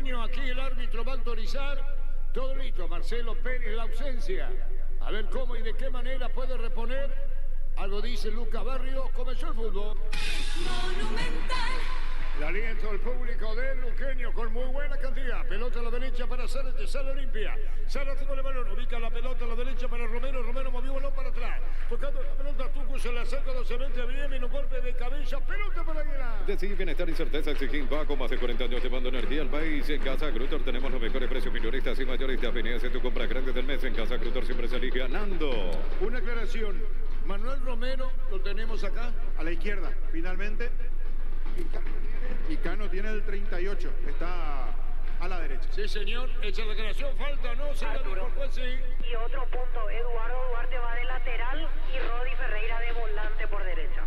Luqueño. Aquí el árbitro va a autorizar. Todo listo. Marcelo Pérez, la ausencia. A ver cómo y de qué manera puede reponer. Algo dice Lucas Barrios. Comenzó el fútbol. Monumental. El aliento del público del Luqueño con muy buena cantidad. Pelota a la derecha para Zárate, Sala Olimpia. Zárate con el balón, ubica la pelota a la derecha para Romero. Romero movió balón para atrás. Tocando la pelota, Tucu se la saca docente bien. En un golpe de cabeza, pelota para Aguilar. Decir bienestar y certeza exigimos Paco, más de 40 años llevando energía al país. En Casa Grutor tenemos los mejores precios minoristas y mayoristas. Vení a hacer tu compra grande del mes. En Casa Grutor siempre se elige ganando. Una aclaración. Manuel Romero lo tenemos acá. A la izquierda, finalmente. Y Cano tiene el 38, está a la derecha. Sí, señor. Hecha la aclaración. Falta, no se la dijo el juez, sí. Y otro punto, Eduardo Duarte va de lateral y Rodi Ferreira de volante por derecha.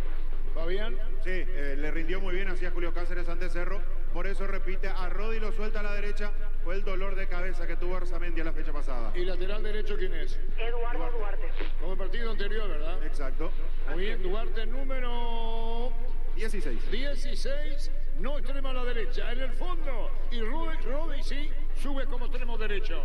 Fabián. Sí, le rindió muy bien hacia Julio Cáceres ante Cerro. Por eso repite, a Rodi lo suelta a la derecha. Fue el dolor de cabeza que tuvo Arzamendi la fecha pasada. ¿Y lateral derecho quién es? Eduardo Duarte. Como el partido anterior, ¿verdad? Exacto. Muy bien, Duarte número 16. No extrema a la derecha, en el fondo. Y Rodi sí, sube como extremo derecho.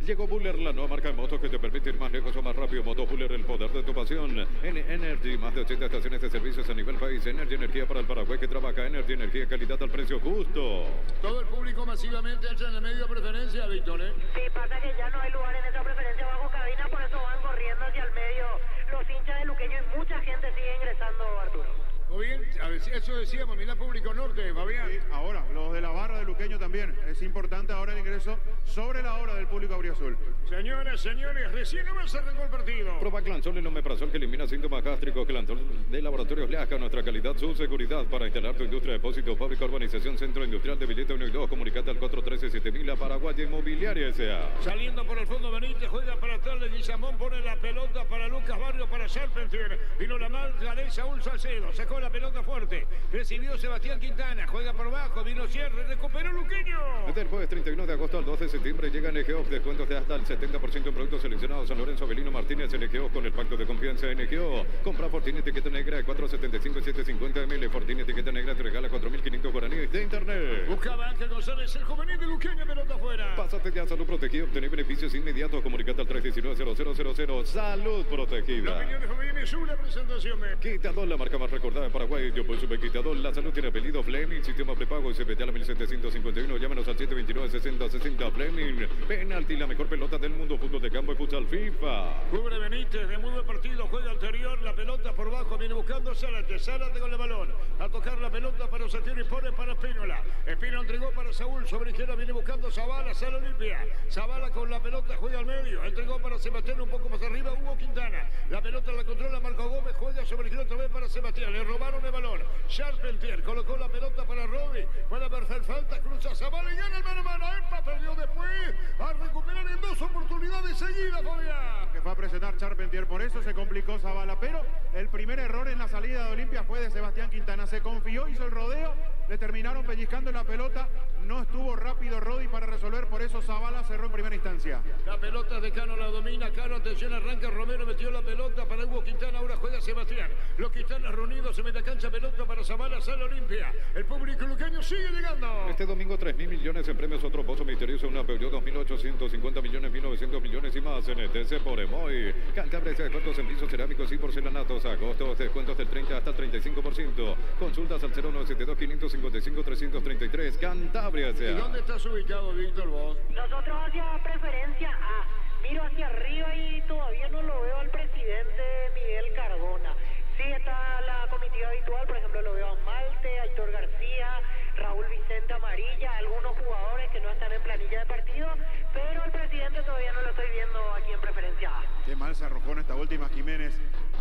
Llegó Buller, la nueva marca de motos que te permite ir más lejos o más rápido. Moto Buller, el poder de tu pasión. En Energy, más de 80 estaciones de servicios a nivel país. Energy, energía para el Paraguay que trabaja. Energy, energía, calidad al precio justo. Todo el público masivamente entra en el medio de preferencia, Víctor, ¿eh? Sí, pasa que ya no hay lugar en esa preferencia bajo cabina, por eso van corriendo hacia el medio los hinchas de Luqueño y mucha gente sigue ingresando, Arturo. Muy bien, a ver, eso decíamos, mira público norte, Fabián. Y ahora, los de la barra de Luqueño también. Es importante ahora el ingreso sobre la hora del público auriazul. Señoras, señores, recién no se arrancó el partido. Proba Clansol, el omeprazol que elimina síntomas gástricos. Clansol de Laboratorios Leasca, nuestra calidad, su seguridad. Para instalar tu industria, depósito, fábrica, urbanización, centro industrial de billete 1 y 2. Comunicate al 413-7000 a Paraguay Inmobiliaria S.A. Saliendo por el fondo Benítez, juega para atrás de Guizamón, pone la pelota para Lucas Barrio, para Charpentier. Vino la marca de Saúl Salcedo, sacó la pelota fuerte. Recibió Sebastián Quintana, juega por abajo, vino cierre, recuperó Luqueño. Desde el jueves 31 de agosto al 12 de septiembre llegan EGEOF, descuentos de hasta el 70% en productos seleccionados. San Lorenzo, Belino Martínez, en EGEOF con el pacto de confianza en EGEOF. Compra Fortini etiqueta negra 475 y 750 ml. Fortini etiqueta negra te regala 4.500 guaraníes de internet. Buscaba Ángel González, el juvenil de Luqueño, pelota afuera. Pásate ya a Salud Protegida, obtener beneficios inmediatos. Comunicate al 319-0000. Salud La Protegida. opinión de Fabián es una presentación de... Quitador, la marca más recordada de Paraguay. Yo por su Quitador. La Salud tiene apellido Fleming. Sistema prepago y CPT a la 1751. Llámenos al 729-6060. Fleming. Penalti, la mejor pelota del mundo. Fútbol de campo y futsal FIFA. Cubre Benítez, remueve el partido, juega anterior, la pelota por bajo, viene buscando Zárate con el balón. A tocar la pelota para Osatiero y pone para Espínola. Espínola entregó para Saúl, sobre izquierda viene buscando Zavala, Sala Olimpia. Zavala con la pelota, juega al medio, entregó para Sebastián un poco más arriba, Hugo Quintana. La pelota la controla Marco Gómez, juega sobre izquierda otra vez para Sebastián, le robaron el balón. Charpentier colocó la pelota para Rodi, puede hacer falta, cruza Zavala y gana el mano a mano. Epa, perdió después, a recuperar en dos oportunidades seguidas, Fabián. Que fue a presionar Charpentier, por eso se complicó Zavala. Pero el primer error en la salida de Olimpia fue de Sebastián Quintana. Se confió, hizo el rodeo, le terminaron pellizcando la pelota. No estuvo rápido Rodi para resolver, por eso Zavala cerró en primera instancia. La pelota de Cano la domina, Cano, atención, arranca Romero, metió la pelota para Hugo Quintana, ahora juega Sebastián. Los Quintanas reunidos, se mete a cancha, pelota para Zavala, Sala Olimpia. El público luqueño sigue llegando. Este domingo 3.000 millones en premios, otro pozo misterioso, una Peugeot 2.850 millones, 1.900 millones y más en ETC por Emoy. Cantabria, descuentos en pisos cerámicos y porcelanatos, agosto, descuentos del 30 hasta el 35%. Consultas al 0972-555-333, Cantabria. ¿Y dónde estás ubicado, Víctor, vos? Nosotros hacia preferencia A. Miro hacia arriba y todavía no lo veo al presidente Miguel Cardona. Sí está la comitiva habitual, por ejemplo lo veo a Malte, a Héctor García, Raúl Vicente Amarilla, algunos jugadores que no están en planilla de partido, pero el presidente todavía no lo estoy viendo aquí en preferencia A. Qué mal se arrojó en esta última Jiménez.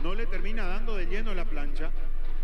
No le termina dando de lleno la plancha,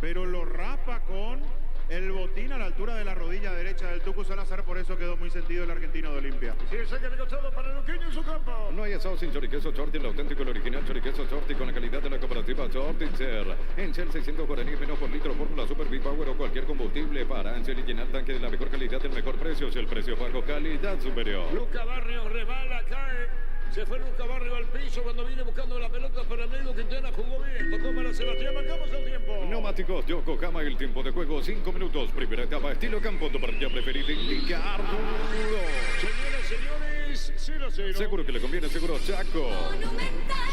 pero lo rapa con el botín a la altura de la rodilla derecha del Tucu Salazar, por eso quedó muy sentido el argentino de Olimpia. Sí, saque de costado para Luqueño en su campo. No hay asado sin choriqueso Chorti, el auténtico, el original choriqueso Chorti con la calidad de la cooperativa Chortitzer. En Shell 600 guaraníes menos por litro, fórmula Super Big Power o cualquier combustible para Ansel y llenar tanque de la mejor calidad, el mejor precio, es el precio bajo, calidad superior. Luca Barrios rebala, cae. Se fue Lucas Barrio al piso cuando viene buscando la pelota para el medio. Quintana jugó bien. Tocó para Sebastián. Marcamos el tiempo. Neumáticos Yokohama, el tiempo de juego 5 minutos. Primera etapa, estilo campo, tu partida preferida indica Arturo. Señoras, señores, 0-0. Seguro que le conviene, seguro Chaco.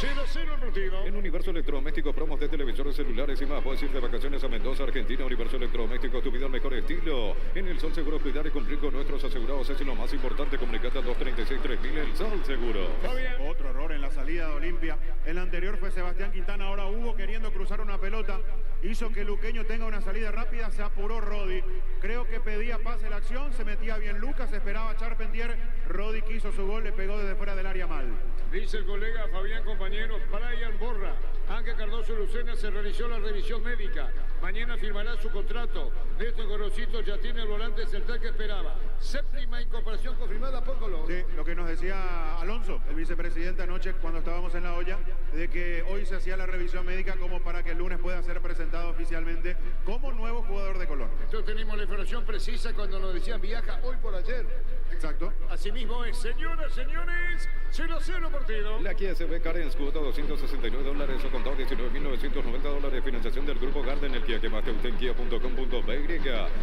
0-0 el partido. En Universo Electrodomésticos, promos de televisores celulares y más. Puedes ir de vacaciones a Mendoza, Argentina. Universo Electrodomésticos, tu vida al mejor estilo. En el Sol Seguro, cuidar y cumplir con nuestros asegurados es lo más importante. Comunicate al 236-3000, el Sol Seguro. Otro error en la salida de Olimpia. El anterior fue Sebastián Quintana, ahora Hugo queriendo cruzar una pelota. Hizo que Luqueño tenga una salida rápida, se apuró Rodi. Creo que pedía pase la acción, se metía bien Lucas, esperaba Charpentier. Rodi quiso su gol, le pegó desde fuera del área mal. Dice el colega Fabián, compañero, Brian Borra. Ángel Cardoso Lucena se realizó la revisión médica. Mañana firmará su contrato. Néstor Gorosito ya tiene el volante central que esperaba. Séptima incorporación confirmada por Colón. Sí, lo que nos decía Alonso, el vicepresidente anoche cuando estábamos en la olla, de que hoy se hacía la revisión médica como para que el lunes pueda ser presentado oficialmente como nuevo jugador de Colón. Entonces tenemos la información precisa cuando nos decían viaja hoy por ayer. Exacto. Asimismo es, señoras, señores, 0-0 partido. La Kia SB Carens, cuota $269 o contado $19.990. Financiación del Grupo Garden, el Kia que más te gusta en kia.com.py.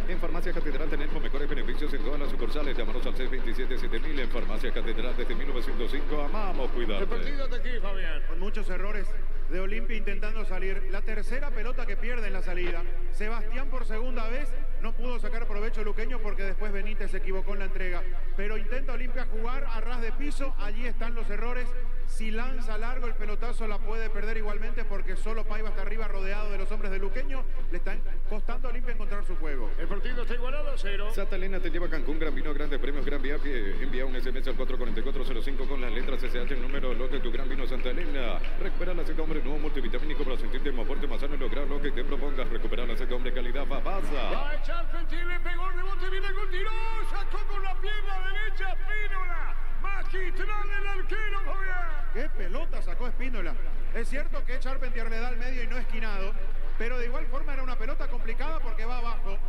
En Farmacia Catedral tenemos los mejores beneficios en todas las sucursales. Llámanos al 627-7000 en Farmacia Catedral desde 1905. Amamos cuidarte. El partido de aquí, Fabián. Con muchos errores de Olimpia intentando salir. La tercera pelota que pierde en la salida. Sebastián por segunda vez no pudo sacar provecho Luqueño porque después Benítez se equivocó en la entrega. Pero intenta Olimpia jugar a ras de piso. Allí están los errores. Si lanza largo el pelotazo la puede perder igualmente porque solo Paiva está arriba rodeado de los hombres de Luqueño. Le están costando a Olimpia encontrar su juego. El partido está igualado a 0. Santa Elena te lleva a Cancún, Gran Vino, Grandes Premios, Gran Viaje. Envía un SMS al 44405 con las letras SH, el número lote de tu Gran Vino Santa Elena. Recupera el aceite hombre nuevo multivitamínico para sentirte más fuerte, más sano y lograr lo que te propongas. Recuperar el aceite hombre calidad Babasa. Va a echar Pentil, le pegó el rebote, viene con tiro, sacó con la pierna derecha, Pínola. Magistral el arquero, Fabián. ¡Qué pelota sacó Espínola! Es cierto que Charpentier le da al medio y no esquinado, pero de igual forma era una pelota complicada porque va abajo.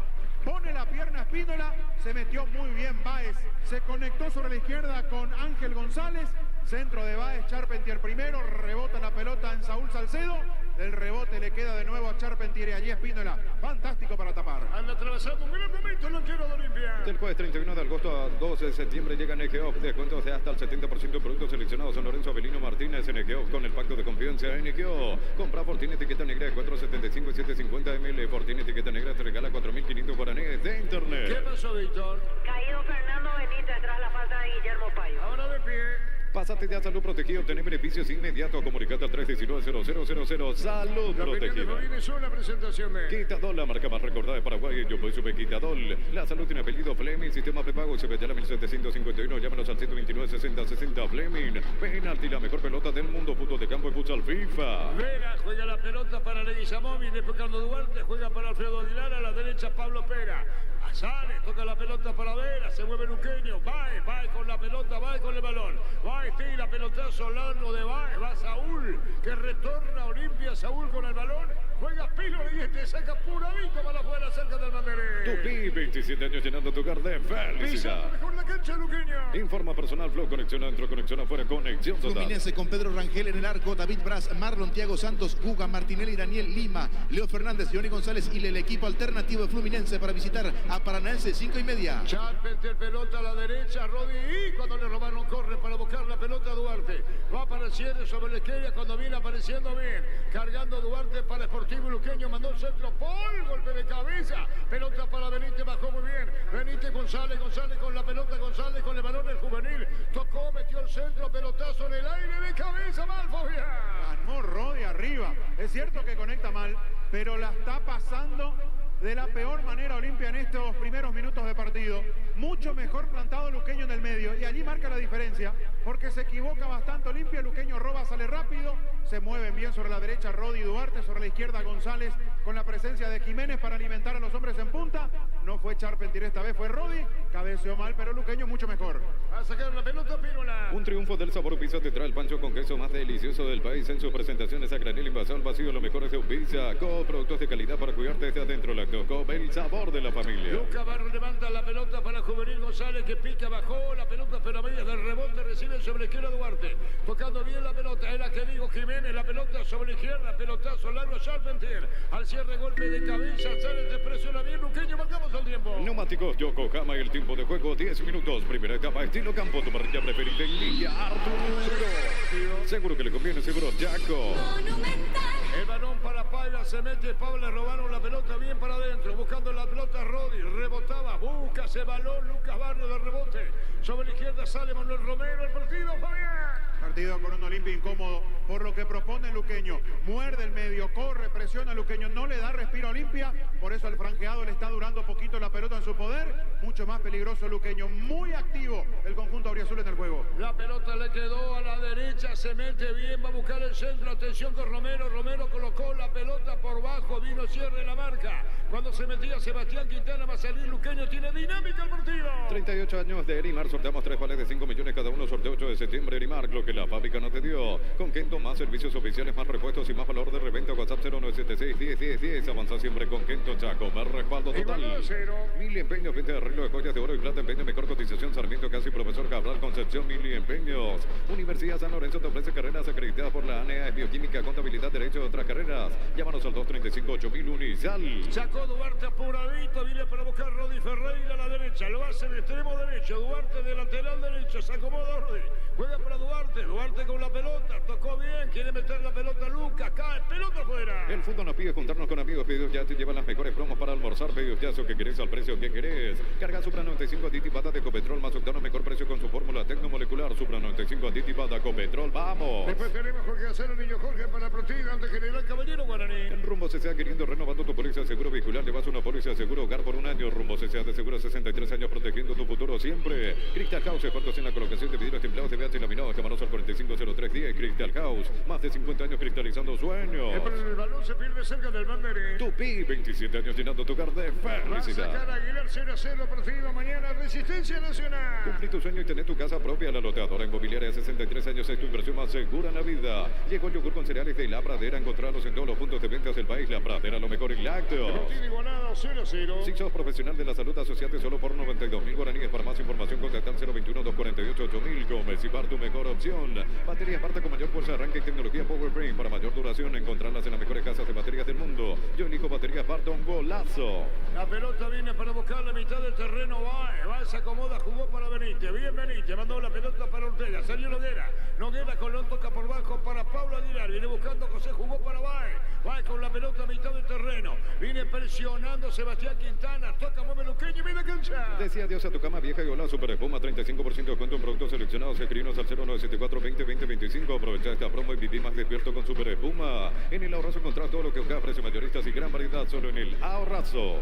Pone la pierna Espínola, se metió muy bien Báez, se conectó sobre la izquierda con Ángel González, centro de Báez, Charpentier primero, rebota la pelota en Saúl Salcedo, el rebote le queda de nuevo a Charpentier y allí Espínola, fantástico para tapar. Anda atravesando un gran momento el arquero de Olimpia. Del jueves 31 de agosto a 12 de septiembre llega NGOP, descuentos de hasta el 70% en productos seleccionados. San Lorenzo Avelino Martínez, NGOP con el pacto de confianza. NGOP, compra Fortini etiqueta negra de 475 y 750 ml. Fortini etiqueta negra te regala 4.500 guaraníes de internet. ¿Qué pasó, Víctor? Caído Fernando Benítez tras la falta de Guillermo Paiva. Ahora de pie. Pásate ya a Salud Protegido, obtener beneficios inmediatos. Comunicate al 319-0000. Salud La Protegida. Fabián es una presentación de... Quitadol, la marca más recordada de Paraguay. Yo soy Sube Quitadol. La salud tiene apellido Fleming. Sistema prepago se ve a la 1751. Llámanos al 129-60-60 Fleming. Penalti, la mejor pelota del mundo. Fútbol de campo y futsal FIFA. Vera juega la pelota para Leguizamón y después Carlos Duarte juega para Alfredo Aguilar, a la derecha Pablo Pera. Sale, toca la pelota para Vera, se mueve Luqueño, va con la pelota, va con el balón, tira pelotazo largo de va Saúl, que retorna a Olimpia, Saúl con el balón, juega Pínola y este saca puradito para afuera cerca del banderín. Tupi, 27 años llenando tu hogar de felicidad. Pisando mejor la cancha, Luqueño. Informa personal, Flow, conexión adentro, conexión afuera, conexión total. Fluminense con Pedro Rangel en el arco, David Braz, Marlon Thiago Santos, Guga, Martinelli, Daniel Lima, Leo Fernández, Johnny González y el equipo alternativo de Fluminense para visitar a Paranaense 5:30. Charpentier, pelota a la derecha, Rodi, y cuando le robaron corre para buscar la pelota a Duarte. Va para el cierre sobre la izquierda cuando viene apareciendo bien. Cargando Duarte para Sportivo Luqueño, mandó el centro, Paul, golpe de cabeza. Pelota para Benítez, bajó muy bien. Benítez, González con la pelota, González con el balón del juvenil. Tocó, metió el centro, pelotazo en el aire de cabeza, mal, Fabián. Ganó Rodi arriba. Es cierto que conecta mal, pero la está pasando de la peor manera Olimpia en estos primeros minutos de partido. Mucho mejor plantado Luqueño en el medio y allí marca la diferencia porque se equivoca bastante Olimpia. Luqueño roba, sale rápido, se mueven bien sobre la derecha Rodi y Duarte, sobre la izquierda González con la presencia de Jiménez para alimentar a los hombres en punta. No fue Charpentier esta vez, fue Rodi, cabeceó mal, pero Luqueño mucho mejor. A sacar la pelota Pínola. Un triunfo del sabor pizza te trae el pancho con queso más delicioso del país en sus presentaciones a granel invasor vacío, lo mejor es de un pizza, con productos de calidad para cuidarte desde adentro, Lactocop, el sabor de la familia. Lucas Barro levanta la pelota para Juvenil González que pica, bajó la pelota pero a medias del rebote recibe sobre la izquierda Duarte. Tocando bien la pelota, era que digo Jiménez, la pelota sobre la izquierda, pelotazo largo Charpentier. Al cierre golpe de cabeza, sale, te presiona bien Luqueño, marcamos el tiempo. Neumáticos Yokohama, el tiempo de juego 10 minutos. Primera etapa, estilo campo, tu parrilla preferida en línea, Arturo. Seguro que le conviene, seguro Jaco. Monumental. El balón para Paiva, se mete Pablo, le robaron la pelota bien para adentro, buscando la pelota Rodi, rebotaba, busca ese balón, Lucas Barrio de rebote, sobre la izquierda sale Manuel Romero, el partido, Fabián. Partido con un Olimpia incómodo por lo que propone Luqueño. Muerde el medio, corre, presiona Luqueño, no le da respiro a Olimpia. Por eso al franjeado le está durando poquito la pelota en su poder. Mucho más peligroso Luqueño, muy activo el conjunto auriazul en el juego. La pelota le quedó a la derecha, se mete bien, va a buscar el centro, atención con Romero. Romero colocó la pelota por bajo, vino cierre la marca. Cuando se metía Sebastián Quintana va a salir Luqueño, tiene dinámica el partido. 38 años de Erimar, sorteamos 3 vales de 5 millones cada uno, sorteo 8 de septiembre, Erimar, lo que la fábrica no te dio. Con Kento, más servicios oficiales, más repuestos y más valor de reventa. WhatsApp 0976-1010-10. Avanza siempre con Kento Chaco, más respaldo total. Mili Empeños, venta de arreglo de joyas de oro y plata, empeño, mejor cotización. Sarmiento Casi, profesor Cabral, Concepción, Mili Empeños. Universidad San Lorenzo te ofrece carreras acreditadas por la ANEA, Bioquímica, Contabilidad, Derecho de otras carreras. Llámanos al 235-8000 Unisal. Sacó Duarte apuradito, viene para buscar Rodi Ferreira a la derecha, lo hace en extremo derecho, Duarte de lateral derecho, se acomoda Rodi, juega para Duarte, Duarte con la pelota, tocó bien, quiere meter la pelota Lucas, cae, pelota afuera. El fútbol nos pide juntarnos con amigos. Pedidos Ya te llevan las mejores promos para almorzar. Pedidos Ya, eso que querés al precio que querés. Carga Supra 95 aditivada de Copetrol más octano, mejor precio con su fórmula tecnomolecular. Supra 95 aditivada Copetrol, vamos. Después tenemos Jorge Acero, niño Jorge para proteger ante General Caballero Guaraní. En Rumbo CCA, queriendo renovando tu póliza de seguro vehicular, llevas una póliza de seguro hogar por un año. Rumbo CCA de seguro 63 años protegiendo tu futuro siempre. Crystal House, expertos en la colocación de vidrios templados de VH laminados. Llamanos al 450310. Crystal House, más de 50 años cristalizando sueños. El balón se pierde cerca del banderín. Tupi, 27 años llenando tu hogar de Va a felicidad. sacar a Aguilar 0-0 partido mañana. Resistencia Nacional. Cumplí tu sueño y tener tu casa propia. La Loteadora Inmobiliaria de 63 años es tu inversión más segura en la vida. Llegó el yogur con cereales de La Pradera. Encontrarlos en todos los puntos de ventas del país. La Pradera, lo mejor en lácteos. Partido igualado 0-0. Si sos profesional de la salud, asociate solo por 92.000 guaraníes. Para más información, contacta al 021-248-8000. Gómez y Bar, tu mejor opción. Baterías Parta con mayor fuerza, arranque y tecnología Powerbrain. Para mayor duración, encontrarlas en las mejores casas de baterías del mundo. Yo elijo baterías Parta, un golazo. La pelota viene para buscar la mitad del terreno. Va, se acomoda, jugó para Benítez. Bien Benítez, mandó la pelota para Ortega. Salió Noguera. Noguera Colón toca por bajo para Pablo Aguilar. Viene buscando José, jugó para Baez. Baez con la pelota a mitad del terreno. Viene presionando Sebastián Quintana. Toca, mueve Luqueño y viene cancha. Decía adiós a tu cama vieja y hola, Super Espuma, 35% de descuento en productos seleccionados. Escribinos al 0974-20-20-25. Aprovecha esta promo y viví más despierto con Super Espuma. En el Ahorrazo encontrás todo lo que buscas, precios mayoristas y gran variedad solo en el Ahorrazo.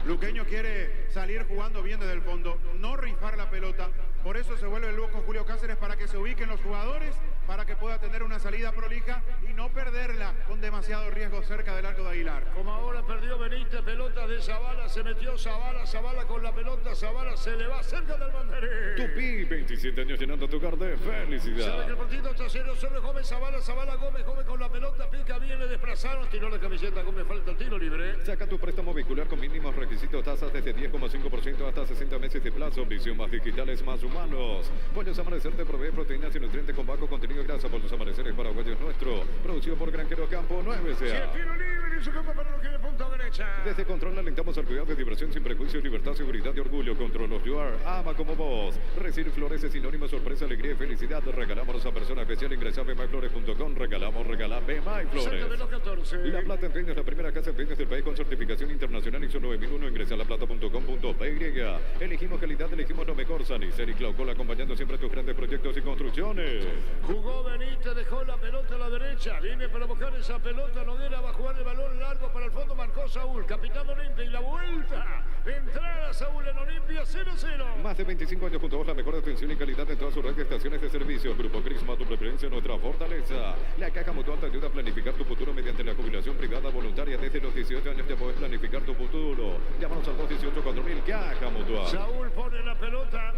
Luqueño quiere salir jugando bien desde el fondo, no rifar la pelota. Por eso se vuelve loco Julio Cáceres para que se ubiquen los jugadores, para que pueda tener una salida prolija y no perderla con demasiado riesgo cerca del arco de Aguilar. Como ahora perdió Benítez, pelota de Zavala, se metió Zavala con la pelota, Zavala se le va cerca del banderín. Tupi, 27 años llenando tu hogar de Sabe que felicidad. el partido está 0-0, Gómez, Zavala, Gómez con la pelota, pica bien, le desplazaron, tiró la camiseta, Gómez, falta el tiro libre. Saca tu préstamo vehicular con mínimos requisitos, tasas desde 10,5% hasta 60 meses de plazo, visión más digitales, más humanos. Pollos Amanecer te provee proteínas y nutrientes con bajo contenido de grasa. Pollos Amaneceres paraguayos nuestro, producido por Granjero Campo 9 Si el sea. tiro libre y su campo para lo que de punta derecha. Desde Control alentamos al cuidado de diversión sin prejuicios, libertad, seguridad y orgullo. Control los You Are, ama como vos. Recibir flores es sinónimo de sorpresa, alegría y felicidad. Regalamos a persona especial, ingresa a bmyflores.com. Regala Cerca de BMyFlores. los 14. La Plata Empeños es la primera casa de empeños del país con certificación internacional ISO 9001. Ingresa a laplata.com.py. Elegimos calidad, elegimos lo mejor. Sanicer y Claucol acompañando siempre tus grandes proyectos y construcciones. Jugó Benítez, dejó la pelota a la derecha. Viene para buscar esa pelota. Noguera va a jugar el balón largo para el fondo. Marcó Saúl, capitán Olimpia. Y la vuelta de entrada Saúl en Olimpia 0-0. Más de 25 años junto a vos, la mejor atención y calidad en todas sus redes de estaciones de servicio. Grupo Crisma, tu preferencia, nuestra fortaleza. La Caja Mutual te ayuda a planificar tu futuro mediante la jubilación privada voluntaria. Desde los 18 años ya podés planificar tu futuro. Llámanos al 218-4000, Caja Mutual. Saúl pone la pelota.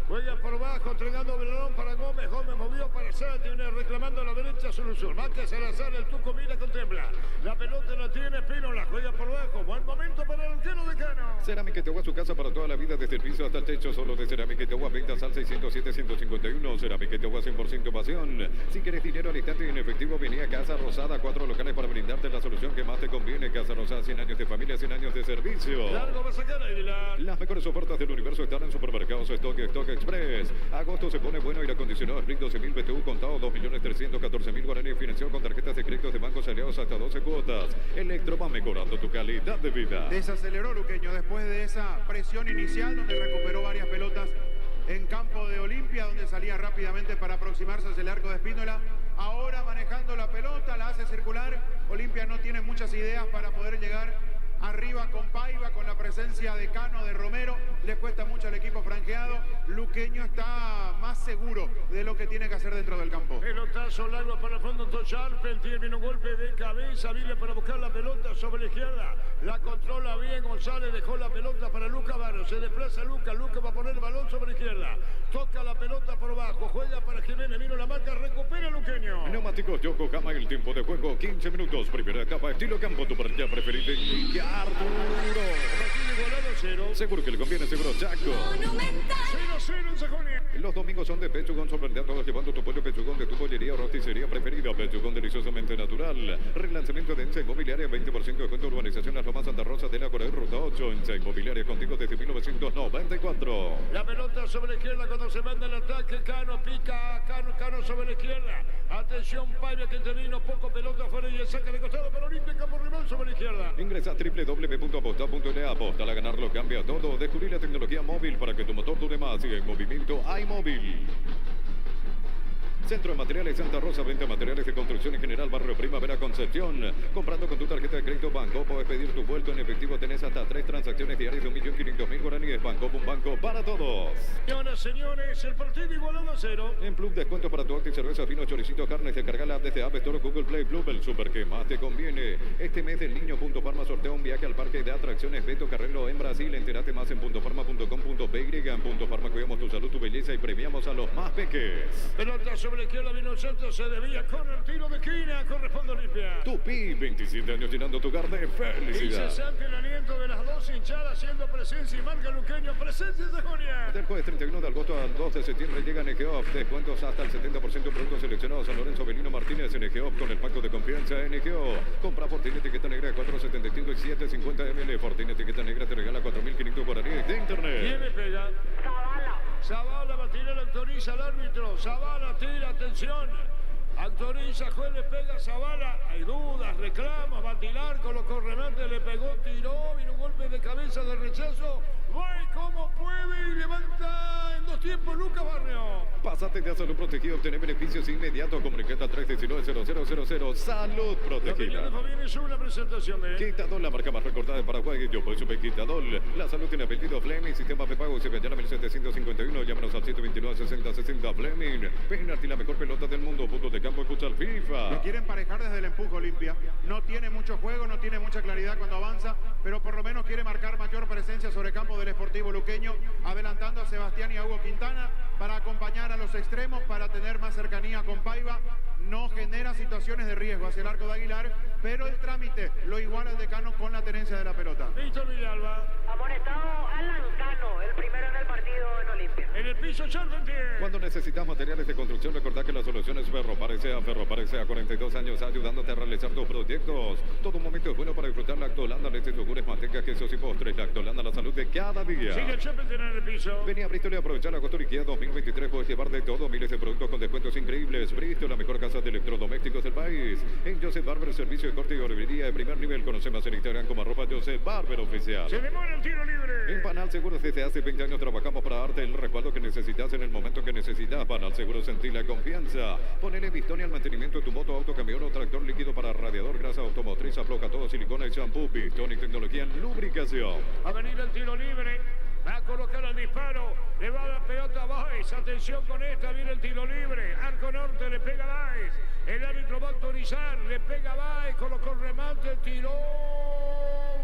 Juega por bajo, entregando el balón para Gómez. Gómez movió para Sánchez, viene reclamando a la derecha solución. Marca Salazar, el Tuco mira, contempla. La pelota la tiene Espínola, juega por bajo. Buen momento para el arquero de Cano. Cerámica Itagua, su casa para toda la vida, desde el piso hasta el techo, solo de Cerámica Itagua. Ventas al 607-151. Cerámica Itagua, 100% pasión. Si quieres dinero al instante y en efectivo, venía a Casa Rosada, 4 locales para brindarte la solución que más te conviene. Casa Rosada, 100 años de familia, 100 años de servicio. Largo va a sacar Aguilar. Las mejores ofertas del universo están en Supermercados Stock Express. Agosto se pone bueno, aire acondicionado Split 12.000 BTU contado, 2.314.000 guaraníes, financiado con tarjetas de créditos de bancos aliados hasta 12 cuotas. Electro va mejorando tu calidad de vida. Desaceleró Luqueño después de esa presión inicial donde recuperó varias pelotas en campo de Olimpia, donde salía rápidamente para aproximarse hacia el arco de Espínola. Ahora manejando la pelota, la hace circular. Olimpia no tiene muchas ideas para poder llegar arriba con Paiva, con la presencia de Cano, de Romero. Le cuesta mucho al equipo franqueado. Luqueño está más seguro de lo que tiene que hacer dentro del campo. Pelotazo largo para el fondo, Tocharpen tiene un golpe de cabeza, viene para buscar la pelota sobre la izquierda. La controla bien González, dejó la pelota para Luca Barrio. Se desplaza Luca va a poner el balón sobre la izquierda. Toca la pelota por bajo, juega para Jiménez, vino la marca, recupera Luqueño. Neumáticos Yokohama, el tiempo de juego, 15 minutos. Primera etapa, estilo campo, tu partida preferida. Y Arturo. Seguro que le conviene, seguro Chaco. Monumental. 0-0 en Sajonia. Los domingos son de Pechugón, sorprende a todos llevando tu pollo Pechugón de tu pollería o rosticería preferida. Pechugón deliciosamente natural. Relanzamiento de Ensa Inmobiliaria, 20% de descuento. Urbanización Las Lomas Santa Rosa de la Corea, Ruta 8. Ensa Inmobiliaria contigo desde 1994. La pelota sobre la izquierda cuando se manda el ataque. Cano pica, Cano sobre la izquierda. Atención, Paiva que intervino, poco pelota afuera y el saca de costado para Olimpia, campo rival sobre la izquierda. Ingresa a www.aposta.le. Aposta a ganarlo, cambia todo. Descubrir la tecnología móvil para que tu motor dure más. Y en movimiento iMóvil. Centro de Materiales Santa Rosa, venta materiales de construcción en general, Barrio Primavera, Concepción. Comprando con tu tarjeta de crédito Banco, puedes pedir tu vuelto en efectivo. Tenés hasta 3 transacciones diarias de 1.500.000 guaraníes. Banco, un banco para todos. Señoras, señores, el partido igualado a 0. En Plug, descuento para tu acto y cerveza, fino, choricito, carnes. Descarga la app desde App Store, Google Play. Plug, el super que más te conviene. Este mes del Niño Parma sortea un viaje al parque de atracciones Beto Carrero en Brasil. Entérate más en .parma.com.py. En Parma cuidamos tu salud, tu belleza y premiamos a los más peques. Pelota sobre la izquierda, vino el centro, se debía con el tiro de esquina, corresponde a Olimpia. Tupi, 27 años llenando tu hogar de felicidad. Incesante el aliento de las dos hinchadas, haciendo presencia y marca Luqueño, presencia en Sajonia. Del jueves 31 de agosto al 2 de septiembre llega NGOF, descuentos hasta el 70% de productos seleccionados. San Lorenzo Belino Martínez, NGOF con el pacto de confianza. NGOF, compra Fortini etiqueta negra 4.75 y 7.50 ml. Fortini etiqueta negra te regala 4.500 guaraníes de internet. ¿Quién le pega? Zavala va a tirar, autoriza al árbitro. Zavala tira, atención. Autoriza, juez le pega a Zavala. Hay dudas, reclamos, va a tirar, colocó remate, le pegó, tiró, vino un golpe de cabeza de rechazo. Va y como puede y levanta en 2 tiempos Lucas Barrio. Pásate de Salud Protegida, obtener beneficios inmediatos. Comunicate al 319-0000. Salud Protegida. La Fabián hizo una presentación de Quitadol, la marca más recordada de Paraguay. Yo por Super Quitadol. La salud tiene apellido Fleming. Sistema de pago se vende a 1751. Llámanos al 129-6060 Fleming. Penalti, la mejor pelota del mundo. Puntos de campo, escucha al FIFA. Lo quiere emparejar desde el empuje Olimpia. No tiene mucho juego, no tiene mucha claridad cuando avanza, pero por lo menos quiere marcar mayor presencia sobre campo del Sportivo Luqueño, adelantando a Sebastián y a Hugo Quintana para acompañar a los extremos, para tener más cercanía con Paiva. No genera situaciones de riesgo hacia el arco de Aguilar, pero el trámite lo iguala el decano con la tenencia de la pelota. Víctor Villalba. Amonestado Alan Cano, el primero en el partido en Olimpia. En el piso, Charpentier. Cuando necesitas materiales de construcción, recordá que la solución es Ferro Parece a 42 años ayudándote a realizar tus proyectos. Todo momento es bueno para disfrutar Lactolanda, leches, yogures, mantecas, quesos y postres. Lactolanda, la salud de cada día. Sigue Charpentier en el piso. Vení a Bristol y aprovechar la Agosto Ikea 2023. Puedes llevar de todo, miles de productos con descuentos increíbles. Bristol, la mejor casa de electrodomésticos del país. En Joseph Barber, servicio de corte y barbería de primer nivel. Conoce más en Instagram como @Joseph Barber Oficial. Se demora el tiro libre. En Panal Seguros desde hace 20 años trabajamos para darte el respaldo que necesitas en el momento que necesitas. Panal Seguros, sentí la confianza. Ponele Pistón y al mantenimiento de tu moto, auto, camión o tractor, líquido para radiador, grasa automotriz, afloja todo, silicona y shampoo. Pistón y tecnología en lubricación. A venir el tiro libre. Va a colocar el disparo. Le va a dar pelota a Báez. Atención con esta. Viene el tiro libre. Arco norte. Le pega Báez. El árbitro va a autorizar. Le pega Báez. Colocó el remate. Tiró.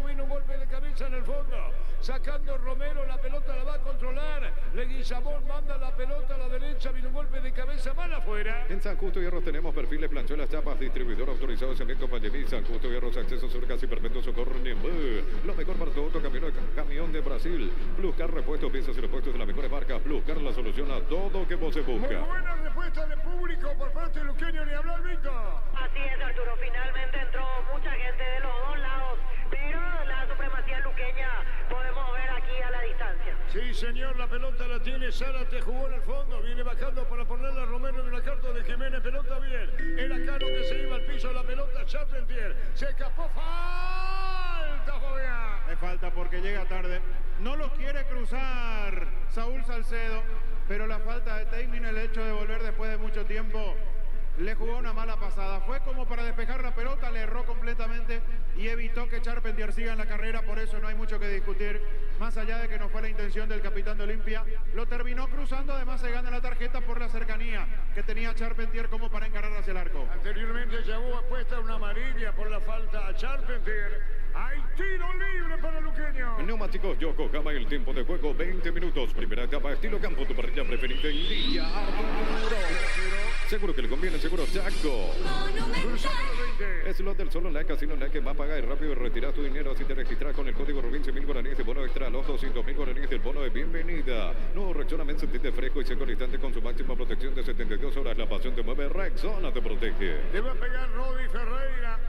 Vino un golpe de cabeza en el fondo. Sacando Romero. La pelota la va a controlar. Leguizamón manda la pelota a la derecha. Vino un golpe de cabeza. Mal afuera. En San Justo Hierros tenemos perfiles, planchuelas, chapas, distribuidor autorizado, cemento, Palleví, San Justo Hierros, acceso, surcas y perpetuo socorro, Niembé. Lo mejor para tu auto, camión de Brasil. Pluscar repuestos, piezas y repuestos de las mejores marcas. Pluscar la solución a todo que vos se Muy busca. buena respuesta de público por parte de Luqueño. Ni hablar, Víctor. Así es, Arturo. Finalmente entró mucha gente de los dos lados, pero la supremacía luqueña podemos ver aquí a la distancia. Sí, señor, la pelota la tiene Zárate, jugó en el fondo, viene bajando para ponerla a Romero en una carta de Jiménez, pelota bien. Era Cano que se iba al piso de la pelota, Charpentier, se escapó, falta, Fabián. Es falta porque llega tarde. No lo quiere cruzar Saúl Salcedo, pero la falta de Teimin, el hecho de volver después de mucho tiempo, le jugó una mala pasada. Fue como para despejar la pelota, le erró completamente y evitó que Charpentier siga en la carrera. Por eso no hay mucho que discutir, más allá de que no fue la intención del capitán de Olimpia. Lo terminó cruzando, además se gana la tarjeta por la cercanía que tenía Charpentier como para encarar hacia el arco. Anteriormente llevó apuesta una amarilla por la falta a Charpentier. Hay tiro libre para Luqueño. Neumáticos Yokohama, el tiempo de juego 20 minutos. Primera etapa, estilo campo, tu parrilla preferida en línea. Arturo. Seguro que le conviene, seguro Chaco. Es lo del solo like, casino like, va a pagar y rápido retirar tu dinero. Así te registras con el código Rubín, 100.000 guaraníes de bono extra, los 200.000 guaraníes del bono de bienvenida. Nuevo Rexona Men, sentirte fresco y seco al instante con su máxima protección de 72 horas. La pasión te mueve, Rexona te protege. Le va a pegar Rodi Ferreira.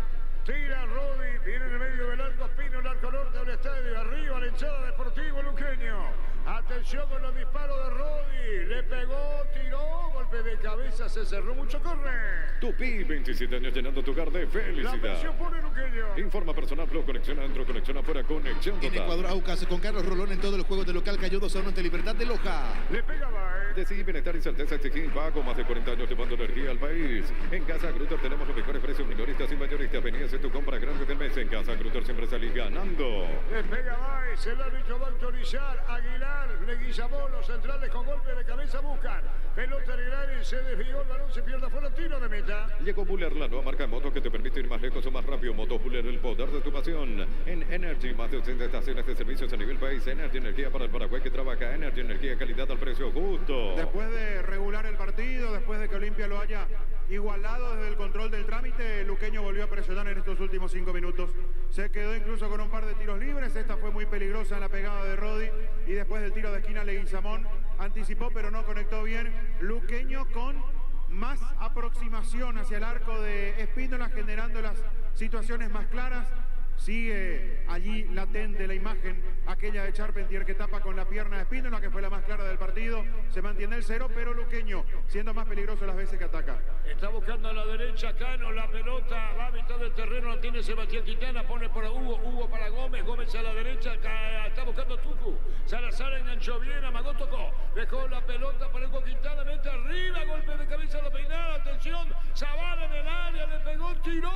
Tira Rodi, viene en el medio del arco Espino, el arco norte del estadio, arriba la hinchada Deportivo Luqueño. Atención con los disparos de Rodi, le pegó, tiró, golpe de cabeza, se cerró, mucho corre. Tupi, 27 años llenando tu hogar de La felicidad. presión pone Luqueño. Informa personal, Flow, conexión adentro, conexión afuera, conexión En total. Ecuador, Aucas con Carlos Rolón en todo el juego de local cayó 2-1 ante Libertad de Loja. Le pega Baez. Decidí bienestar y certeza exigir pago, más de 40 años llevando energía al país. En Casa Grutter tenemos los mejores precios minoristas y mayoristas. Vení a hacer tu compra grande del mes. En Casa Grutter siempre salís ganando. Le pega Baez, el árbitro va a autorizar. Aguilar, Leguizamón, los centrales con golpe de cabeza buscan. Pelota Aguilar y se desvió, el balón se pierde fuera, tiro de meta. Llegó Buller, la nueva marca de motos que te permite ir más lejos o más rápido. Motos Buller, el poder de tu pasión. En Energy, más de 80 estaciones de servicios a nivel país. Energy, energía para el Paraguay que trabaja. Energy, energía, calidad al precio justo. Después de regular el partido, después de que Olimpia lo haya igualado desde el control del trámite, el Luqueño volvió a presionar en estos últimos 5 minutos. Se quedó incluso con un par de tiros libres. Esta fue muy peligrosa en la pegada de Rodi. Y después del tiro de esquina, Leguizamón anticipó pero no conectó bien. Luqueño con más aproximación hacia el arco de Espínola, generando las situaciones más claras. Sigue allí latente la imagen aquella de Charpentier que tapa con la pierna de Espínola, que fue la más clara del partido. Se mantiene el 0, pero Luqueño siendo más peligroso las veces que ataca. Está buscando a la derecha Cano, la pelota va a mitad del terreno, la tiene Sebastián Quintana, pone para Hugo, Hugo para Gómez, Gómez a la derecha, está buscando Tucu. Salazar enganchó bien, amagó, tocó, dejó la pelota para Hugo Quintana, mete arriba, golpe de cabeza a la peinada, atención, Zavala en el área, le pegó, tiró,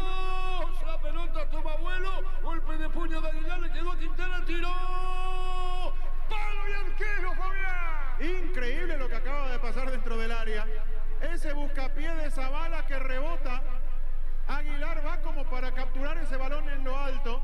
la pelota toma vuelo, golpe de puño de Aguilar, le quedó a Quintana, tiró, palo y arquero, Fabián. Increíble lo que acaba de pasar dentro del área. Ese buscapié de Zavala que rebota. Aguilar va como para capturar ese balón en lo alto.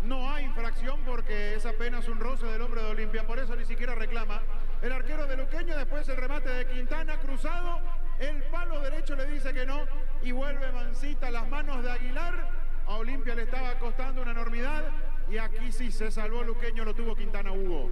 No hay infracción porque es apenas un roce del hombre de Olimpia. Por eso ni siquiera reclama. El arquero de Luqueño, después el remate de Quintana cruzado. El palo derecho le dice que no. Y vuelve mansita las manos de Aguilar. A Olimpia le estaba costando una enormidad. Y aquí sí se salvó Luqueño, lo tuvo Quintana Hugo.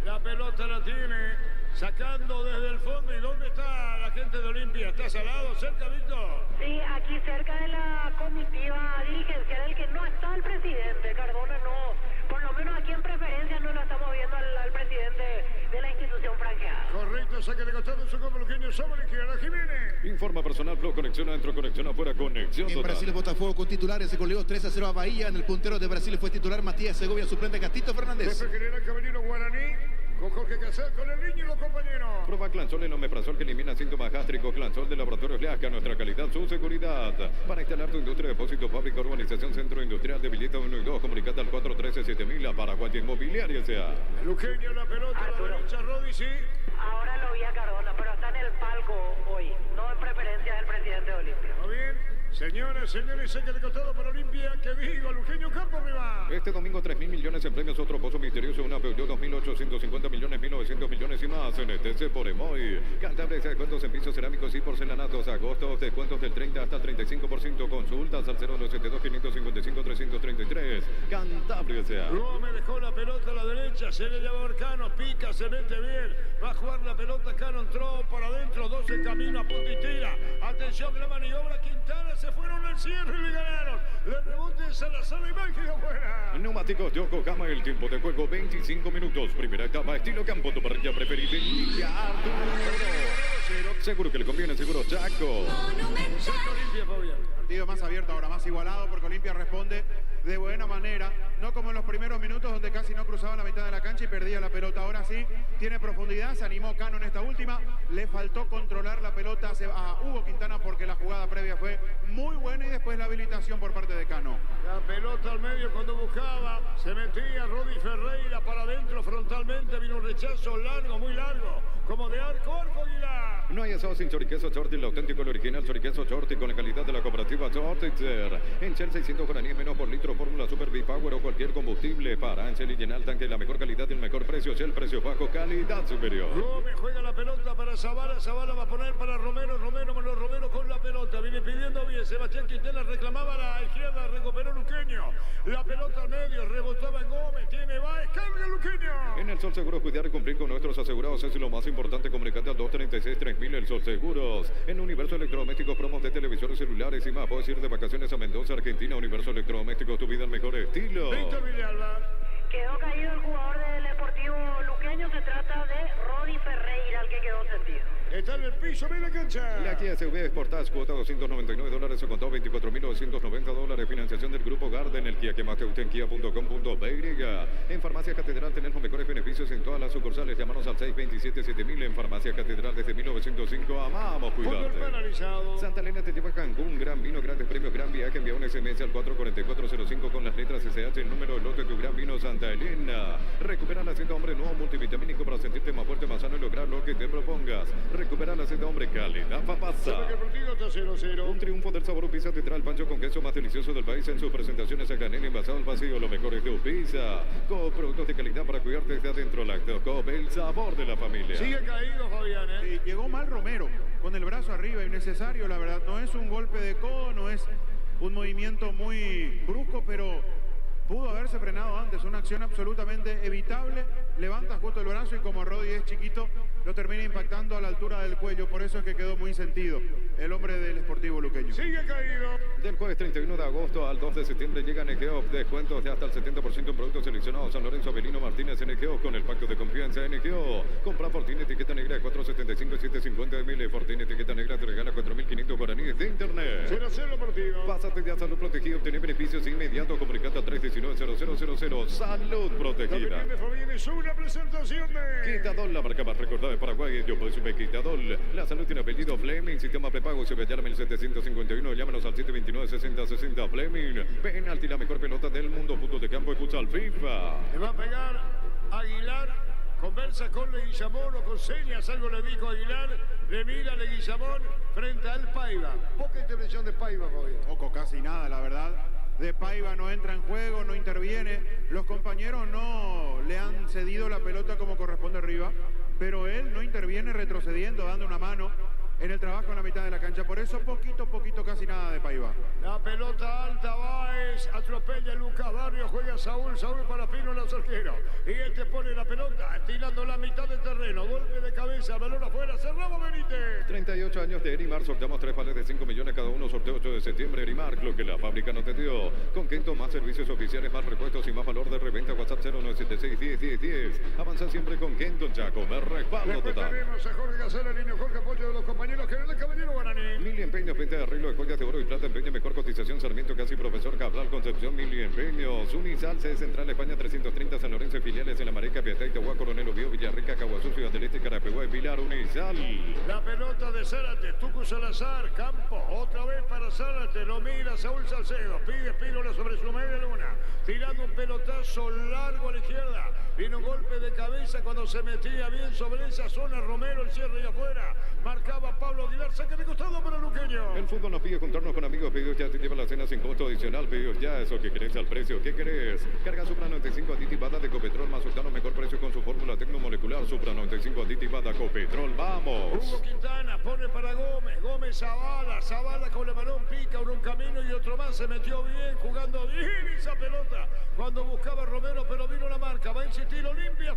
La pelota la tiene, sacando desde el fondo. ¿Y dónde está la gente de Olimpia? ¿Está salado, cerca, Víctor? Sí, aquí cerca de la comitiva dirigencial, el que no está el presidente. Cardona no, por lo menos aquí en preferencia no lo estamos viendo al presidente de la institución franqueada. Correcto, saque de costado su combo Luqueño sobre la izquierda, Jiménez. Informa personal, Flow, conexión adentro, conexión afuera, conexión En total. Brasil, Botafogo con titulares, se goleó 3-0 a Bahía. En el puntero de Brasil fue titular Matías Segovia, suplente Gastito Fernández. Jefe general Caballero Guaraní, con Jorge Casal, con el niño y los compañeros. Prueba Clansol en omeprazol que elimina síntomas gástricos. Clansol de Laboratorios Leasca, nuestra calidad, su seguridad. Para instalar tu industria, depósito, fábrica, urbanización, centro industrial de Villeta 1 y 2, comunicate al 413-7000. Paraguay Inmobiliaria sea. Luqueño la pelota a la derecha, Rodi, sí. Ahora lo vi a Cardona, pero está en el palco hoy, no en preferencia del presidente de Olimpia. Muy bien. Señoras, señores, saque de costado para Olimpia. Que digo, Luqueño Campo arriba. Este domingo 3.000 millones en premios, otro pozo misterioso, una Peugeot 2.850 millones, 1.900 millones y más en ETC por Emoy. Cantabria, descuentos en pisos cerámicos y porcelanatos. Agosto, descuentos del 30 hasta el 35%. Consultas al 0972-555-333. Cantabria sea. Gómez dejó la pelota a la derecha, se le lleva Arcano, pica, se mete bien. Va a jugar la pelota, Cano entró para adentro, 2 en camino, a punto y tira. Atención, la maniobra, Quintana, se fueron al cierre y le ganaron. Le rebote Salazar y Mágica fuera. Neumáticos Yokohama, el tiempo de juego 25 minutos. Primera etapa, estilo campo, tu parrilla preferida. Seguro que le conviene, seguro Chaco. Saca Olimpia, Fabián. Partido más abierto ahora, más igualado, porque Olimpia responde de buena manera, no como en los primeros minutos donde casi no cruzaba la mitad de la cancha y perdía la pelota. Ahora sí, tiene profundidad, se animó Cano en esta última, le faltó controlar la pelota a Hugo Quintana porque la jugada previa fue muy buena y después la habilitación por parte de Cano. La pelota al medio cuando buscaba, se metía Rodi Ferreira para adentro frontalmente, vino un rechazo largo, muy largo, como de arco Aguilar. No hay asado sin choriqueso Chorti, el auténtico, el original choriqueso Chorti con la calidad de la cooperativa Chortitzer. En Shell 600 guaraníes menos por litro, fórmula Super B-Power o cualquier combustible. Para Shell y llenar el tanque, la mejor calidad y el mejor precio. Shell, precio bajo, calidad superior. Gómez juega la pelota para Zavala, Zavala va a poner para Romero, Romero con la pelota. Viene pidiendo bien, Sebastián Quintana reclamaba a la izquierda, recuperó Luqueño. La pelota al medio, rebotaba en Gómez, tiene Baez, carga Luqueño. En el Sol Seguros, cuidar y cumplir con nuestros asegurados es lo más importante. Comunicate al 236-3000, el Sol Seguros. En Universo Electrodomésticos, promos de televisores celulares y más. Puedes ir de vacaciones a Mendoza, Argentina. Universo Electrodomésticos, tu vida al mejor estilo. Víctor Villalba. Quedó caído el jugador del Deportivo Luqueño, se trata de Rodi Ferreira, el que quedó sentido. Está en el piso, mira la cancha. La Kia SUV Sportage, cuota $299, se contó $24.990. Financiación del Grupo Garden, el Kia que más te gusta en kia.com.py. En Farmacia Catedral tenés los mejores beneficios en todas las sucursales. Llámanos al 627-7000 en Farmacia Catedral desde 1905. Amamos Fútbol cuidarte. penalizado. Santa Elena te lleva a Cancún, gran vino, grandes premios, gran viaje. Envía un SMS al 44405 con las letras SH, el número de lote de tu gran vino Santa Elena. Recupera la Z hombre nuevo multivitamínico para sentirte más fuerte, más sano y lograr lo que te propongas. Recupera la Z hombre calidad papasa. Sabe que el partido está 0-0. Un triunfo del sabor Upisa te trae el pancho con queso más delicioso del país en sus presentaciones a granel envasado al vacío. Lo mejor es de Upisa. Con productos de calidad para cuidarte desde adentro. Lactocop, el sabor de la familia. Sigue caído, Fabián, ¿eh? Sí, llegó mal Romero, con el brazo arriba, innecesario, la verdad. No es un golpe de codo, no es un movimiento muy brusco, pero pudo haberse frenado antes. Una acción absolutamente evitable. Levanta justo el brazo y como Rodi es chiquito, lo termina impactando a la altura del cuello. Por eso es que quedó muy sentido el hombre del Sportivo Luqueño. Sigue caído. Del jueves 31 de agosto al 2 de septiembre llega NGO. Descuentos de hasta el 70% en productos seleccionados. San Lorenzo Avelino Martínez NGO con el pacto de confianza NGO. Compra Fortín etiqueta negra 475-750 ml. Fortín etiqueta negra te regala 4.500 guaraníes de internet. 0-0 partido. Pásate de a Salud Protegida, obtener beneficios inmediatos. Comunicate al 319-0000. Salud Protegida. También Fabián es una presentación de Quitadol, la marca más recordada de Paraguay. Yo puedo subir Quitadol. La salud tiene apellido Fleming. Sistema prepago. Se ve ya 1751. Llámanos al 729-6060 Fleming. Penalti, la mejor pelota del mundo. Punto de campo y futsal FIFA. Le va a pegar Aguilar. Conversa con Leguizamón o con señas. Algo le dijo Aguilar. Le mira Leguizamón frente al Paiva. Poca intervención de Paiva, Fabián. Poco, casi nada, la verdad. De Paiva no entra en juego, no interviene. Los compañeros no le han cedido la pelota como corresponde arriba, pero él no interviene retrocediendo, dando una mano en el trabajo en la mitad de la cancha. Por eso poquito, casi nada de Paiva. La pelota alta, Baez, atropella Lucas Barrio, juega Saúl para Pino, el arquero. Y este pone la pelota, tirando la mitad del terreno, golpe de cabeza, balón afuera, cerramos Benítez. 38 años de Erimar, sorteamos 3 vales de 5 millones cada uno, sorteo 8 de septiembre, Erimar, lo que la fábrica no te dio. Con Kento, más servicios oficiales, más repuestos y más valor de reventa, WhatsApp 0976-10-10-10. Avanza siempre con Kento, Chaco, me respaldo Después total. tenemos a Jorge Gacela, línea Jorge, apoyo de los compañeros, general Caballero Guaraní. Mili Empeños, venta de arreglo de joyas de oro y plata, empeño, mejor cotización, Sarmiento, casi profesor Cabral, Concepción, Mili Empeños. Unisal, sede central, España 330, San Lorenzo, filiales en La Mareca, Piatá, Itagua, Coronel Oviedo, Villarrica, Caguazú, Ciudad del Este, Carapeguá, Pilar, Unizal. La pelota de Zárate, Tucu Salazar, campo, otra vez para Zárate, lo mira Saúl Salcedo, pide Espínola sobre su media luna, tirando un pelotazo largo a la izquierda, vino un golpe de cabeza cuando se metía bien sobre esa zona, Romero el cierre y afuera, marcaba Pablo Aguilar, saque de costado para Luqueño. El fútbol nos pide juntarnos con amigos, pedidos ya te lleva la cena sin costo adicional, pedidos ya, eso que querés al precio, ¿qué querés? Carga Supra 95 aditivada de Copetrol más octano, mejor precio con su fórmula tecnomolecular, Supra 95 aditivada Copetrol, vamos. Hugo Quintana pone para Gómez, Gómez Zavala con el balón pica un camino y otro más, se metió bien, jugando bien esa pelota, cuando buscaba Romero, pero vino la marca, va a insistir Olimpia,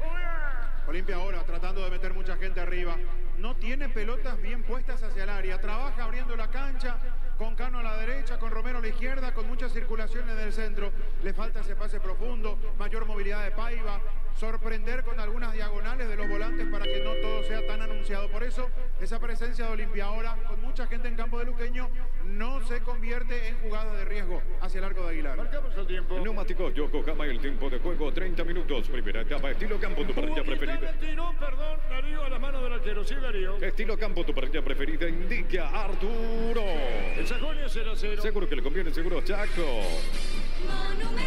Olimpia ahora tratando de meter mucha gente arriba, no tiene pelotas bien puestas hacia el área, trabaja abriendo la cancha, con Cano a la derecha, con Romero a la izquierda, con muchas circulaciones del centro, le falta ese pase profundo, mayor movilidad de Paiva, sorprender con algunas diagonales de los volantes para que no todo sea tan anunciado. Por eso, esa presencia de Olimpia ahora, con mucha gente en campo de Luqueño, no se convierte en jugada de riesgo hacia el arco de Aguilar. Marcamos el tiempo. Neumáticos Yokohama, el tiempo de juego 30 minutos. Primera etapa, estilo campo, tu parrilla preferida. Tiró, perdón, Darío a la mano del arquero. Sí, Darío. Estilo campo, tu parrilla preferida, indica Arturo. El Sajonia 0-0. Seguro que le conviene, seguro Chaco.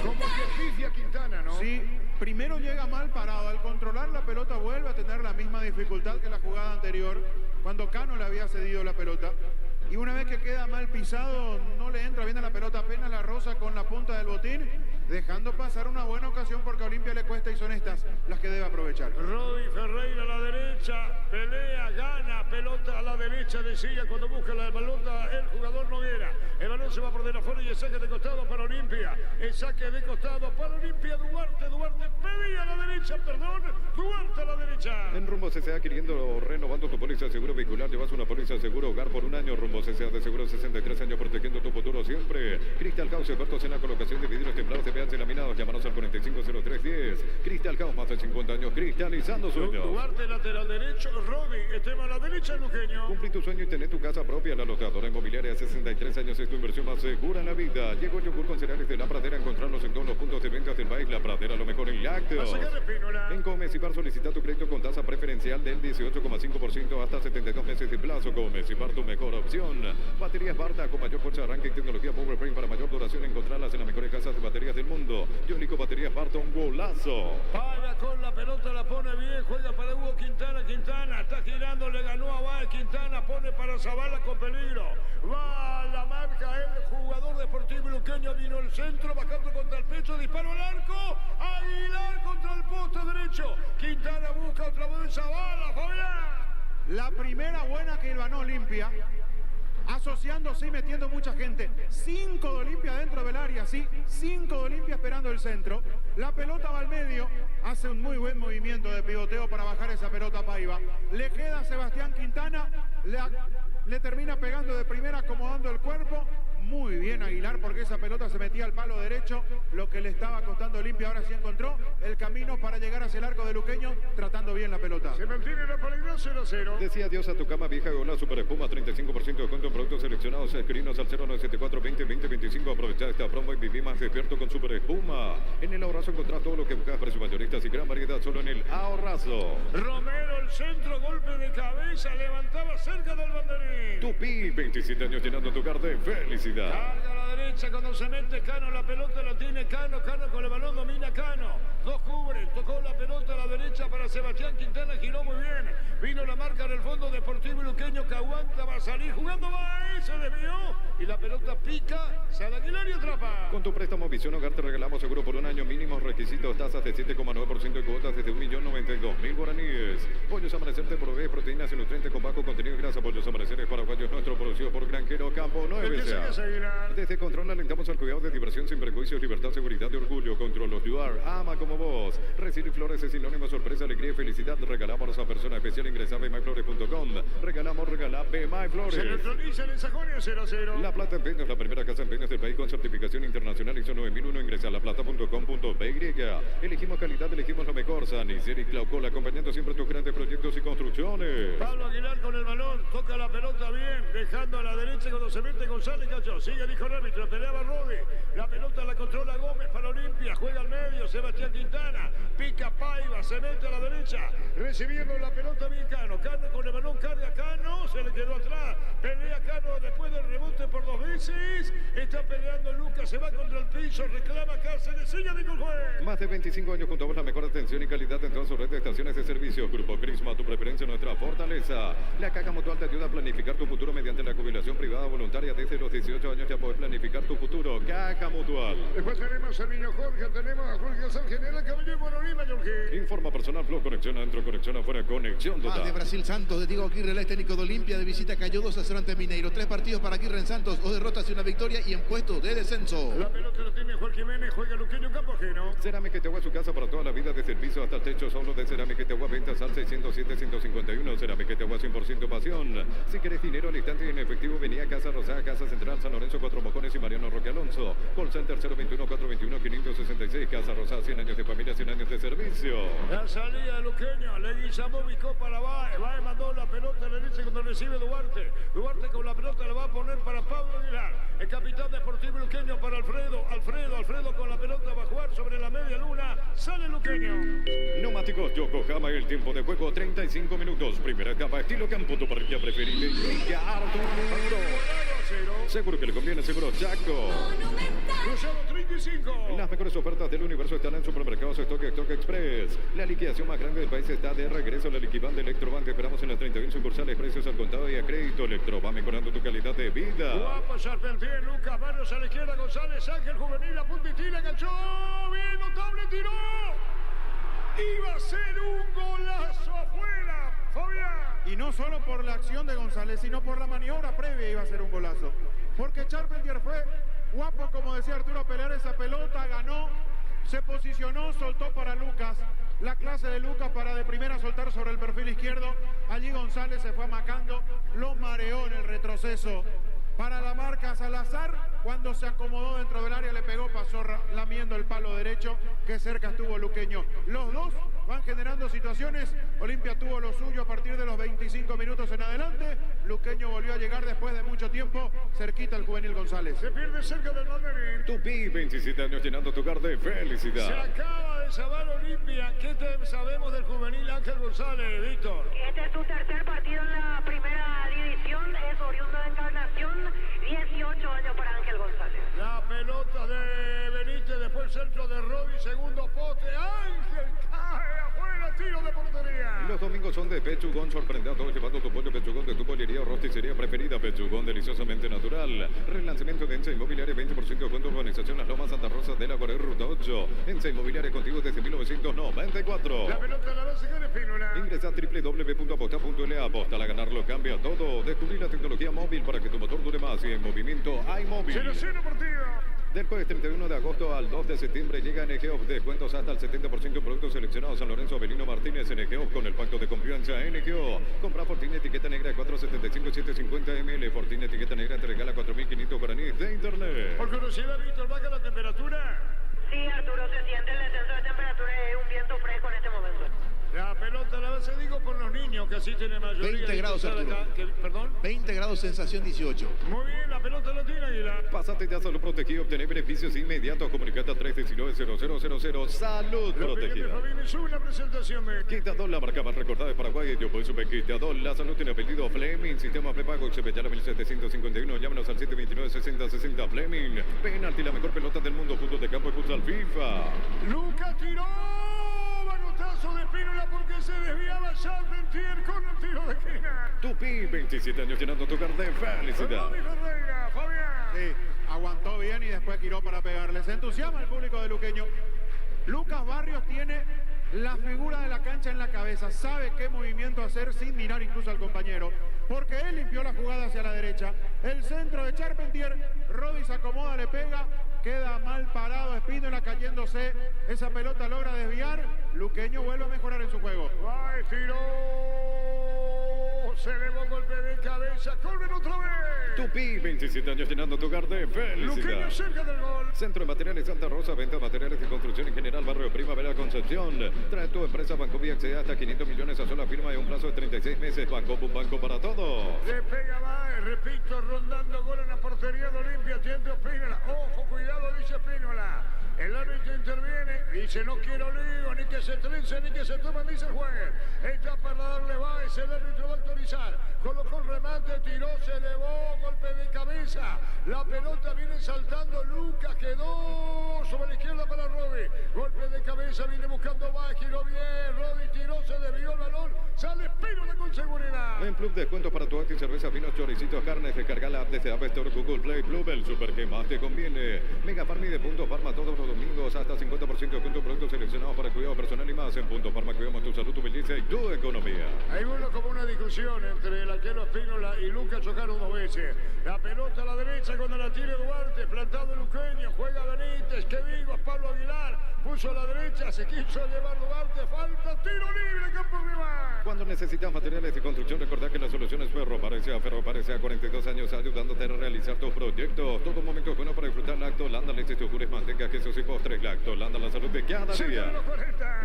Como que pifia Quintana, ¿no? Sí, primero llega mal parado. Al controlar la pelota vuelve a tener la misma dificultad que la jugada anterior, cuando Cano le había cedido la pelota. Y una vez que queda mal pisado, no le entra bien a la pelota, apenas la roza con la punta del botín, dejando pasar una buena ocasión porque a Olimpia le cuesta y son estas las que debe aprovechar. Rodi Ferreira a la derecha, pelea, gana, pelota a la derecha, decía cuando busca la pelota el jugador Noguera. El balón se va por de afuera y el saque de costado para Olimpia. El saque de costado para Olimpia, Duarte pedía a la derecha, perdón, Duarte a la derecha. En Rumbo CCA, queriendo renovando tu póliza de seguro vehicular, llevas una póliza de seguro hogar por un año. Rumbo CCA de seguro 63 años protegiendo tu futuro siempre. Crystal House, expertos en la colocación de vidrios templados de PH laminados. Llámanos al 450310. Crystal House, más de 50 años cristalizando sueños. Duarte lateral derecho, Rodi, Esteban a la derecha, Luqueño. Cumplí tu sueño y tener tu casa propia. La Lotadora Inmobiliaria, 63 años es tu inversión más segura en la vida. Llegó el yogur con cereales de La Pradera. Encontrarlos en todos los puntos de ventas del país. La Pradera, lo mejor en lácteos. En Comecipar solicita tu crédito con tasa preferencial del 18,5% hasta 72 meses de plazo. Comecipar, tu mejor opción. Baterías Barta con mayor fuerza de arranque y tecnología PowerFrame para mayor duración. Encontrarlas en las mejores casas de baterías del mundo. Yónico Baterías Barta, un golazo. Para con la pelota, la pone bien, juega para Hugo Quintana. Quintana está girando, le ganó a Val. Quintana pone para Zavala con peligro. Va a la marca el jugador deportivo luqueño, vino el centro, bajando contra el pecho, disparo al arco. Aguilar contra el poste derecho. Quintana busca otra vez Zavala, Fabián. La primera buena que ganó Olimpia, asociándose y metiendo mucha gente. 5 de Olimpia dentro del área, sí. 5 de Olimpia esperando el centro. La pelota va al medio. Hace un muy buen movimiento de pivoteo para bajar esa pelota a Paiva. Le queda a Sebastián Quintana. Le termina pegando de primera, acomodando el cuerpo. Muy bien Aguilar porque esa pelota se metía al palo derecho, lo que le estaba costando a Olimpia. Ahora sí encontró el camino para llegar hacia el arco de Luqueño, tratando bien la pelota. Se mantiene la paridad 0-0. Decía adiós a tu cama vieja con la Super Espuma, 35% de descuento en productos seleccionados. Escribinos al 0974-20-20-25. Aprovecha esta promo y viví más despierto con Super Espuma. En el Ahorrazo encontrás todo lo que buscas, precios mayoristas y gran variedad solo en el Ahorrazo. Romero, el centro, golpe de cabeza, levantaba cerca del banderín. Tupi, 27 años llenando tu hogar de felicidad. Carga a la derecha cuando se mete Cano, la pelota la tiene Cano con el balón domina Cano. Dos cubren, tocó la pelota a la derecha para Sebastián Quintana, giró muy bien. Vino la marca en el fondo Deportivo Luqueño que aguanta, va a salir jugando, va ahí, se desvió y la pelota pica, sale Aguilar y atrapa. Con tu préstamo Visión Hogar te regalamos seguro por un año, mínimos requisitos, tasas de 7,9% y cuotas desde 1.092.000 guaraníes. Pollos Amanecer te provee proteínas y nutrientes con bajo contenido de grasa. Pollos Amaneceres paraguayos, nuestro producido por Granjero Campo 9. Desde Control alentamos al cuidado de diversión sin prejuicios, libertad, seguridad y orgullo. Control los You Are, ama como vos. Recibir flores es sinónimo, sorpresa, alegría y felicidad. Regalamos a persona especial, ingresa a bmyflores.com. Regalamos, regala BMyFlores. Se neutraliza el Sajonia 0-0. La Plata Empeños, la primera casa de empeños del país con certificación internacional ISO 9001. Ingresa a laplata.com.py. Elegimos calidad, elegimos lo mejor. San Isidro y Claucola, acompañando siempre tus grandes proyectos y construcciones. Pablo Aguilar con el balón, toca la pelota bien, dejando a la derecha cuando se mete González, cayó, sigue dijo el árbitro, peleaba Rodi, la pelota la controla Gómez para Olimpia, juega al medio, Sebastián Quintana, pica Paiva, se mete a la derecha, recibiendo la pelota bien Cano con el balón carga Cano, se le quedó atrás, pelea Cano después del rebote por 2 veces, está peleando Lucas, se va contra el piso, reclama Cáceres, sigue de juez. Más de 25 años junto a vos, la mejor atención y calidad en toda su red de estaciones de servicio. Grupo Crisma, tu preferencia, nuestra fortaleza. La Caja Mutual te ayuda a planificar tu futuro mediante la jubilación privada voluntaria. Desde los 18 años ya podés planificar tu futuro. Caja Mutual. Después tenemos al niño Jorge, tenemos a Jorge San General Caballero Guarolima, Jorge. Informa personal, Flow, conexión adentro, conexión afuera, conexión total. De Brasil Santos, de Diego Aguirre, el técnico de Olimpia, de visita cayó 2-0 ante Mineiro. 3 partidos para Aguirre en Santos, 2 derrotas y una victoria y en puesto de descenso. La pelota la tiene Juan Jiménez, juega Luqueño en campo ajeno. Cerámica Itagua, su casa para toda la vida, de servicio hasta el techo, solo de Cerámica Itagua, ventas al 607-151. Cerámica Itagua, 100% pasión. Si querés dinero al instante y en efectivo, venía a Casa Rosada, Casa Central, San Lorenzo, 4 Mojones y Mariano Roque Alonso. Call Center 021-421-566. Casa Rosada, 100 años de familia, 100 años de servicio. La salida de Luqueño, Leguizamón Vicó para Baez. Baez mandó la pelota, le dice cuando recibe Duarte. Duarte con la pelota la va a poner para Pablo Aguilar. El capitán deportivo Luqueño para Alfredo con la pelota va a jugar sobre la media luna. Sale Luqueño. Neumáticos Yokohama, el tiempo de juego 35 minutos. Primera etapa, estilo campo, tu parrilla preferida. Seguro que le conviene, seguro Chaco. Cruzado 35. Las mejores ofertas del universo están en Supermercados Stock Express. La liquidación más grande del país está de regreso. La Liquiban de Electroban. Te esperamos en las 31 sucursales. Precios al contado y a crédito. Electroban, mejorando tu calidad de vida. Guapo Charpentier, Lucas Barrios a la izquierda, González, Ángel Juvenil, a punta y tira, enganchó. Bien, notable, tiró. Iba a ser un golazo afuera, Fabián. Y no solo por la acción de González, sino por la maniobra previa iba a ser un golazo. Porque Charpentier fue guapo, como decía Arturo, a pelear esa pelota, ganó, se posicionó, soltó para Lucas. La clase de Lucas para de primera soltar sobre el perfil izquierdo. Allí González se fue amacando, lo mareó en el retroceso. Para la marca Salazar, cuando se acomodó dentro del área, le pegó, pasó lamiendo el palo derecho, que cerca estuvo Luqueño. Los dos van generando situaciones. Olimpia tuvo lo suyo a partir de los 25 minutos en adelante. Luqueño volvió a llegar después de mucho tiempo, cerquita el juvenil González. Se pierde cerca del banderín. Tupi, 27 años llenando tu hogar de felicidad. Se acaba de salvar Olimpia. ¿Qué sabemos del juvenil Ángel González, Víctor? Este es su tercer partido en la primera división, es oriundo de Encarnación, 18 años para Ángel González. La pelota de Benítez, después el centro de Rodi, segundo poste, Ángel cae afuera, tiro de portería. Los domingos son de Pechugón, sorprende a todos llevando tu pollo Pechugón de tu pollería o rosticería preferida. Pechugón, deliciosamente natural. Relanzamiento de Ensa Inmobiliaria, 20% con tu urbanización Las Lomas, Santa Rosa de la Guardia, Ruta 8. Ensa Inmobiliaria contigo desde 1994. La pelota la va a sacar Espínola. Ingresa a www.aposta.la. Aposta a ganarlo, cambia todo. Descubrir la tecnología móvil para que tu motor dure más y en movimiento hay móvil. 0-0 partido. Del jueves 31 de agosto al 2 de septiembre llega NGOP. Descuentos hasta el 70% en productos seleccionados. San Lorenzo, Avelino Martínez, NGOP con el pacto de confianza. NGO. Compra Fortini etiqueta negra de 475-750 ml. Fortini etiqueta negra te regala 4.500 guaraníes de internet. Por curiosidad, Víctor, ¿baja la temperatura? Sí, Arturo, se siente el descenso de temperatura y un viento fresco en este momento. La pelota la base, digo, por los niños que así tienen mayoría. 20 grados, Arturo. ¿Perdón? 20 grados, sensación 18. Muy bien, la pelota la tiene Aguilar. Pásate ya Salud Protegido, obtener beneficios inmediatos. Comunicate a 319-0000. Salud Protegida. Fabián es una presentación de Quitador, la marca más recordada de Paraguay. Yo pues supe Quitador. La salud tiene apellido Fleming. Sistema prepago Chepetala 1751. Llámanos al 729-6060 Fleming. Penalti, la mejor pelota del mundo. Puntos de campo y futsal FIFA. Lucas tiró. Manotazo de Espínola porque se desviaba Charpentier con el tiro de esquina. Tupi, 27 años llenando tu hogar de felicidad. Rodi Ferreira, Fabián. Sí, aguantó bien y después giró para pegarle. Se entusiasma el público de Luqueño. Lucas Barrios tiene la figura de la cancha en la cabeza. Sabe qué movimiento hacer sin mirar incluso al compañero. Porque él limpió la jugada hacia la derecha. El centro de Charpentier. Rodi se acomoda, le pega. Queda mal parado Espínola cayéndose. Esa pelota logra desviar. Luqueño vuelve a mejorar en su juego. Va, tiró. Se elevó golpe de cabeza. Corren otra vez. Tupí, 27 años llenando tu hogar de Luqueño felicidad. cerca del gol. Centro de Materiales Santa Rosa, venta de materiales de construcción en general, barrio Primavera Concepción. Trae tu empresa Bancovía, accede hasta 500 millones a sola firma y un plazo de 36 meses. Banco, un banco para todos. Le pega Baez, repito, rondando gol en la portería de Olimpia. Tiende Espínola. Ojo, cuidado, dice Espínola. El árbitro interviene, dice no quiero lío, ni que se trence, ni que se tomen, dice el juez. Está para darle Baez, el árbitro va a autorizar. Colocó el remate, tiró, se elevó, golpe de cabeza. La pelota viene saltando, Lucas quedó sobre la izquierda para Rodi. Golpe de cabeza, viene buscando Baez, giró bien, Rodi tiró, se desvió el balón. Sale Espínola con seguridad. En Club descuentos para tu acto y cerveza, vinos, choricitos, carnes. Descarga la app desde App Store, Google Play, Club, el super que más te conviene. Mega Farm y de Punto Farma todos los domingos hasta 50% de descuento, productos seleccionados para el cuidado personal y más. En Punto Farma cuidamos tu salud, tu belleza y tu economía. Hay uno como una discusión entre el arquero Espínola y Lucas, chocaron dos veces. La pelota a la derecha cuando la tira Duarte, plantado Luqueño, juega Benítez, ¿qué digo? Pablo Aguilar, puso a la derecha, se quiso llevar Duarte, falta, tiro libre, campo rival. Cuando necesitas materiales de construcción, recordá que la solución es Ferro Parece a 42 años ayudándote a realizar tus proyectos. Todo momento es bueno para disfrutar Lactolanda, leches, yogures, mantecas, quesos y postres. Lactolanda, la salud de cada día.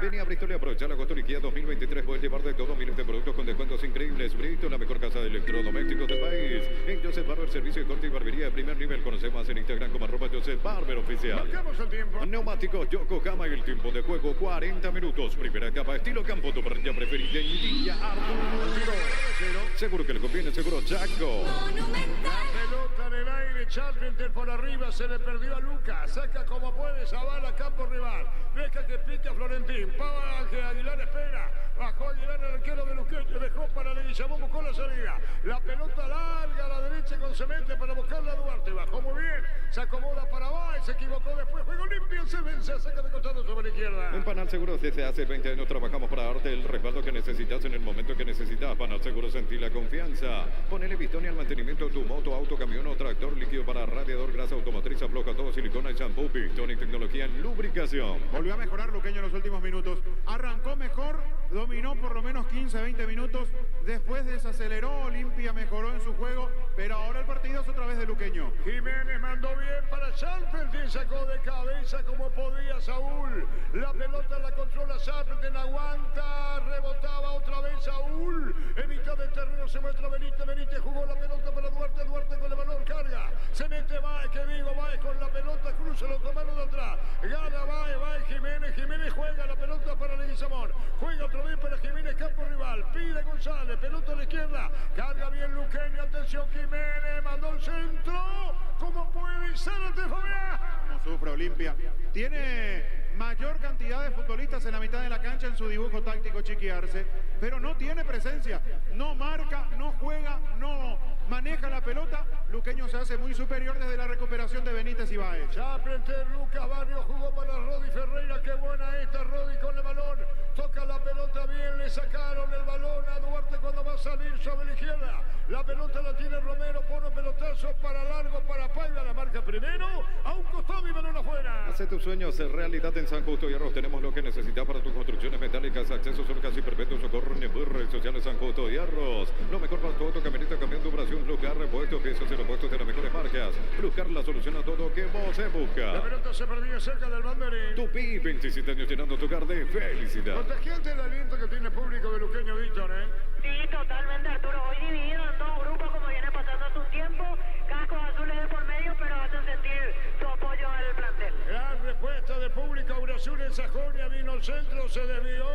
Vení a Bristol y aprovecha la Agosto Liquida 2023. Puedes llevar de todo miles de productos con descuentos increíbles. Bristol, la mejor casa de electrodomésticos del país. En Joseph Barber, servicio de corte y barbería de primer nivel. Conoce más en Instagram como @Joseph Barber Oficial. Marcamos el tiempo. Neumáticos Yokohama y el tiempo de juego 40 minutos. Primera etapa, estilo campo, tu parrilla preferida en Villa Arturo. Seguro que le conviene, seguro Chaco. La pelota en el aire, Charpenter por arriba, se le perdió a Lucas. Saca como puede, Zavala, campo rival. Deja que pique a Florentín. Pava que Aguilar espera. Bajó Aguilar el arquero de Luqueño. Dejó para Leguizamón, buscó la salida. La pelota larga a la derecha con Clemente para buscarla a Duarte. Bajó muy bien. Se acomoda para Baez. Se equivocó después. Juego limpio. Se vence. Saca de costado sobre la izquierda. En Panal Seguros desde hace 20 años trabajamos para darte el respaldo que necesitas en el momento que necesitas. Panal Seguros, sentí la confianza. Ponele pistón y al mantenimiento de tu moto, auto, camión o tractor. Líquido para radiador, grasa automotriz, afloja todo, silicona y shampoo. Pistón y tecnología en lubricación. Volvió a mejorar Luqueño en los últimos minutos. Arrancó mejor, dominó por lo menos 15, 20 minutos. Después desaceleró, Olimpia mejoró en su juego, pero ahora el partido es otra vez de Luqueño. Jiménez mandó bien para Charpenter, sacó de cabeza como podía Saúl. La pelota la controla Charpenter, aguanta, rebotaba otra vez Saúl. En mitad del terreno se muestra Benítez, Benítez jugó la pelota para Duarte, Duarte con el balón, carga. Se mete Baez, que digo, Baez con la pelota, cruza los comandos de atrás. Gana Baez, Baez Jiménez, Jiménez juega la pelota para Leguizamón. Juega otra vez para Jiménez, campo rival. Pide González, pelota a la izquierda. Carga bien Luqueño, atención Jiménez, mandó el centro. ¿Cómo puede Zárate, Fabián? No sufre Olimpia. Tiene mayor cantidad de futbolistas en la mitad de la cancha en su dibujo táctico Chiqui Arce, pero no tiene presencia. No marca, no juega, no maneja la pelota. Luqueño se hace muy superior desde la recuperación de Benítez y Baez. Charpenter, Lucas Barrio jugó para Rodi Ferreira. Qué buena esta Rodi con el balón. Toca la pelota bien, le sacaron el balón a Duarte cuando va a salir sobre la izquierda. La pelota la tiene Romero, pone un pelotazo para largo, para Paiva, la marca primero, a un costado y balón afuera. Hace tus sueños realidad en San Justo y Arroz. Tenemos lo que necesitas para tus construcciones metálicas, accesos son casi perpetuos, socorro en redes sociales San Justo y Arroz. Lo mejor para tu auto, camioneta, camión, duración, Blue repuestos, piezas y repuestos de las mejores marcas. Blue la solución a todo que vos se busca. La pelota se perdió cerca del banderín. Tupí, 27 años llenando tu hogar de felicidad. Contagiante el aliento que tiene el público de Luqueño, Víctor, ¿eh? Sí, totalmente, Arturo. Hoy dividido en dos grupos, como viene pasando hace un tiempo. Cascos azules de por medio, pero hacen sentir su apoyo al plantel. Gran respuesta de público. Aurasur en Sajonia, vino al centro, se desvió.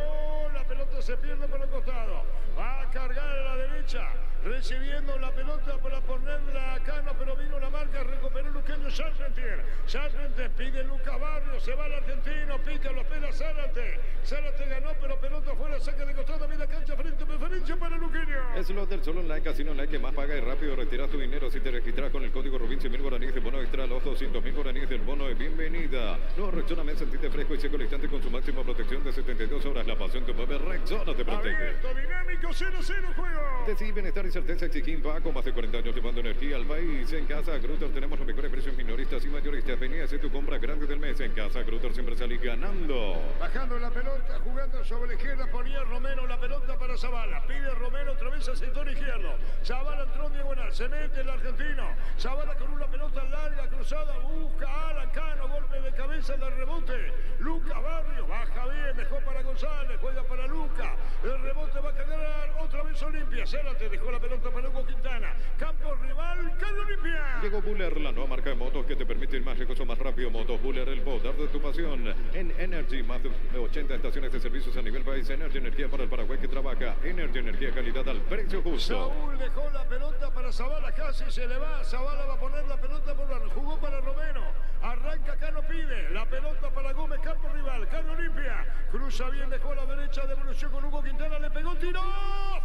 La pelota se pierde por el costado. Va a cargar a la derecha. Recibiendo la pelota para ponerla a Cano, pero vino la marca, recuperó Luqueño Charpenter. Charpenter pide Lucas Barrio, se va el argentino, pica, lo espera Zárate. Zárate ganó, pero pelota fuera, saca de costado, media cancha, frente, preferencia para Luqueño. Es lo del Sol Online, Casino Online que más paga y rápido retiras tu dinero si te registras con el código Rubín 100.000 guaraníes de bono extra, los 200.000 guaraníes del bono de bienvenida. No, Rexona me sentiste fresco y seco al instante con su máxima protección de 72 horas. La pasión te mueve, Rexona te protege. Abierto, dinámico, 0-0 juego. Decí bienestar y certeza exigí Paco, más de 40 años llevando energía al país. En casa, Grutter tenemos los mejores precios minoristas y mayoristas. Vení a hacer tu compra grande del mes. En casa, Grutter siempre salís ganando. Bajando la pelota, jugando sobre la izquierda, ponía Romero la pelota para Zavala. Pide Romero otra vez al sector izquierdo. Zavala entró en diagonal, se mete el argentino. Zavala con una pelota larga, cruzada, busca a Alan Cano, golpe de cabeza del rebote. Lucas Barrios, baja bien, dejó para González, juega para Lucas. El rebote va a quedar otra vez Olimpia. Zárate dejó la pelota para Hugo Quintana. Campo rival, cae Olimpia. Llegó Buller, la nueva marca de motos que te permite ir más lejos o más rápido. Motos Buller, el poder de tu pasión. En Energy, más de 80 estaciones de servicios a nivel país. Energy, energía para el Paraguay que trabaja. Energy, energía, calidad al precio justo. Saúl dejó la pelota para Zavala, casi se le va. Zavala va a poner la pelota por la jugó para Romero. Arranca Cano, pide la pelota para Gómez, campo rival. Cano Olimpia. Cruza bien, dejó a la derecha, devolución con Hugo Quintana, le pegó, tiró,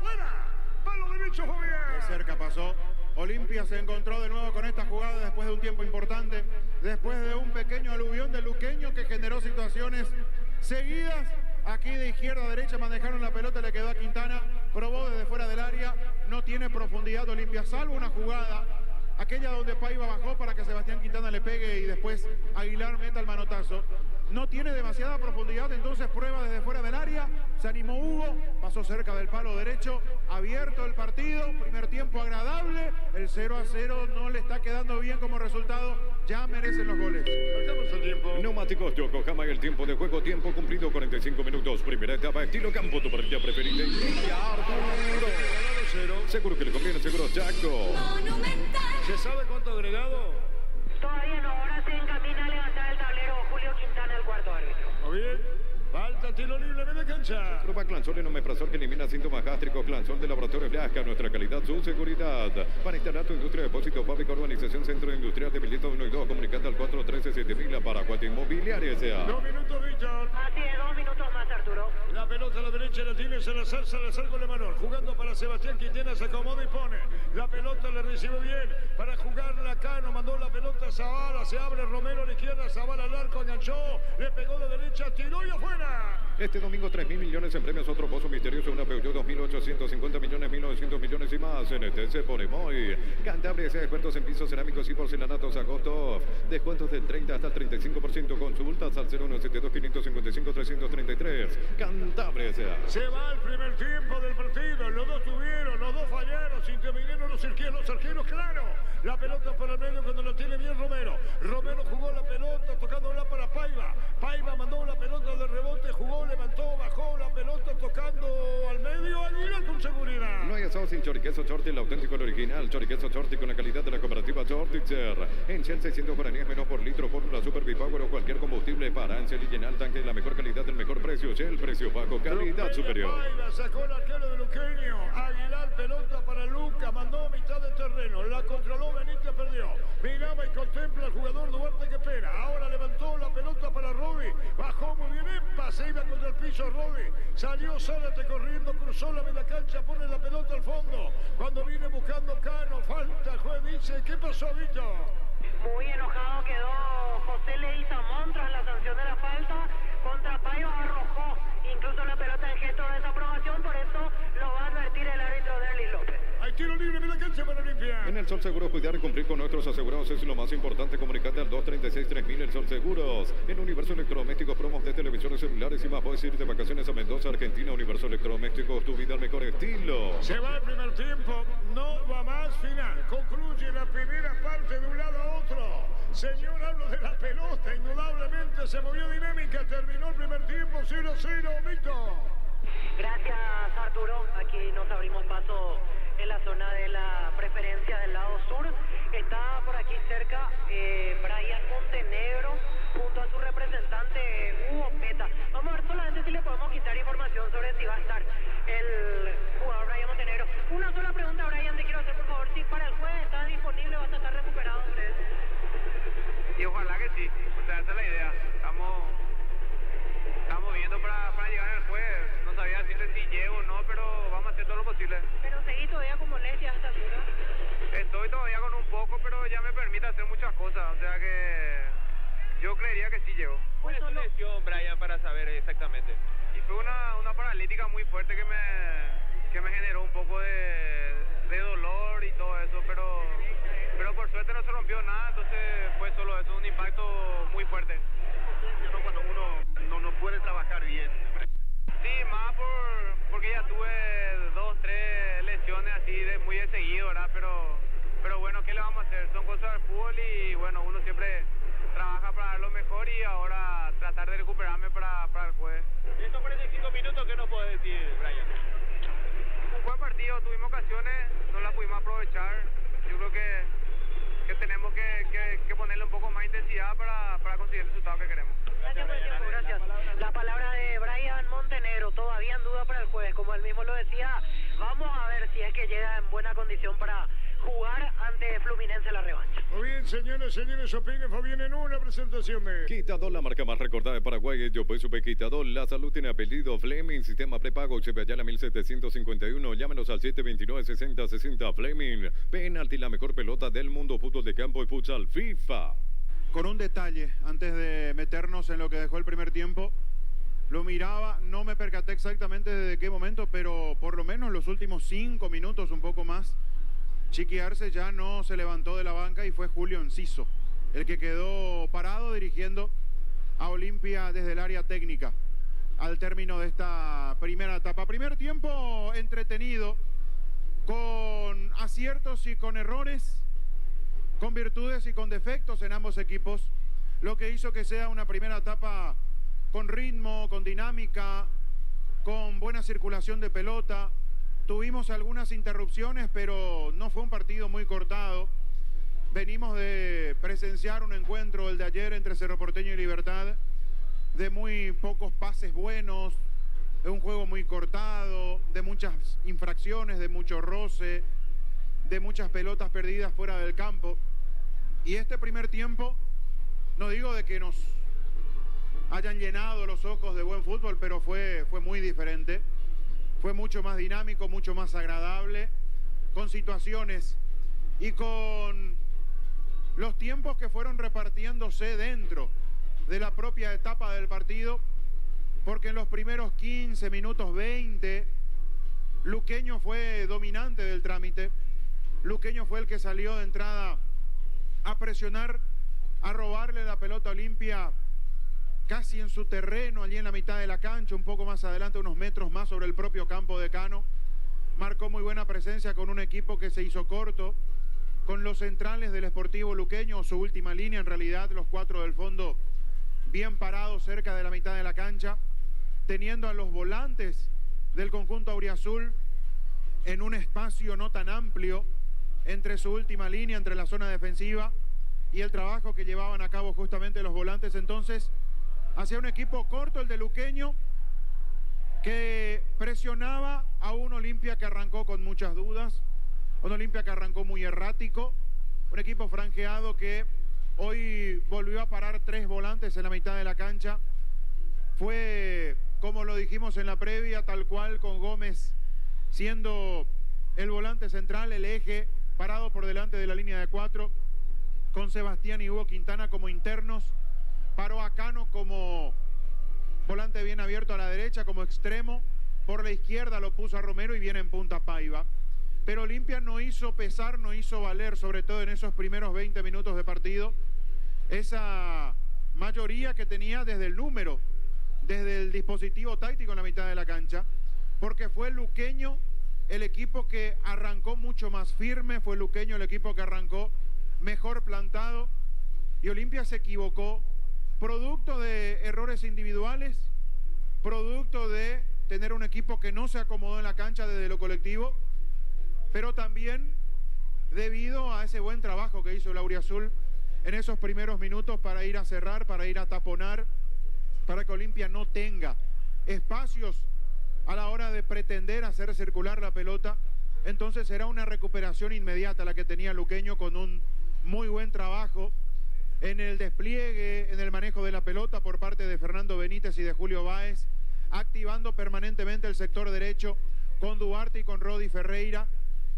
fuera. Palo derecho, Fabián. De cerca pasó. Olimpia se encontró de nuevo con esta jugada después de un tiempo importante, después de un pequeño aluvión de Luqueño que generó situaciones seguidas. Aquí de izquierda a derecha manejaron la pelota, le quedó a Quintana, probó desde fuera del área, no tiene profundidad Olimpia, salvo una jugada, aquella donde Paiva bajó para que Sebastián Quintana le pegue y después Aguilar meta el manotazo. No tiene demasiada profundidad, entonces prueba desde fuera del área, se animó Hugo, pasó cerca del palo derecho, abierto el partido, primer tiempo agradable, el 0-0 no le está quedando bien como resultado, ya merecen los goles. Marcamos el tiempo. Neumáticos Yokohama, el tiempo de juego, tiempo cumplido, 45 minutos, primera etapa, estilo campo, tu parrilla preferida. Y Arturo. Seguro que le conviene, seguro Chaco. Monumental. ¿Se sabe cuánto agregado? Todavía no, ahora se encamina a levantar el tablero Julio Quintana, el cuarto árbitro. Muy bien. Falta tiro libre, media cancha. Prueba Clansol en omeprazol que elimina síntomas gástricos. Clansol de Laboratorio Blasca, nuestra calidad, su seguridad. Para instalar tu industria de depósito, fábrica, urbanización, centro industrial de Bilito 1 y 2, comunicate al 413-7000 para Cuate Inmobiliaria S.A. 2 minutos, Víctor. Así es, 2 minutos más, Arturo. La pelota a la derecha la tiene Salazar con Lemanor. Jugando para Sebastián Quintana, se acomoda y pone. La pelota le recibe bien. Para jugarla Cano, mandó la pelota a Zavala. Se abre Romero a la izquierda, Zavala al arco, enganchó. Le pegó de derecha, tiró y afuera. Este domingo 3.000 millones en premios, otro pozo misterioso, una Peugeot 2.850 millones, 1.900 millones y más. En este se pone muy. Cantabria, sea expertos en pisos cerámicos y porcelanatos. Agosto, descuentos del 30 hasta el 35%. Consultas al 0172-555-333. Cantabria, sea. Se va el primer tiempo del partido. Los dos tuvieron, los dos fallaron. Intervinieron los arqueros, claro. La pelota para el medio cuando lo tiene bien Romero. Romero jugó la pelota, tocándola para Paiva. Paiva mandó la pelota de rebote, jugó, levantó, bajó la pelota, tocando al medio. Aguilar con seguridad. No hay asado sin choriqueso Chorti, el auténtico, el original. Choriqueso Chorti con la calidad de la cooperativa Chortitzer. En Shell 600 guaraníes menos por litro, fórmula Super Bipower o cualquier combustible para Ansel y llenar el tanque, la mejor calidad, el mejor precio. Shell, precio bajo, calidad superior. Paiva sacó el arquero de Luqueño. Aguilar, pelota para Lucas, mandó a mitad de terreno. La controló, Benítez perdió. Miraba y contempla al jugador Duarte que espera. Ahora levantó la pelota para Rodi. Bajó muy bien, se iba contra el piso Rodi. Salió Zárate corriendo, cruzó la media cancha, pone la pelota al fondo. Cuando viene buscando Cano, falta, el juez dice, ¿qué pasó, Vito? Muy enojado quedó José Leguizamón tras la sanción de la falta. Contra Paiva arrojó incluso la pelota en gesto de desaprobación, por eso lo va a advertir el árbitro Derlis López. Hay tiro libre, media cancha para Olimpia. En el Sol Seguro, cuidar y cumplir con nuestros asegurados es lo más importante. Comunicate al 236-3000, el Sol Seguros. En Universo Electrodomésticos, promos de televisores celulares y más. Puedes ir de vacaciones a Mendoza, Argentina. Universo Electrodomésticos, tu vida al mejor estilo. Se va el primer tiempo, no va más, final. Concluye la primera parte de un lado a otro. Señor, hablo de la pelota, indudablemente se movió dinámica. Terminó el primer tiempo, 0-0, Víctor. Gracias, Arturo. Aquí nos abrimos paso en la zona de la preferencia del lado sur. Está por aquí cerca Brian Montenegro junto a su representante Hugo Peta. Vamos a ver solamente si le podemos quitar información sobre si va a estar el jugador Brian Montenegro. Una sola pregunta, Brian, te quiero hacer por favor, si para el jueves está disponible, vas a estar recuperado. Y ojalá que sí, o sea, esa es la idea. Estamos viendo para llegar al jueves. No sabía decirle si llego o no, pero vamos a hacer todo lo posible. Pero seguí todavía con molestias a esta altura. Estoy todavía con un poco, pero ya me permite hacer muchas cosas, o sea que yo creería que sí llego. ¿Cuál es su lesión, Brian, para saber exactamente? Y fue una paralítica muy fuerte que me generó un poco de dolor y todo eso, pero por suerte no se rompió nada, entonces fue solo eso, un impacto muy fuerte. ¿No? Cuando uno no puede trabajar bien. Sí, más porque ya tuve 2, 3 lesiones así muy de seguido, ¿verdad? Pero bueno, ¿qué le vamos a hacer? Son cosas del fútbol y bueno, uno siempre trabaja para dar lo mejor y ahora tratar de recuperarme para el jueves. De estos 45 minutos, ¿qué nos puedes decir, Brian? Un buen partido, tuvimos ocasiones, no las pudimos aprovechar. Yo creo que tenemos que ponerle un poco más intensidad para conseguir el resultado que queremos. Gracias. La palabra de Brian Montenegro, todavía en duda para el jueves, como él mismo lo decía. Vamos a ver si es que llega en buena condición para jugar ante Fluminense la revancha. Muy bien, señores, opinen Fabián en una presentación de... Quitadol, la marca más recordada de Paraguay. Yo pues supe Quitadol. La salud tiene apellido Fleming. Sistema prepago Chevallala 1751. Llámenos al 729-6060. Fleming. Penalti, la mejor pelota del mundo. Fútbol de campo y futsal FIFA. Con un detalle, antes de meternos en lo que dejó el primer tiempo, lo miraba, no me percaté exactamente desde qué momento, pero por lo menos los últimos 5 minutos, un poco más, Chiqui Arce ya no se levantó de la banca y fue Julio Enciso el que quedó parado dirigiendo a Olimpia desde el área técnica al término de esta primera etapa. Primer tiempo entretenido, con aciertos y con errores, con virtudes y con defectos en ambos equipos, lo que hizo que sea una primera etapa con ritmo, con dinámica, con buena circulación de pelota. Tuvimos algunas interrupciones, pero no fue un partido muy cortado. Venimos de presenciar un encuentro, el de ayer, entre Cerro Porteño y Libertad, de muy pocos pases buenos, de un juego muy cortado, de muchas infracciones, de mucho roce, de muchas pelotas perdidas fuera del campo. Y este primer tiempo, no digo de que nos hayan llenado los ojos de buen fútbol, pero fue muy diferente. Fue mucho más dinámico, mucho más agradable, con situaciones y con los tiempos que fueron repartiéndose dentro de la propia etapa del partido, porque en los primeros 15 minutos, 20, Luqueño fue dominante del trámite. Luqueño fue el que salió de entrada a presionar, a robarle la pelota a Olimpia casi en su terreno, allí en la mitad de la cancha, un poco más adelante, unos metros más sobre el propio campo de Cano. Marcó muy buena presencia con un equipo que se hizo corto, con los centrales del Sportivo Luqueño, su última línea, en realidad los 4 del fondo bien parados cerca de la mitad de la cancha, teniendo a los volantes del conjunto auriazul en un espacio no tan amplio entre su última línea, entre la zona defensiva y el trabajo que llevaban a cabo justamente los volantes. Entonces, hacia un equipo corto, el de Luqueño, que presionaba a un Olimpia que arrancó con muchas dudas, un Olimpia que arrancó muy errático, un equipo franjeado que hoy volvió a parar 3 volantes en la mitad de la cancha. Fue, como lo dijimos en la previa, tal cual, con Gómez siendo el volante central, el eje, parado por delante de la línea de 4, con Sebastián y Hugo Quintana como internos. Paró a Cano como volante bien abierto a la derecha, como extremo. Por la izquierda lo puso a Romero y viene en punta Paiva. Pero Olimpia no hizo pesar, no hizo valer, sobre todo en esos primeros 20 minutos de partido, esa mayoría que tenía desde el número, desde el dispositivo táctico en la mitad de la cancha, porque fue Luqueño el equipo que arrancó mucho más firme, fue Luqueño el equipo que arrancó mejor plantado, y Olimpia se equivocó, producto de errores individuales, producto de tener un equipo que no se acomodó en la cancha desde lo colectivo, pero también debido a ese buen trabajo que hizo el auriazul en esos primeros minutos para ir a cerrar, para ir a taponar, para que Olimpia no tenga espacios a la hora de pretender hacer circular la pelota. Entonces era una recuperación inmediata la que tenía Luqueño, con un muy buen trabajo en el despliegue, en el manejo de la pelota por parte de Fernando Benítez y de Julio Báez, activando permanentemente el sector derecho con Duarte y con Rodi Ferreira.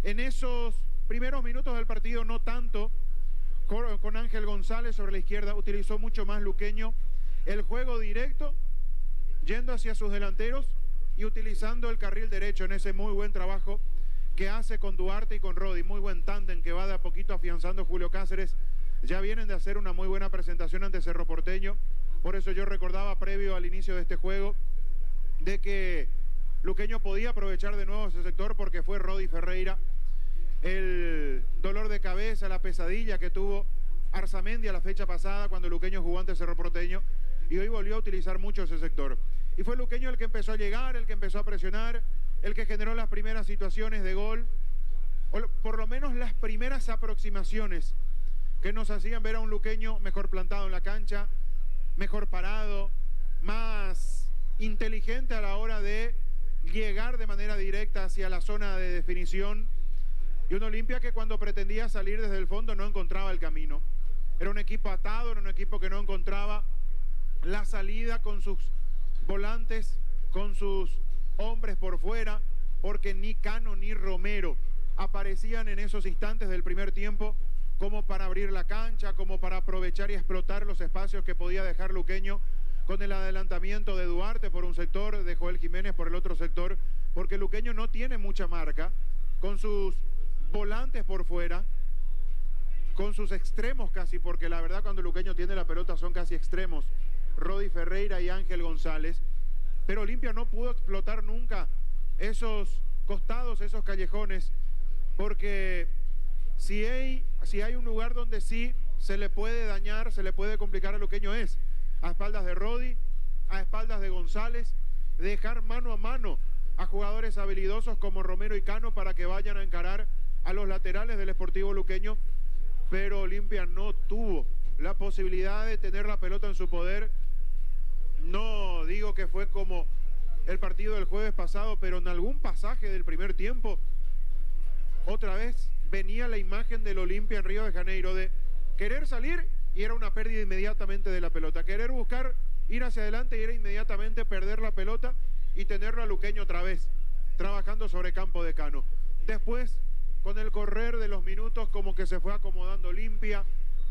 En esos primeros minutos del partido no tanto con Ángel González sobre la izquierda, utilizó mucho más Luqueño el juego directo, yendo hacia sus delanteros y utilizando el carril derecho en ese muy buen trabajo que hace con Duarte y con Rodi. Muy buen tándem que va de a poquito afianzando Julio Cáceres. Ya vienen de hacer una muy buena presentación ante Cerro Porteño. Por eso yo recordaba previo al inicio de este juego de que Luqueño podía aprovechar de nuevo ese sector porque fue Rodi Ferreira el dolor de cabeza, la pesadilla que tuvo Arzamendi a la fecha pasada cuando Luqueño jugó ante Cerro Porteño, y hoy volvió a utilizar mucho ese sector. Y fue Luqueño el que empezó a llegar, el que empezó a presionar, el que generó las primeras situaciones de gol, o por lo menos las primeras aproximaciones que nos hacían ver a un Luqueño mejor plantado en la cancha, mejor parado, más inteligente a la hora de llegar de manera directa hacia la zona de definición, y un Olimpia que cuando pretendía salir desde el fondo no encontraba el camino. Era un equipo atado, era un equipo que no encontraba la salida con sus volantes, con sus hombres por fuera, porque ni Cano ni Romero aparecían en esos instantes del primer tiempo como para abrir la cancha, como para aprovechar y explotar los espacios que podía dejar Luqueño con el adelantamiento de Duarte por un sector, de Joel Jiménez por el otro sector, porque Luqueño no tiene mucha marca, con sus volantes por fuera, con sus extremos casi, porque la verdad cuando Luqueño tiene la pelota son casi extremos, Rodi Ferreira y Ángel González, pero Olimpia no pudo explotar nunca esos costados, esos callejones, porque si hay un lugar donde sí se le puede dañar, se le puede complicar a Luqueño es a espaldas de Rodi, a espaldas de González, dejar mano a mano a jugadores habilidosos como Romero y Cano para que vayan a encarar a los laterales del Sportivo Luqueño, pero Olimpia no tuvo la posibilidad de tener la pelota en su poder. No digo que fue como el partido del jueves pasado, pero en algún pasaje del primer tiempo otra vez venía la imagen del Olimpia en Río de Janeiro de querer salir y era una pérdida inmediatamente de la pelota, querer buscar ir hacia adelante y era inmediatamente perder la pelota y tenerlo a Luqueño otra vez trabajando sobre campo de Cano. Después, con el correr de los minutos, como que se fue acomodando Olimpia,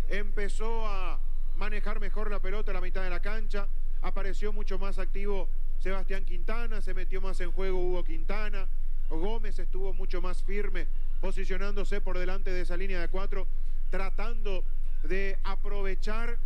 empezó a manejar mejor la pelota a la mitad de la cancha, apareció mucho más activo Sebastián Quintana, se metió más en juego Hugo Quintana, Gómez estuvo mucho más firme, posicionándose por delante de esa línea de 4, tratando de aprovechar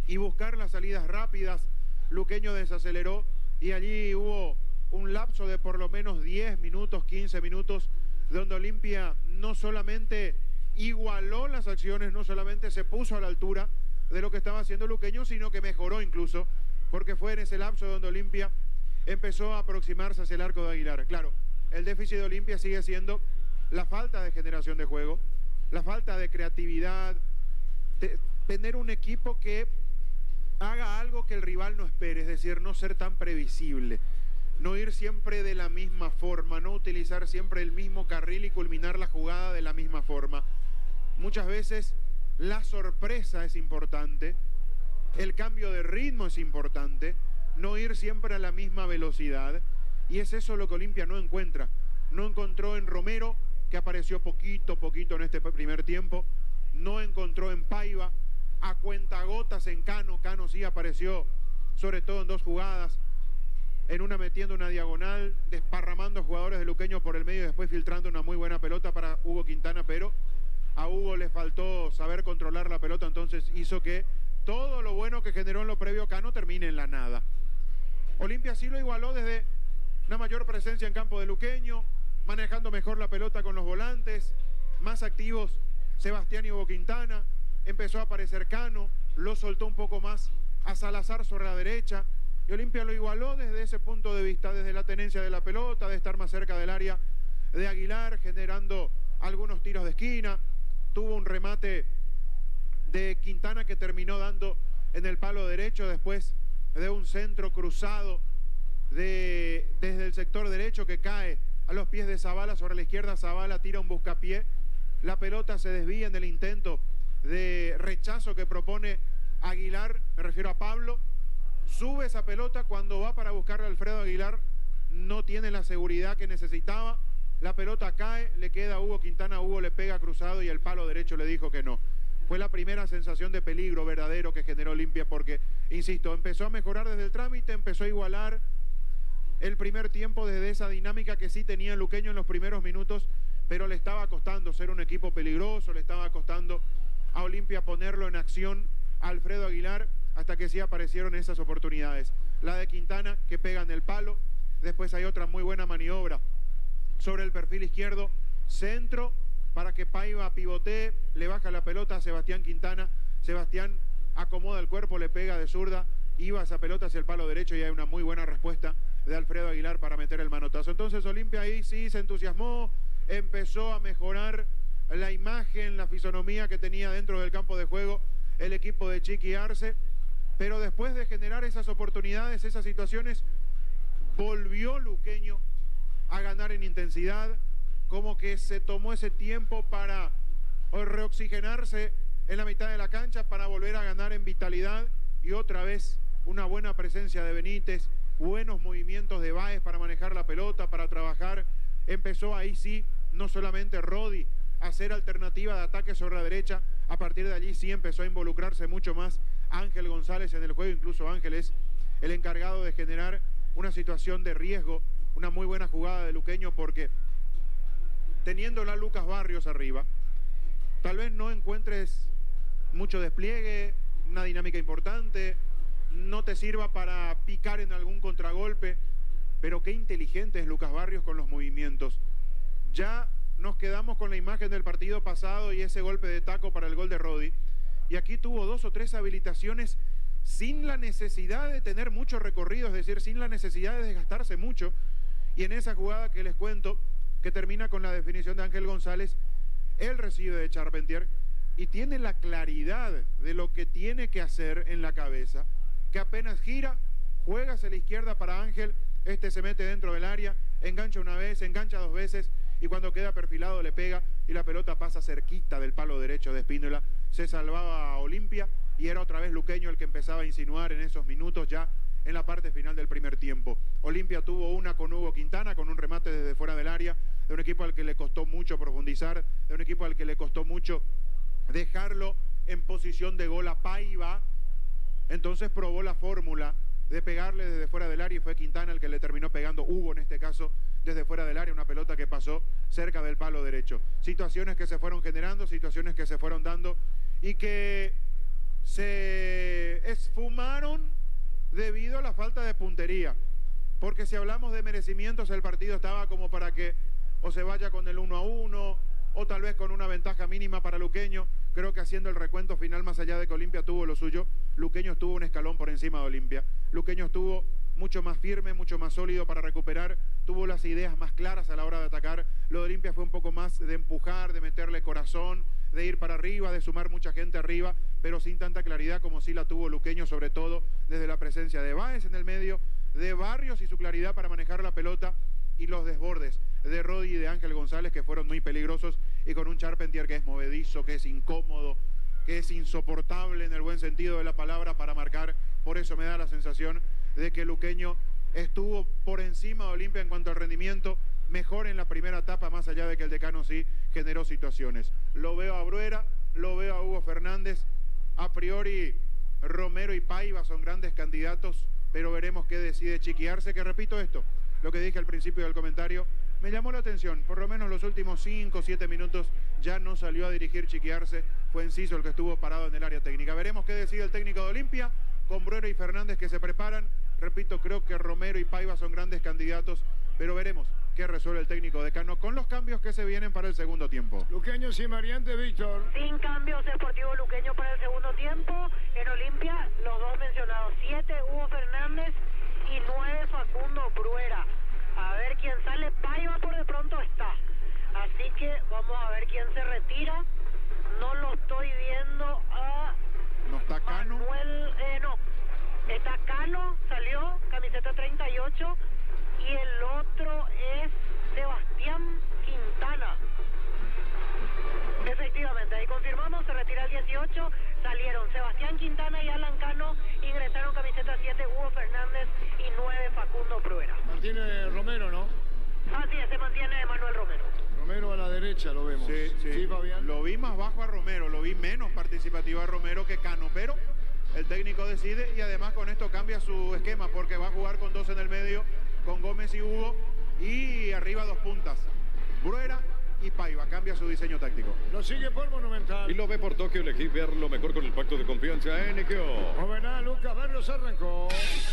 y buscar las salidas rápidas. Luqueño desaceleró y allí hubo un lapso de por lo menos 10 minutos, 15 minutos, donde Olimpia no solamente igualó las acciones, no solamente se puso a la altura de lo que estaba haciendo Luqueño, sino que mejoró incluso, porque fue en ese lapso donde Olimpia empezó a aproximarse hacia el arco de Aguilar. Claro, el déficit de Olimpia sigue siendo la falta de generación de juego, la falta de creatividad, tener un equipo que haga algo que el rival no espere, es decir, no ser tan previsible, no ir siempre de la misma forma, no utilizar siempre el mismo carril y culminar la jugada de la misma forma. Muchas veces la sorpresa es importante, el cambio de ritmo es importante, no ir siempre a la misma velocidad, y es eso lo que Olimpia no encuentra. No encontró en Romero, que apareció poquito en este primer tiempo, no encontró en Paiva, a cuentagotas en Cano. Cano sí apareció sobre todo en 2 jugadas, en una metiendo una diagonal, desparramando jugadores de Luqueño por el medio y después filtrando una muy buena pelota para Hugo Quintana, pero a Hugo le faltó saber controlar la pelota, entonces hizo que todo lo bueno que generó en lo previo Cano termine en la nada. Olimpia sí lo igualó desde una mayor presencia en campo de Luqueño, manejando mejor la pelota con los volantes, más activos Sebastián y Hugo Quintana, empezó a aparecer Cano, lo soltó un poco más a Salazar sobre la derecha, y Olimpia lo igualó desde ese punto de vista, desde la tenencia de la pelota, de estar más cerca del área de Aguilar, generando algunos tiros de esquina. Tuvo un remate de Quintana que terminó dando en el palo derecho después de un centro cruzado desde el sector derecho que cae a los pies de Zavala. Sobre la izquierda Zavala tira un buscapié, la pelota se desvía en el intento de rechazo que propone Aguilar, me refiero a Pablo, sube esa pelota, cuando va para buscarle a Alfredo Aguilar no tiene la seguridad que necesitaba, la pelota cae, le queda a Hugo Quintana, Hugo le pega cruzado y el palo derecho le dijo que no. Fue la primera sensación de peligro verdadero que generó Olimpia porque, insisto, empezó a mejorar desde el trámite, empezó a igualar, el primer tiempo desde esa dinámica que sí tenía el luqueño en los primeros minutos, pero le estaba costando ser un equipo peligroso, le estaba costando a Olimpia ponerlo en acción a Alfredo Aguilar, hasta que sí aparecieron esas oportunidades. La de Quintana, que pega en el palo, después hay otra muy buena maniobra sobre el perfil izquierdo, centro, para que Paiva pivotee, le baja la pelota a Sebastián Quintana, Sebastián acomoda el cuerpo, le pega de zurda, iba esa pelota hacia el palo derecho y hay una muy buena respuesta de Alfredo Aguilar para meter el manotazo. Entonces Olimpia ahí sí se entusiasmó, empezó a mejorar la imagen, la fisonomía que tenía dentro del campo de juego el equipo de Chiqui Arce, pero después de generar esas oportunidades, esas situaciones, volvió Luqueño a ganar en intensidad, como que se tomó ese tiempo para reoxigenarse en la mitad de la cancha, para volver a ganar en vitalidad, y otra vez una buena presencia de Benítez, buenos movimientos de Báez para manejar la pelota, para trabajar. Empezó ahí sí, no solamente Rodi a hacer alternativa de ataque sobre la derecha, a partir de allí sí empezó a involucrarse mucho más Ángel González en el juego, incluso Ángel es el encargado de generar una situación de riesgo, una muy buena jugada de Luqueño, porque teniéndola Lucas Barrios arriba, tal vez no encuentres mucho despliegue, una dinámica importante, no te sirva para picar en algún contragolpe, pero qué inteligente es Lucas Barrios con los movimientos. Ya nos quedamos con la imagen del partido pasado y ese golpe de taco para el gol de Rodi, y aquí tuvo 2 o 3 habilitaciones sin la necesidad de tener mucho recorrido, es decir, sin la necesidad de desgastarse mucho, y en esa jugada que les cuento, que termina con la definición de Ángel González, él recibe de Charpentier y tiene la claridad de lo que tiene que hacer en la cabeza, que apenas gira, juega hacia la izquierda para Ángel, este se mete dentro del área, engancha una vez, engancha 2 veces, y cuando queda perfilado le pega y la pelota pasa cerquita del palo derecho de Espíndola. Se salvaba a Olimpia y era otra vez Luqueño el que empezaba a insinuar en esos minutos ya en la parte final del primer tiempo. Olimpia tuvo una con Hugo Quintana, con un remate desde fuera del área, de un equipo al que le costó mucho profundizar, de un equipo al que le costó mucho dejarlo en posición de gol a Paiva. Entonces probó la fórmula de pegarle desde fuera del área y fue Quintana el que le terminó pegando, Hugo en este caso, desde fuera del área, una pelota que pasó cerca del palo derecho. Situaciones que se fueron generando, situaciones que se fueron dando y que se esfumaron debido a la falta de puntería. Porque si hablamos de merecimientos, el partido estaba como para que o se vaya con el 1-1 o tal vez con una ventaja mínima para Luqueño. Creo que haciendo el recuento final, más allá de que Olimpia tuvo lo suyo, Luqueño estuvo un escalón por encima de Olimpia. Luqueño estuvo mucho más firme, mucho más sólido para recuperar, tuvo las ideas más claras a la hora de atacar. Lo de Olimpia fue un poco más de empujar, de meterle corazón, de ir para arriba, de sumar mucha gente arriba, pero sin tanta claridad como sí la tuvo Luqueño, sobre todo desde la presencia de Báez en el medio, de Barrios y su claridad para manejar la pelota, y los desbordes de Rodi y de Ángel González, que fueron muy peligrosos, y con un Charpentier que es movedizo, que es incómodo, que es insoportable en el buen sentido de la palabra para marcar. Por eso me da la sensación de que Luqueño estuvo por encima de Olimpia en cuanto al rendimiento, mejor en la primera etapa, más allá de que el Decano sí generó situaciones. Lo veo a Bruera, lo veo a Hugo Fernández, a priori Romero y Paiva son grandes candidatos, pero veremos qué decide Chiqui Arce, que repito esto, lo que dije al principio del comentario, me llamó la atención, por lo menos los últimos 5 o 7 minutos ya no salió a dirigir Chiqui Arce, fue Enciso el que estuvo parado en el área técnica. Veremos qué decide el técnico de Olimpia, con Bruera y Fernández que se preparan. Repito, creo que Romero y Paiva son grandes candidatos, pero veremos qué resuelve el técnico decano con los cambios que se vienen para el segundo tiempo. Luqueño sin variante, Víctor. Sin cambios, Sportivo Luqueño para el segundo tiempo. En Olimpia, los 2 mencionados, 7 Hugo Fernández y 9 Facundo Bruera. A ver quién sale. Paiva por de pronto está. Así que vamos a ver quién se retira. No lo estoy viendo a... ¿No está Cano? Manuel, no. Está Cano, salió, camiseta 38. Y el otro es Sebastián Quintana. Efectivamente, ahí confirmamos, se retira el 18. Salieron Sebastián Quintana y Alan Cano, ingresaron camiseta 7 Hugo Fernández y 9 Facundo Bruera. Mantiene Romero, ¿no? Así es, se mantiene Manuel Romero. Romero a la derecha lo vemos. Sí, Sí, Fabián. Lo vi más bajo a Romero, lo vi menos participativo a Romero que Cano, pero el técnico decide y además con esto cambia su esquema porque va a jugar con 2 en el medio, con Gómez y Hugo y arriba 2 puntas. Bruera y Paiva, cambia su diseño táctico. Lo sigue por Monumental. Y lo ve por Tokio, elegí ver lo mejor con el pacto de confianza NKO. Moverá Lucas Barrios, arrancó.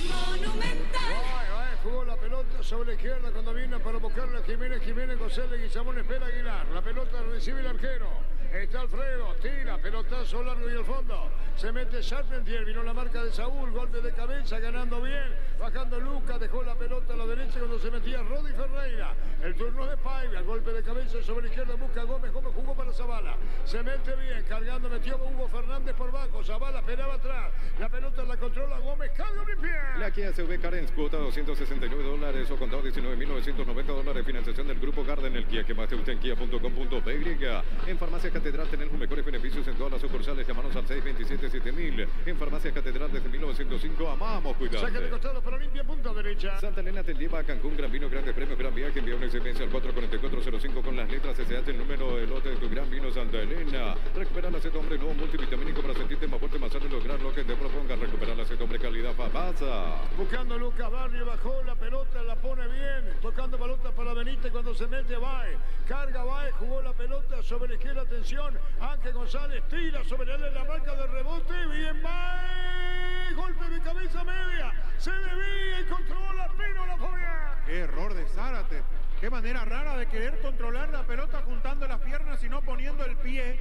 Monumental. Jugó la pelota sobre la izquierda cuando vino para buscarla a Jiménez, González, Guillamón espera Aguilar. La pelota recibe el arquero. Está Alfredo, tira, pelotazo largo y al fondo. Se mete Charpentier, vino la marca de Saúl, golpe de cabeza, ganando bien. Bajando Lucas, dejó la pelota a la derecha cuando se metía Rodi Ferreira. El turno de Paiva, el golpe de cabeza sobre la izquierda, busca Gómez jugó para Zavala. Se mete bien, cargando, metió Hugo Fernández por bajo. Zavala esperaba atrás. La pelota la controla Gómez, carga un pie. La Kia SUV Carens, cuota $269 o contado $19.990. Financiación del Grupo Garden, el Kia que más te gusta en kia.com.py. En Farmacia Catedral tenemos los mejores beneficios en todas las sucursales. Llámanos al 627-7000. En Farmacia Catedral desde 1905, amamos cuidarte. Saca de costado para Olimpia, punta derecha. Santa Elena te lleva a Cancún, Gran Vino, Grandes Premios, Gran Viaje. Envía un SMS al 44405 con las letras SH, el número de lote de tu Gran Vino Santa Elena. Recupera la aceite hombre nuevo multivitamínico para sentirte más fuerte, más sano y lograr lo que te propongas. Recupera la aceite hombre calidad Fabasa. Buscando Lucas Barrio, bajó la pelota, la pone bien. Tocando pelota para Benítez cuando se mete Baez. Carga Baez, jugó la pelota sobre la izquierda, atención. Ángel González tira sobre él en la marca de rebote. Bien Baez. Golpe de cabeza media. Se desvía y controla Pino la fobia. Qué error de Zárate. Qué manera rara de querer controlar la pelota juntando las piernas y no poniendo el pie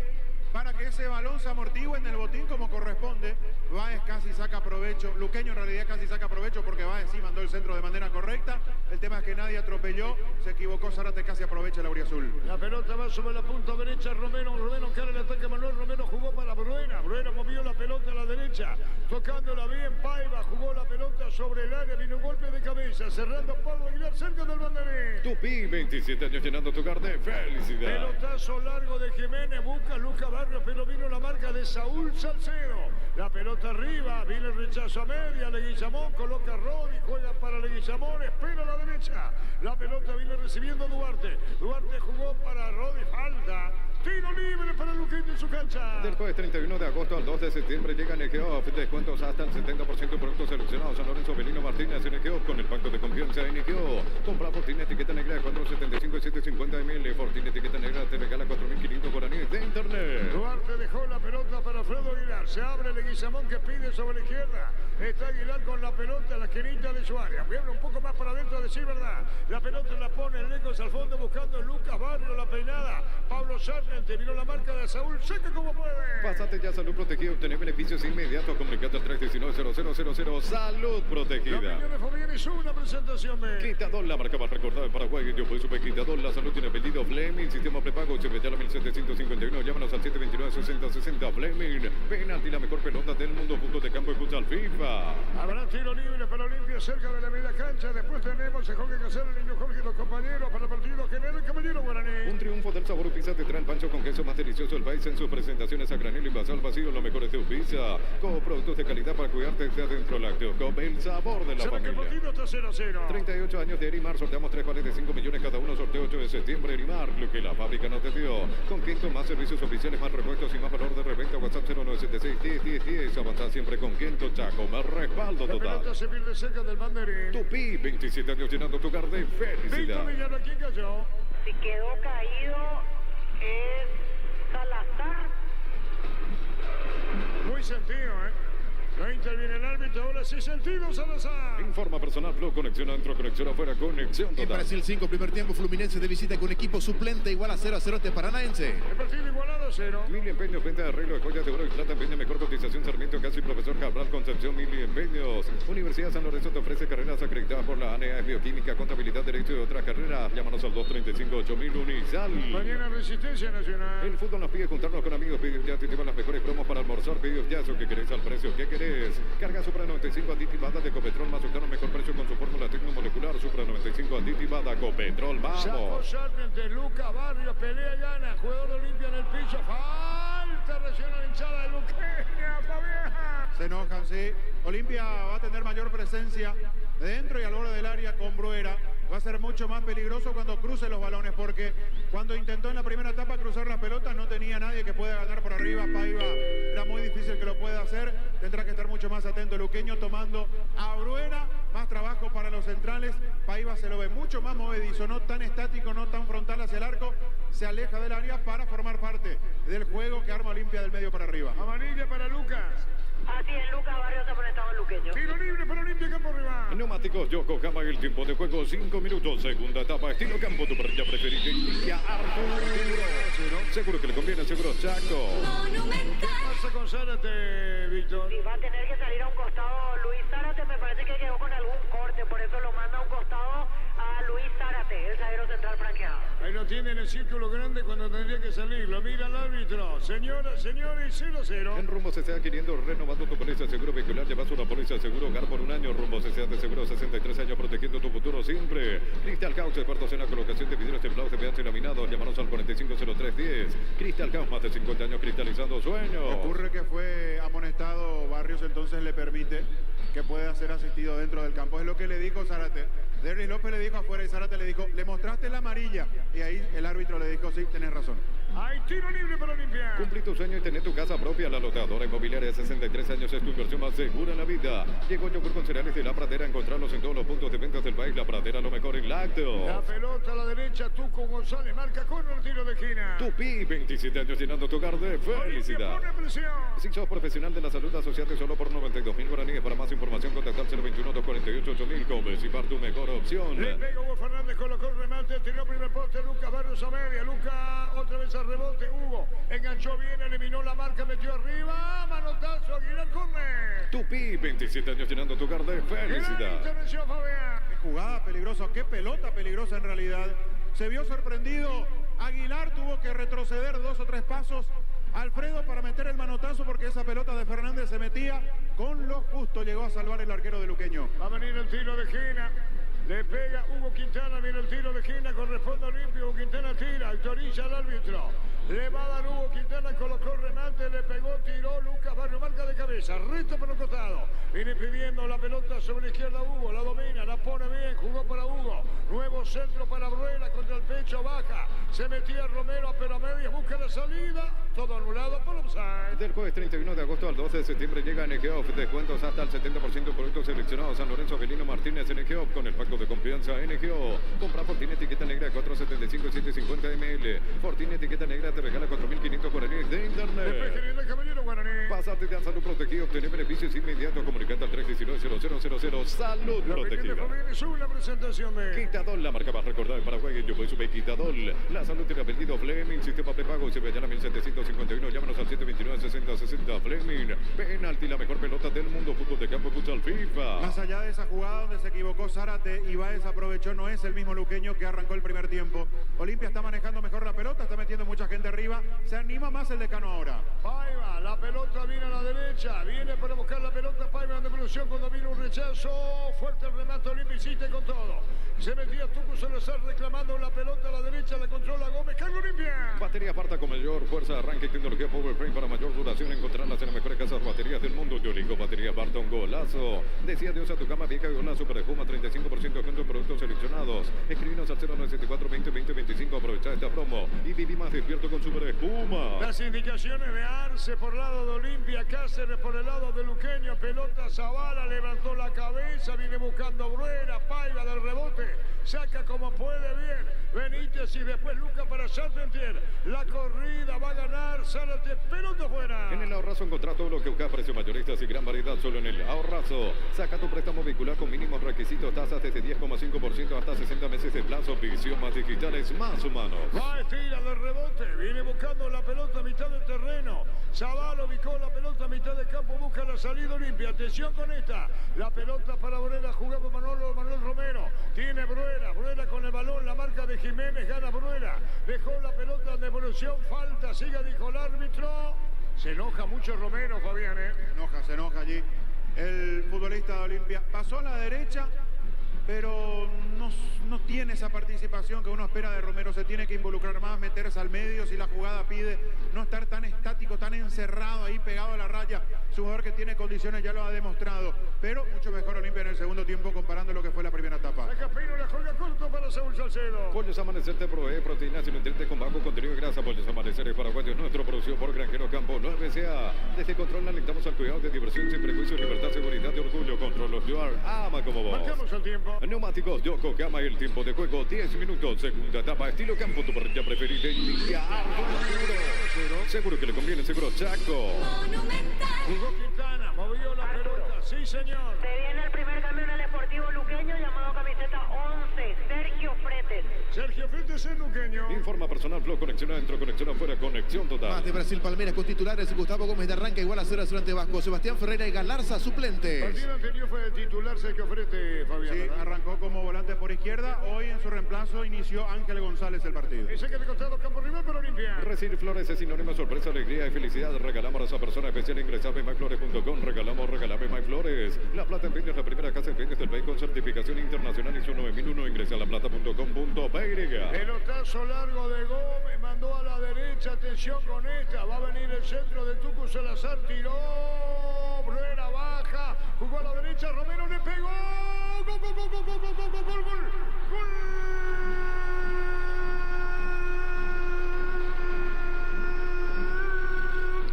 para que ese balón se amortigue en el botín como corresponde. Baez casi saca provecho, Luqueño en realidad casi saca provecho porque Baez sí mandó el centro de manera correcta. El tema es que nadie atropelló, se equivocó Zárate, casi aprovecha el auriazul. La pelota va sobre la punta derecha, Romero cara el ataque Manuel, Romero jugó para Bruera movió la pelota a la derecha, tocándola bien, Paiva jugó la pelota sobre el área, vino un golpe de cabeza, cerrando Pablo Aguilar cerca del banderín. Tupi, 27 años llenando tu hogar de felicidad. Pelotazo largo de Jiménez, busca Lucas Barrios, pero vino la marca de Saúl Salcedo. La pelota arriba, viene el rechazo a media, Leguizamón coloca a Rodi, juega para Leguizamón, espera a la derecha. La pelota viene recibiendo Duarte. Duarte jugó para Rodi, falta. Tiro libre para Luqueño en su cancha. Del jueves 31 de agosto al 2 de septiembre llega NGO. Descuentos hasta el 70% en productos seleccionados. San Lorenzo Belino Martínez NGO con el pacto de confianza NGO. Compra Fortuna etiqueta negra de 475 y 750 ml. Fortuna etiqueta negra te regala 4.500 guaraníes de internet. Duarte dejó la pelota para Alfredo Aguilar. Se abre Leguizamón que pide sobre la izquierda. Está Aguilar con la pelota en la esquinita de Suárez. Mueve un poco más para adentro, a decir verdad. La pelota la pone lejos al fondo buscando Lucas Barrio, la peinada. Pablo Sargente, vino la marca de Saúl, cheque como puede. Pásate ya Salud Protegida, obtener beneficios inmediatos. Comunicate al 319-0000. Salud Protegida. La opinión de Fabián hizo una presentación de Quitador, la marca más recordada en Paraguay. Yo soy Super Quitador, la salud tiene pedido Fleming, sistema prepago, Chevetala 1751. Llámanos al 729-6060. Fleming, penalti, la mejor pelota del mundo, puntos de campo y futsal FIFA. Habrá tiro libre para Olimpia cerca de la media cancha. Después tenemos el Jorge Casero, el niño Jorge y los compañeros para el partido general, el caballero guaraní. Un triunfo del sabor pizza te trae el pancho con queso más delicioso del país en sus presentaciones a granel y basal vacío. Lo mejor es tu pizza. Con productos de calidad para cuidarte de adentro lácteo. Con el sabor de la ¿Será familia. Que el partido está 0-0. 38 años de Erimar. Sorteamos 3,45 millones cada uno. Sorteo 8 de septiembre. Erimar, lo que la fábrica no te dio. Con Quinto, más servicios oficiales, más repuestos y más valor de reventa. WhatsApp 0976-10-10-10. Avanzar siempre con Quinto, Chaco. Más respaldo La total. pelota se pierde cerca del banderín. Tupi, 27 años llenando tu hogar de felicidad. Víctor Villar, ¿quién cayó? Si quedó caído es Salazar. Muy sentido, ¿eh? No interviene el árbitro, ahora sí sentido Salazar. Informa personal Flow, conexión adentro, conexión afuera, conexión En total. Brasil 5, primer tiempo, Fluminense de visita con equipo suplente igual a 0-0 ante Paranaense. El partido igualado a 0. Mili Empeños, venta de arreglo de joyas de oro y plata, empeño, mejor cotización, Sarmiento, Casi, Profesor Cabral, Concepción, Mili Empeños. Universidad San Lorenzo te ofrece carreras acreditadas por la ANEA, Bioquímica, Contabilidad, Derecho y otras carreras. Llámanos al 235-8000 Unizal. Mañana Resistencia Nacional. El fútbol nos pide juntarnos con amigos, pedidos ya, te llevan las mejores promos para almorzar, pedidos ya, eso que querés al precio que querés. Carga Supra 95 aditivada de Copetrol, más octano, mejor precio con su fórmula tecnomolecular. Supra 95 aditivada Copetrol, Sacó vamos. Sargente, Lucas Barrio, pelea y gana. Jugador de Olimpia en el piso. Falta recién la hinchada de Luqueña, Fabián. Se enojan, sí. Olimpia va a tener mayor presencia dentro y al borde del área con Bruera. Va a ser mucho más peligroso cuando cruce los balones, porque cuando intentó en la primera etapa cruzar las pelotas no tenía nadie que pueda ganar por arriba. Paiva era muy difícil que lo pueda puede hacer. Tendrá que estar mucho más atento Luqueño, tomando a Bruera, más trabajo para los centrales. Paiva se lo ve mucho más movedizo, no tan estático, no tan frontal hacia el arco. Se aleja del área para formar parte del juego que arma Olimpia del medio para arriba. Amarilla para Lucas. Así es, Lucas Barrios amonestado en Luqueño. Tiro libre para Olimpia, campo rival. Neumáticos Yokohama, el tiempo de juego 5 minutos. Segunda etapa, estilo campo, tu parrilla preferida. Indica Arturo. Seguro que le conviene, seguro Chaco. Monumental. ¿Qué pasa con Zárate, Víctor? Y va a tener que salir a un costado Luis Zárate, me parece que quedó con algún corte, por eso lo manda a un costado a Luis Zárate, el zaguero central franqueado. Ahí lo tiene en el círculo grande cuando tendría que salir. Lo mira el árbitro. Señoras, señores, 0-0. En Rumbo CCA 500, renovando tu póliza de seguro vehicular. Llevas una póliza de seguro hogar por un año. Rumbo CCA de seguro 63 años, protegiendo tu futuro siempre. Crystal House, expertos en la colocación de vidrios templados de PH laminados. Llámanos al 450310. Crystal House, más de 50 años cristalizando sueños. Ocurre que fue amonestado Barrios, entonces le permite que pueda ser asistido dentro del campo. Es lo que le dijo Zárate. Derlis López le dijo afuera y Zárate le dijo, le mostraste la amarilla. Y ahí el árbitro le dijo, sí, tenés razón. Hay tiro libre para Olimpia. Cumplí tu sueño y tener tu casa propia. La Lotadora Inmobiliaria, 63 años, es tu inversión más segura en la vida. Llegó yogur con cereales de La Pradera. Encontrarlos en todos los puntos de ventas del país. La Pradera, lo mejor en lácteos. La pelota a la derecha, Tuco González marca con el tiro de esquina. Tupi, 27 años llenando tu hogar de felicidad. Olimpia pone presión. Si sos profesional de la salud, asociate solo por 92.000 guaraníes. Para más información, contactar 021-248-8000. Convecipar, tu mejor opción. Le pega Hugo Fernández, colocó el remate, tiró primer poste, Lucas Barrios a media, Lucas otra vez al rebote, Hugo enganchó bien, eliminó la marca, metió arriba, manotazo, Aguilar Corner. Tupi, 27 años llenando tu hogar de Gran felicidad. intervención, Fabián. Qué jugada peligrosa, qué pelota peligrosa en realidad. Se vio sorprendido. Aguilar tuvo que retroceder 2 o 3 pasos. Alfredo para meter el manotazo porque esa pelota de Fernández se metía con lo justo. Llegó a salvar el arquero de Luqueño. Va a venir el tiro de esquina. Le pega Hugo Quintana, viene el tiro de esquina, corresponde a Olimpia. Hugo Quintana tira, autoriza al árbitro. Le va a dar Hugo Quintana, colocó el remate, le pegó, tiró Lucas Barrio, marca de cabeza, resto por el costado. Viene pidiendo la pelota sobre la izquierda Hugo, la domina, la pone bien, jugó para Hugo. Nuevo centro para Bruela, contra el pecho baja. Se metía Romero, pero a medias busca la salida. Todo anulado por offside. Del jueves 31 de agosto al 12 de septiembre llega NGOF. Descuentos hasta el 70% en productos seleccionados. San Lorenzo Avelino Martínez NGOF con el pacto de confianza NGO. Compra Fortini etiqueta negra 475 750 ml. Fortini etiqueta negra te regala 4.500 guaraníes de internet. Después queriendo el caballero guaraní. Pásate de salud protegida, obtener beneficios inmediatos. Comunicate al 319-0000. Salud La protegida. pequeña familia sube la presentación de... Quitadol, la marca más recordada en Paraguay. Yo voy a subir Quitadol. La salud tiene apellido Fleming. Sistema prepago. Se ve allá a 1751. Llámanos al 729-6060. Fleming. Penalti, la mejor pelota del mundo. Fútbol de campo, futsal FIFA. Más allá de esa jugada donde se equivocó Zárate y Báez aprovechó, no es el mismo Luqueño que arrancó el primer tiempo. Olimpia está manejando mejor la pelota, está metiendo mucha gente arriba. Se anima más el decano ahora. Paiva, la pelota viene a la derecha, viene para buscar la pelota, Paiva en devolución cuando viene un rechazo, fuerte el remate, Olimpia insiste con todo. Se metía Tuco Salazar reclamando la pelota a la derecha, la controla Gómez, carga Olimpia. Batería aparta con mayor fuerza, arranque y tecnología Power Frame para mayor duración. Encontrarlas en las mejores casas baterías del mundo. Yo elijo batería Barton, golazo. Decía Dios a tu cama vieja, golazo para espuma, 35% de descuento en productos seleccionados. Escribinos al 0974 20 20 25. Aprovecha esta promo y viví más despierto con super espuma. Las indicaciones de Arce por el lado de Olimpia, Cáceres por el lado de Luqueño, pelota Zavala, levantó la cabeza, viene buscando Bruera, Paiva del rebote, saca como puede bien, Benítez y después Luca para Charpentier, la corrida va a ganar Zárate, pelota fuera. En el Ahorrazo encontrá todo lo que buscas, precios mayoristas y gran variedad solo en el Ahorrazo. Saca tu préstamo vehicular con mínimos requisitos, tasas desde 10,5% hasta 60 meses de plazo, visión más digitales, más humanos. Va, tira del rebote, viene buscando la pelota a mitad del terreno. Zavala ubicó la pelota a mitad del campo, busca la salida Olimpia. Atención con esta. La pelota para Bruera, jugaba Manuel Romero. Tiene Bruera con el balón, la marca de Jiménez, gana Bruera. Dejó la pelota en devolución, falta, siga, dijo el árbitro. Se enoja mucho Romero, Fabián, Se enoja allí el futbolista de Olimpia. Pasó a la derecha pero no tiene esa participación que uno espera de Romero. Se tiene que involucrar más, meterse al medio si la jugada pide, no estar tan estático, tan encerrado ahí pegado a la raya. Es un jugador que tiene condiciones, ya lo ha demostrado, pero mucho mejor Olimpia en el segundo tiempo comparando lo que fue la primera etapa. Saca Pínola, juega corto para Saúl Salcedo. Pollos Amanecer te provee proteínas y nutrientes con bajo contenido de grasa. Pollos Amanecer paraguayos, nuestro producido por Granjero Campo 9CA. Desde Control alentamos al cuidado de diversión sin prejuicio, libertad, seguridad y orgullo. Control of Your ama como vos. Marcamos el tiempo. Neumáticos Yokohama y el tiempo de juego 10 minutos. Segunda etapa, estilo campo, tu parrilla preferida. Inicia seguro que le conviene, seguro Chaco. Jugó Quintana, movió la pelota, sí señor. Se viene el primer cambio en el Deportivo Luqueño, llamado camiseta 11, Sergio Fretes. Sergio Fretes es luqueño. Informa personal, Flow, conexión adentro, conexión afuera, conexión total. Más de Brasil Palmeiras con titulares. Gustavo Gómez de Arranca igual a 0 ante Vasco. Sebastián Ferreira y Galarza suplentes. Partido anterior fue de titular Sergio Fretes, Fabián. Sí, ¿verdad? arrancó como volante por izquierda, hoy en su reemplazo inició Ángel González el partido. Ese que de costado campo rival para Olimpia. Recibir flores es sinónimo de sorpresa, alegría y felicidad. Regalamos a esa persona especial. Ingresa a myflores.com. Regalamos MyFlores. La Plata en Peñas, la primera casa en Peñas del país con certificación internacional ISO 9001. Ingresa a laplata.com.py. Pelotazo largo de Gómez, mandó a la derecha, atención con esta, va a venir el centro de Tucu Salazar, tiró, Bruera baja, jugó a la derecha, Romero le pegó, gol, gol, gol, gol, gol, gol, gol, gol, gol, gol.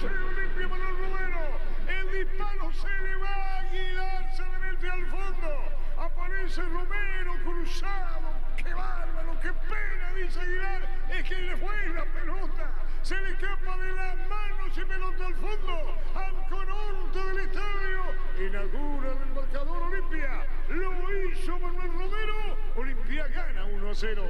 Olimpia, Manuel Romero, el disparo se le va a Aguilar, se le mete al fondo, aparece Romero cruzado, qué bárbaro, qué pena, dice Aguilar, es que le fue la pelota, se le escapa de las manos y pelota al fondo, arco norte del estadio, inaugura el marcador Olimpia, lo hizo Manuel Romero, Olimpia gana 1-0.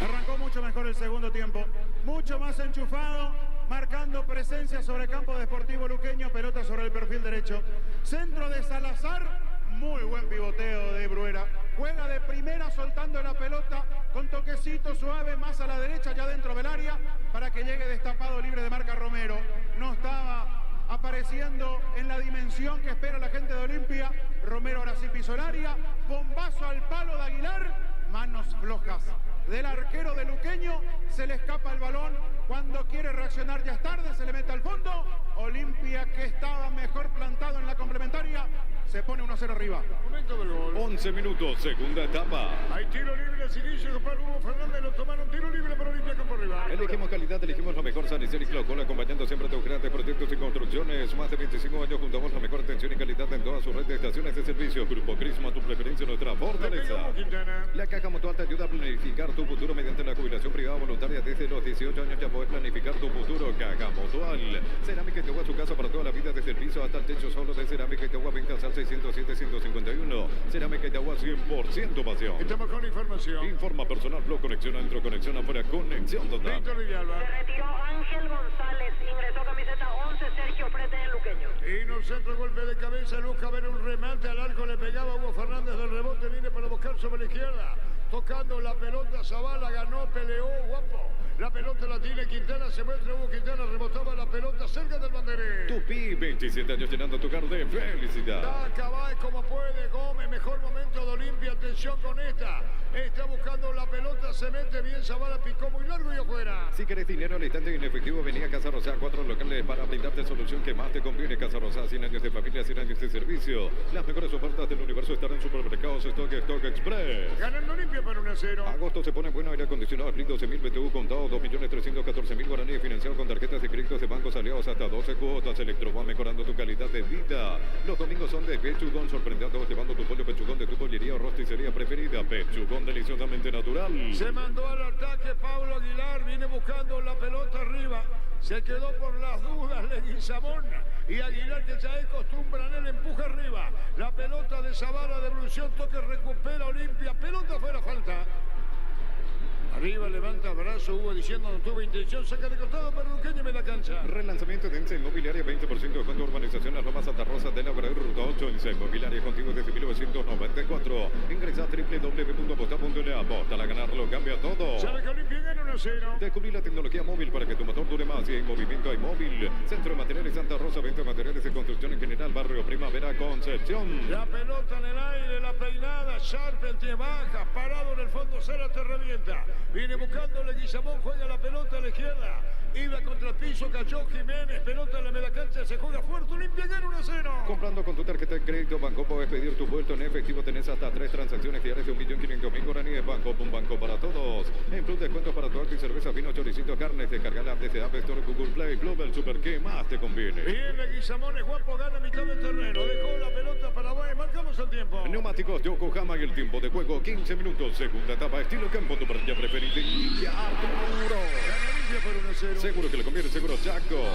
Arrancó mucho mejor el segundo tiempo, mucho más enchufado, marcando presencia sobre el campo Deportivo Luqueño, pelota sobre el perfil derecho, centro de Salazar, muy buen pivoteo de Bruera, juega de primera soltando la pelota con toquecito suave más a la derecha ya dentro del área para que llegue destapado libre de marca Romero, no estaba apareciendo en la dimensión que espera la gente de Olimpia, Romero ahora sí pisó el área, bombazo al palo de Aguilar, manos flojas del arquero de Luqueño, se le escapa el balón, cuando quiere reaccionar ya es tarde, se le mete al fondo, Olimpia que estaba mejor plantado en la complementaria, se pone 1-0 arriba. Momento del gol. 11 minutos, segunda etapa. Hay tiro libre, Siguillo para Hugo Fernández, lo tomaron tiro libre para Olimpia campo rival. Elegimos calidad, elegimos lo mejor, San Isidro y Clocol, acompañando siempre a tus grandes proyectos y construcciones. Más de 25 años juntamos la mejor atención y calidad en toda su red de estaciones de servicio. Grupo Crisma, tu preferencia, nuestra fortaleza. La Caja Mutual te ayuda a planificar tu futuro mediante la jubilación privada voluntaria. Desde los 18 años ya puedes planificar tu futuro. Caja Mutual. Cerámica y Tegua, su casa para toda la vida, desde el piso hasta el techo, solo de Cerámica y Tegua, ventas al 607-151. Cerámica y Tegua, 100% pasión. Estamos con información. Informa personal, Flow, conexión adentro, conexión afuera, conexión total. Víctor Villalba. Se retiró Ángel González, ingresó camiseta 11, Sergio Fretes en Luqueño. Y en un centro golpe de cabeza, busca ver un remate al arco, le pegaba Hugo Fernández del rebote, viene para buscar sobre la izquierda. Tocando la pelota, Zavala ganó, peleó, guapo. La pelota la tiene Quintana, se muestra Hugo Quintana, rebotaba la pelota cerca del banderín. Tupi, 27 años llenando tu hogar de felicidad. Cabal como puede, Gómez, mejor momento de Olimpia, atención con esta. Está buscando la pelota, se mete bien, Zavala picó muy largo y afuera. Si querés dinero al instante en efectivo, venía a Casa Rosada, 4 locales para brindarte solución que más te conviene. Casa Rosada, 100 años de familia, 100 años de servicio. Las mejores ofertas del universo están en Supermercados Stock Express. Ganando Olimpia para 1-0. Agosto se pone bueno, aire acondicionado, Split 12.000 BTU contado, 2.314.000 guaraníes, financiado con tarjetas de créditos de bancos aliados hasta 12 cuotas. Electroban, mejorando tu calidad de vida. Los domingos son de Pechugón, sorprendiendo llevando tu pollo Pechugón de tu pollería o rosticería preferida. Pechugón, deliciosamente natural. Se mandó al ataque Pablo Aguilar, viene buscando la pelota arriba. Se quedó por las dudas Leguizamón y Aguilar, que ya es costumbre en él, empuja arriba. La pelota de Zavala, devolución, toque, recupera Olimpia. Pelota fuera, falta. Arriba levanta brazo, Hugo diciendo no tuvo intención, saca de costado para Luqueño y me la cancha. Relanzamiento de Ensa Inmobiliaria, 20% de descuento, urbanización Las Lomas, Santa Rosa de la Obrador, Ruta 8, Ensa Inmobiliaria, contigo desde 1994. Ingresa a www.aposta.le, aposta a ganarlo, cambia todo. ¿Sabe que Olimpia gana 1-0? Descubrí la tecnología móvil para que tu motor dure más. Si hay movimiento, hay móvil. Centro de Materiales Santa Rosa, venta de materiales de construcción en general, Barrio Primavera, Concepción. La pelota en el aire, la peinada, Charpentier baja, parado en el fondo, Zárate revienta. Viene buscándole Guillamón, juega la pelota a la izquierda. Iba contra el piso, cayó Jiménez, pelota en la media cancha, se juega fuerte, Olimpia gana 1-0. Comprando con tu tarjeta de crédito Banco, puedes pedir tu vuelto en efectivo. Tenés hasta 3 transacciones diarias de 1.500.000 guaraníes. Banco, un banco para todos. En plus, descuentos para tu auto y cerveza, vino, choricito, carnes. Descarga la app desde App Store, Google Play, Global Super. ¿Qué más te conviene? Viene Guillamón, es guapo, gana mitad del terreno. Dejó la pelota para Baez, marcamos el tiempo. Neumáticos Yokohama y el tiempo de juego 15 minutos. Segunda etapa, estilo campo, tu parrilla preferida. Y Arturo. Por 1-0. Seguro que le conviene, seguro Chaco.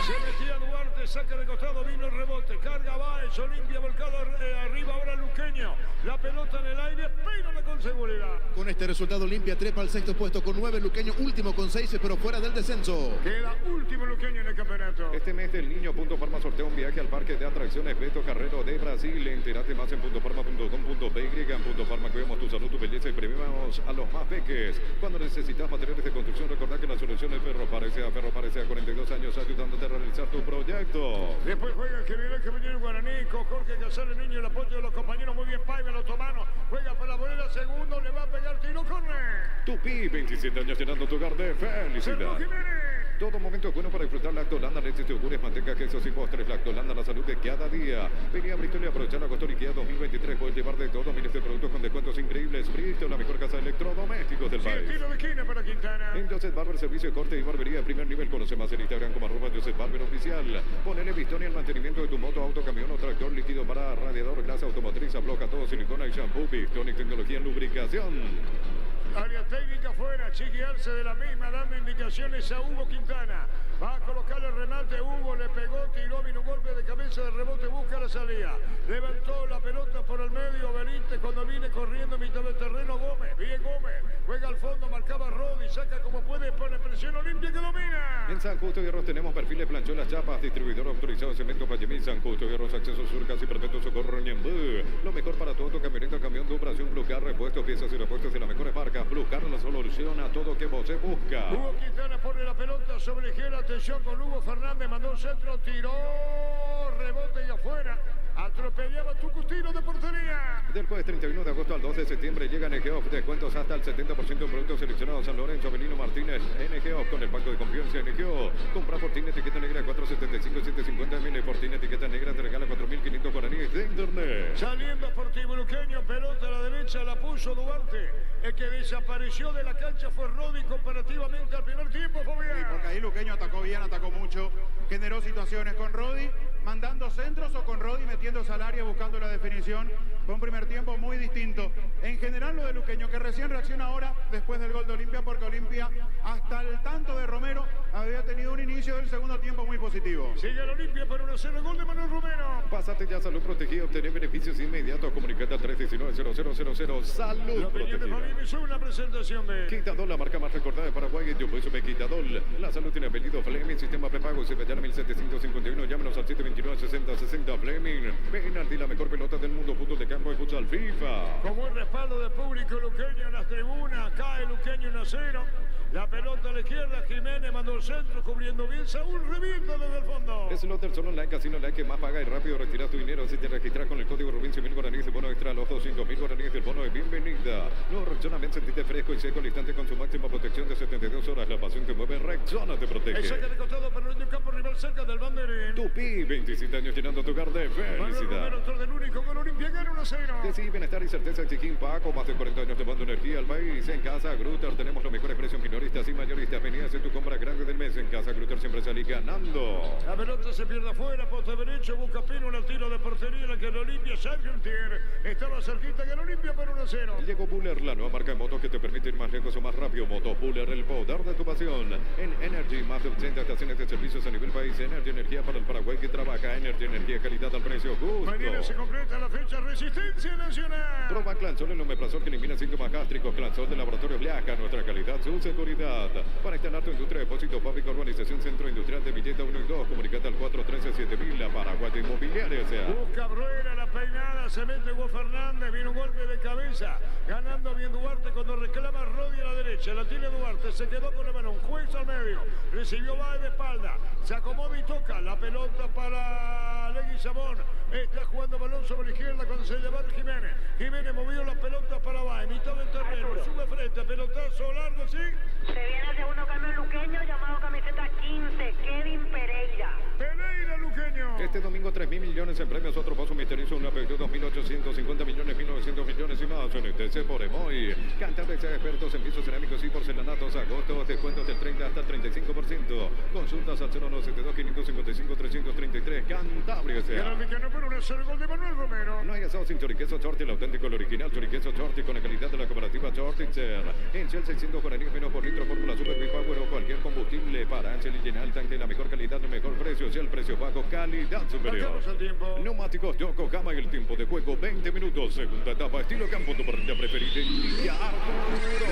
Se metía Duarte, saca de costado, vino el rebote, carga Baez, Olimpia volcado arriba, ahora Luqueño. La pelota en el aire, pero con seguridad. Con este resultado, Olimpia trepa al sexto puesto con 9, Luqueño último con 6, pero fuera del descenso. Queda último Luqueño en el campeonato. Este mes del Niño Farma sortea un viaje al parque de atracciones Beto Carrero de Brasil. Entérate más en .farma.com.py. En Farma cuidamos tu salud, tu belleza y premiamos a los más peques. Cuando necesitas materiales de construcción, recordá que la solución es Ferro Parecea. Ferro Parecea, 42 años ayudándote a realizar tu proyecto. Después juega el general Femenino Guaraní con Jorge Casal, el niño, el apoyo de los compañeros. Muy bien, Paiva, el otomano. Juega para la bolera, segundo, le va a pegar tiro, corre. Tupi, 27 años llenando tu hogar de felicidad. Todo momento es bueno para disfrutar Lactolanda, leches, yogures, manteca, quesos y postres. Lactolanda, la salud de cada día. Venía a Bristol y aprovechar la Costa IKEA 2023. Puedes llevar de todo, miles de productos con descuentos increíbles. Bristol, la mejor casa de electrodomésticos del país. Tiro de esquina para Quintana. En Joseph Barber, servicio de corte y barbería de primer nivel. Conoce más en Instagram como @Joseph Barber Oficial. Ponele Bistonia al mantenimiento de tu moto, auto, camión o tractor, líquido para radiador, grasa automotriz, bloca todo, silicona y shampoo. Bistonic, tecnología en lubricación. Área técnica fuera, chiquearse de la misma, dando indicaciones a Hugo Quintana. Va a colocar el remate, Hugo le pegó, tiró, vino un golpe de cabeza de rebote, busca la salida. Levantó la pelota por el medio, Benítez cuando viene corriendo en mitad del terreno, Gómez. Bien Gómez, juega al fondo, marcaba Rodi, saca como puede, pone presión, Olimpia que domina. En San Justo Hierros tenemos perfiles Plancholas Chapas, distribuidor autorizado de cemento Payemí, San Justo Hierros, acceso surcas y perfecto socorro Ñembú. Lo mejor para tu auto, camioneta, camión de operación Blue Car, repuestos, piezas y repuestos de las mejores marcas. Blue Car, la solución a todo que vos se busca. Hugo Quintana pone la pelota sobre ligera, atención con Hugo Fernández, mandó un centro, tiró, rebote y afuera. Atropellaba Tucutino de portería. Del jueves 31 de agosto al 12 de septiembre llegan NGOF, descuentos hasta el 70% en productos seleccionados. San Lorenzo, Avelino Martínez, NGOF con el pacto de confianza NGOF. Compra Fortini etiqueta negra 475 750 mil. Fortini etiqueta negra te regala 4.500 guaraníes de internet. Saliendo Sportivo Luqueño, pelota a la derecha, la puso Duarte. El que desapareció de la cancha fue Rodi comparativamente al primer tiempo, Fabián. Sí, porque ahí Luqueño atacó bien, atacó mucho, generó situaciones con Rodi, mandando centros o con Rodi metiéndose al área buscando la definición. Fue un primer tiempo muy distinto. En general lo de Luqueño, que recién reacciona ahora después del gol de Olimpia, porque Olimpia hasta el tanto de Romero había tenido un inicio del segundo tiempo muy positivo. Sigue el Olimpia para 1-0, gol de Manuel Romero. Pásate ya a Salud Protegida, obtener beneficios inmediatos. Comunicate al 319-0000. Salud Protegida. Una presentación de Quitadol, la marca más recordada de Paraguay. Yo por eso me Quitadol. La salud tiene apellido Fleming, sistema prepago Cepillana 1751. Llámenos al 729-6060 Fleming. Penalti, la mejor pelota del mundo, fútbol de campo y futsal FIFA. Con buen respaldo de público luqueño en las tribunas, cae Luqueño 1-0. La pelota a la izquierda, Jiménez mandó el centro, cubriendo bien, Saúl revienta desde el fondo. Es Lotter solo online, casino online que más paga y rápido retiras tu dinero. Si te registras con el código Rubín 100.000 guaraníes de bono extra, los 200.000 guaraníes del bono de bienvenida. No, Rexona, sentite fresco y seco al instante con su máxima protección de 72 horas. La pasión te mueve, Rexona te protege. El saque de costado para el campo rival cerca del banderín. Tupi, 27 años llenando tu hogar de felicidad. Manuel del único con Olimpia gana 1-0. Decí bienestar y certeza en Chiquín Paco, más de 40 años llevando energía al país. En Casa Grutter tenemos los mejores precios minoristas y mayoristas. Vení a hacer tu compra grande del mes. En Casa Grutter siempre salí ganando. La pelota se pierde afuera, poste derecho, busca Pino en el tiro de portería, la que el Olimpia, Sargentier estaba cerquita que el Olimpia para 1-0. Llegó Puller, la nueva marca de motos que te permite ir más lejos o más rápido. Moto Puller, el poder de tu pasión. En Energy, más de 80 estaciones de servicios a nivel país. Energy, energía para el Paraguay que trabaja. Energy, energía, calidad al precio justo. Mañana se completa la fecha Resistencia Nacional. Proba Clansol, el omeprazol que elimina síntomas gástricos. Clansol de Laboratorios Viaja, nuestra calidad, su seguridad. seguridad. Para instalar tu industria de depósito público, urbanización Centro Industrial de Villeta 1 y 2, comunicate al 413-7000, Paraguay Inmobiliarias. Busca Bruera, la peinada, se mete Hugo Fernández, viene un golpe de cabeza, ganando bien Duarte cuando reclama Rodi a la derecha, la tiene Duarte, se quedó con el balón, juez al medio, recibió Baez de espalda, se acomoda y toca, la pelota para Leguizamón, está jugando balón sobre la izquierda cuando se lleva Jiménez, Jiménez movió la pelota para Baez, mitad del terreno, sube frente, pelotazo largo, ¿sí? Se viene el segundo cambio luqueño, llamado camiseta 15, Kevin Pereira. Pereira, luqueño. Este domingo 3.000 millones en premios, otro paso misterioso, una apellido 2.850 millones, 1.900 millones y más en el TC por Emoy. Cantables expertos en pisos cerámicos y porcelanatos, agosto, descuentos del 30 hasta el 35%. Consultas al 0172-555-333, Cantabria Y ahora el mexicano por una sola gol de Manuel Romero. No hay asado sin choriqueso Chorti, el auténtico, el original choriqueso Chorti con la calidad de la cooperativa Chortitzer. En Shell 600 guaraníes menos por litro, fórmula Super Power o cualquier combustible para Ansel y llenar el tanque, la mejor calidad, el mejor precio, el precio bajo, calidad superior. Marcamos el tiempo. Neumáticos Yokohama y el tiempo de juego 20 minutos, segunda etapa, estilo campo, tu partida preferida. Y Arturo.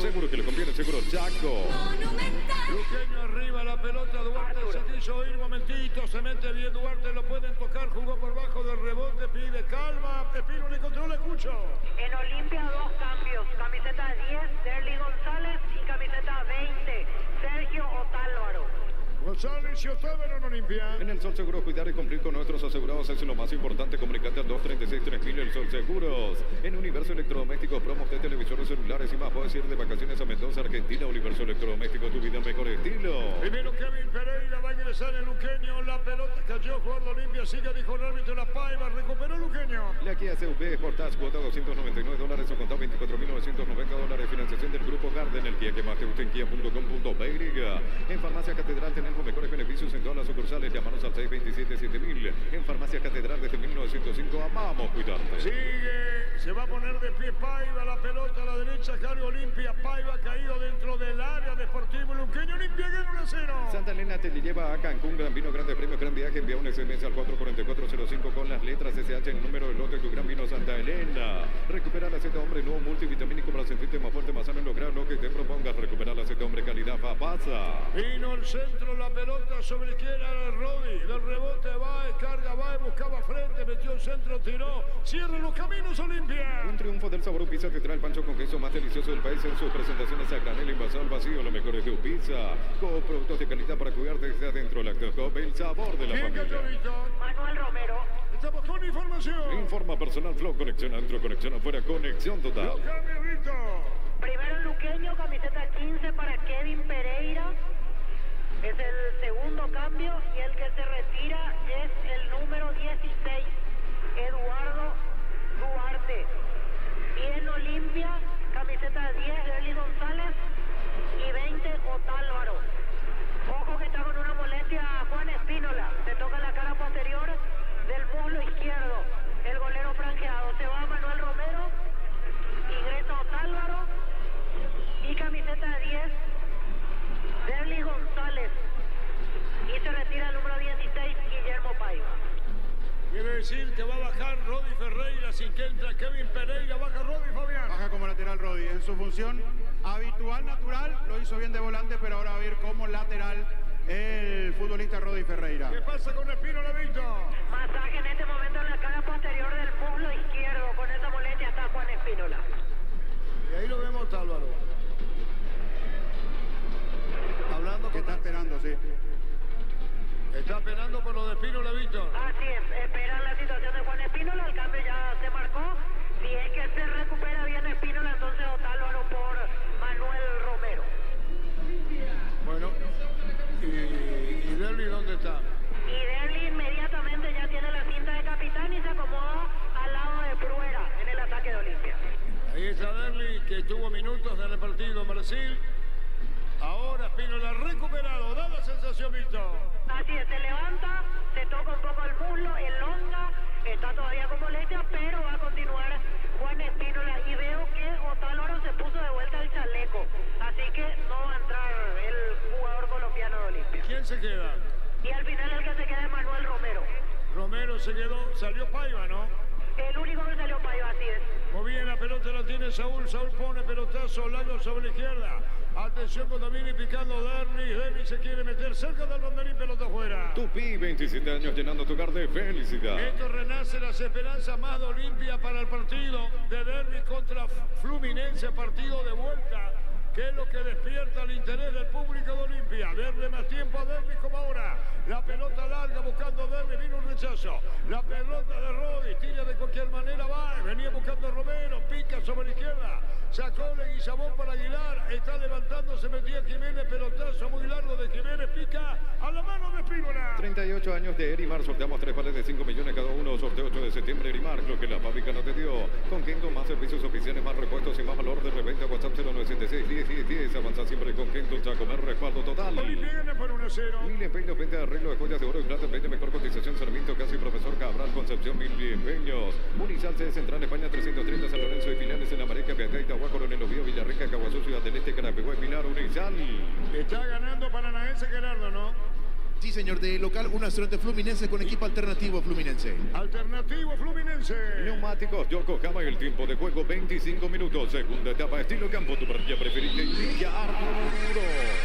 Seguro que le conviene, seguro Chaco. Monumental. Luqueño arriba, la pelota, Duarte se quiso ir, momentito, se mete bien Duarte, lo pueden tocar, jugó por bajo del rebote, pide calma, Pepino le encontró, le escucho. En Olimpia 2 cambios, camiseta 10, Derly González y camiseta 20, Sergio Otálvaro. González y Otávaro en Olimpia. En el Sol Seguro, cuidar y cumplir con nuestros asegurados es lo más importante. Comunicate al 236-3000, el Sol Seguros. En Universo Electrodomésticos, promos de televisores celulares y más. Puedes ir de vacaciones a Mendoza, Argentina. Universo Electrodomésticos, tu vida en mejor estilo. Primero Kevin Pereira va a ingresar el luqueño. La pelota cayó jugando Olimpia. Sigue, dijo el árbitro, la Paiva. Recuperó luqueño. La Kia CV Sportage, cuota $299 o contado $24.990. Financiación del Grupo Garden. El Kia que más te gusta en kia.com.br. En Farmacia Catedral tenemos mejores beneficios en todas las sucursales. Llámanos al 627-7000. En Farmacia Catedral desde 1905. Amamos cuidarte. Sigue, se va a poner de pie Paiva, la pelota a la derecha, carga Olimpia, Paiva caído dentro del área Deportivo Luqueño, Olimpia gana 1-0. Santa Elena te lleva a Cancún, Gran Vino, Grandes Premios, Gran Viaje. Envía un SMS al 44405 con las letras SH en el número del lote de tu Gran Vino Santa Elena. Recupera la Z Hombre nuevo multivitamínico para sentirte más fuerte, más sano y lograr lo que te propongas. Recuperar la Z Hombre calidad Fapasa. Vino al centro, la pelota sobre la izquierda del Rodi, del rebote va, carga va, buscaba frente, metió el centro, tiró, cierra los caminos Olimpia. Un triunfo del Sabor Pizza te trae el pancho con queso más delicioso del país en sus presentaciones a granel, envasado al vacío, lo mejor es de Pizza. Con productos de calidad para cuidarte desde adentro, Lactoscope, el sabor de la Bien, familia. Cachorrito. Manuel Romero. Estamos con información. Informa personal Flow, conexión adentro, conexión afuera, conexión total. Los cambios, Víctor. Primero el luqueño, camiseta 15 para Kevin Pereira. Es el segundo cambio y el que se retira es el número 16, Eduardo Duarte. Y en Olimpia, camiseta 10, Derly González y 20, Otálvaro. Ojo que está con una molestia Juan Espínola. Se toca la cara posterior del muslo izquierdo. El golero franjeado. Se va Manuel Romero, ingresa Otálvaro y camiseta 10, Derly González. Y se retira el número 16, Guillermo Paiva. Quiere decir que va a bajar Rodi Ferreira, sin que entra Kevin Pereira, baja Rodi Fabián. Baja como lateral Rodi. En su función habitual, natural, lo hizo bien de volante, pero ahora va a ir como lateral el futbolista Rodi Ferreira. ¿Qué pasa con Espínola, Víctor? Masaje en este momento en la cara posterior del muslo izquierdo. Con esa molestia está Juan Espínola. Y ahí lo vemos, Álvaro. Hablando Que con... está esperando, sí. Está esperando por lo de Espínola, Víctor. Así es, esperan la situación de Juan Espínola, el cambio ya se marcó. Si es que se recupera bien Espínola, entonces Otálvaro por Manuel Romero. Bueno, ¿y Derly dónde está? Y Derly inmediatamente ya tiene la cinta de capitán y se acomoda al lado de Bruera en el ataque de Olimpia. Ahí está Derly, que tuvo minutos en el partido en Brasil. Ahora Espínola recuperado, da la sensación, Víctor. Así es, se levanta, se toca un poco el muslo, elonga, está todavía con molestia, pero va a continuar Juan Espínola. Y veo que Otálvaro se puso de vuelta el chaleco, así que no va a entrar el jugador colombiano de Olimpia. ¿Quién se queda? Y al final el que se queda es Manuel Romero. Romero se quedó, salió Paiva, ¿no? El único que salió payo, así es. Muy bien, la pelota la tiene Saúl. Saúl pone pelotazo largo sobre la izquierda. Atención cuando viene picando Derli. Derli se quiere meter cerca del banderín, pelota afuera. Tupi, 27 años llenando tu hogar de felicidad. Esto renace las esperanzas más de Olimpia para el partido de Derli contra Fluminense, partido de vuelta, que es lo que despierta el interés del público de Olimpia. Darle más tiempo a Derli como ahora. La pelota larga buscando Derli, vino un rechazo. La pelota de Rodi, tira de cualquier manera, va. Venía buscando Romero, pica sobre la izquierda. Sacó Leguizamón para Aguilar, está levantando, se metía Jiménez, pelotazo muy largo de Jiménez, pica a la mano de Espínola. 38 años de Erimar, sorteamos 3 vales de 5 millones cada uno, sorteo 8 de septiembre, Erimar, lo que la fábrica no te dio. Con Kendo, más servicios oficiales, más repuestos y más valor de reventa, WhatsApp 0976 10 10 10, avanza siempre con Kendo, ya comer respaldo total. Olimpia gana por 1-0. Mil empeños, venta de arreglo de joyas de oro y plata, venta mejor cotización, Sarmiento, casi profesor Cabral, Concepción, Mil empeños. Unizalce, Central España 330, San Lorenzo y Finales en América, Piatá, Coronel en Oviedo, Villarrica, Caguazú, Ciudad del Este, Carapeguá, Pilar, Unizal. Está ganando Paranaense, Gerardo, ¿no? Sí, señor, de local 1-0 ante Fluminense con equipo alternativo Fluminense. Alternativo Fluminense. Neumáticos Yokohama, el tiempo de juego 25 minutos. Segunda etapa, estilo campo, tu partida preferida. Villa Arturo.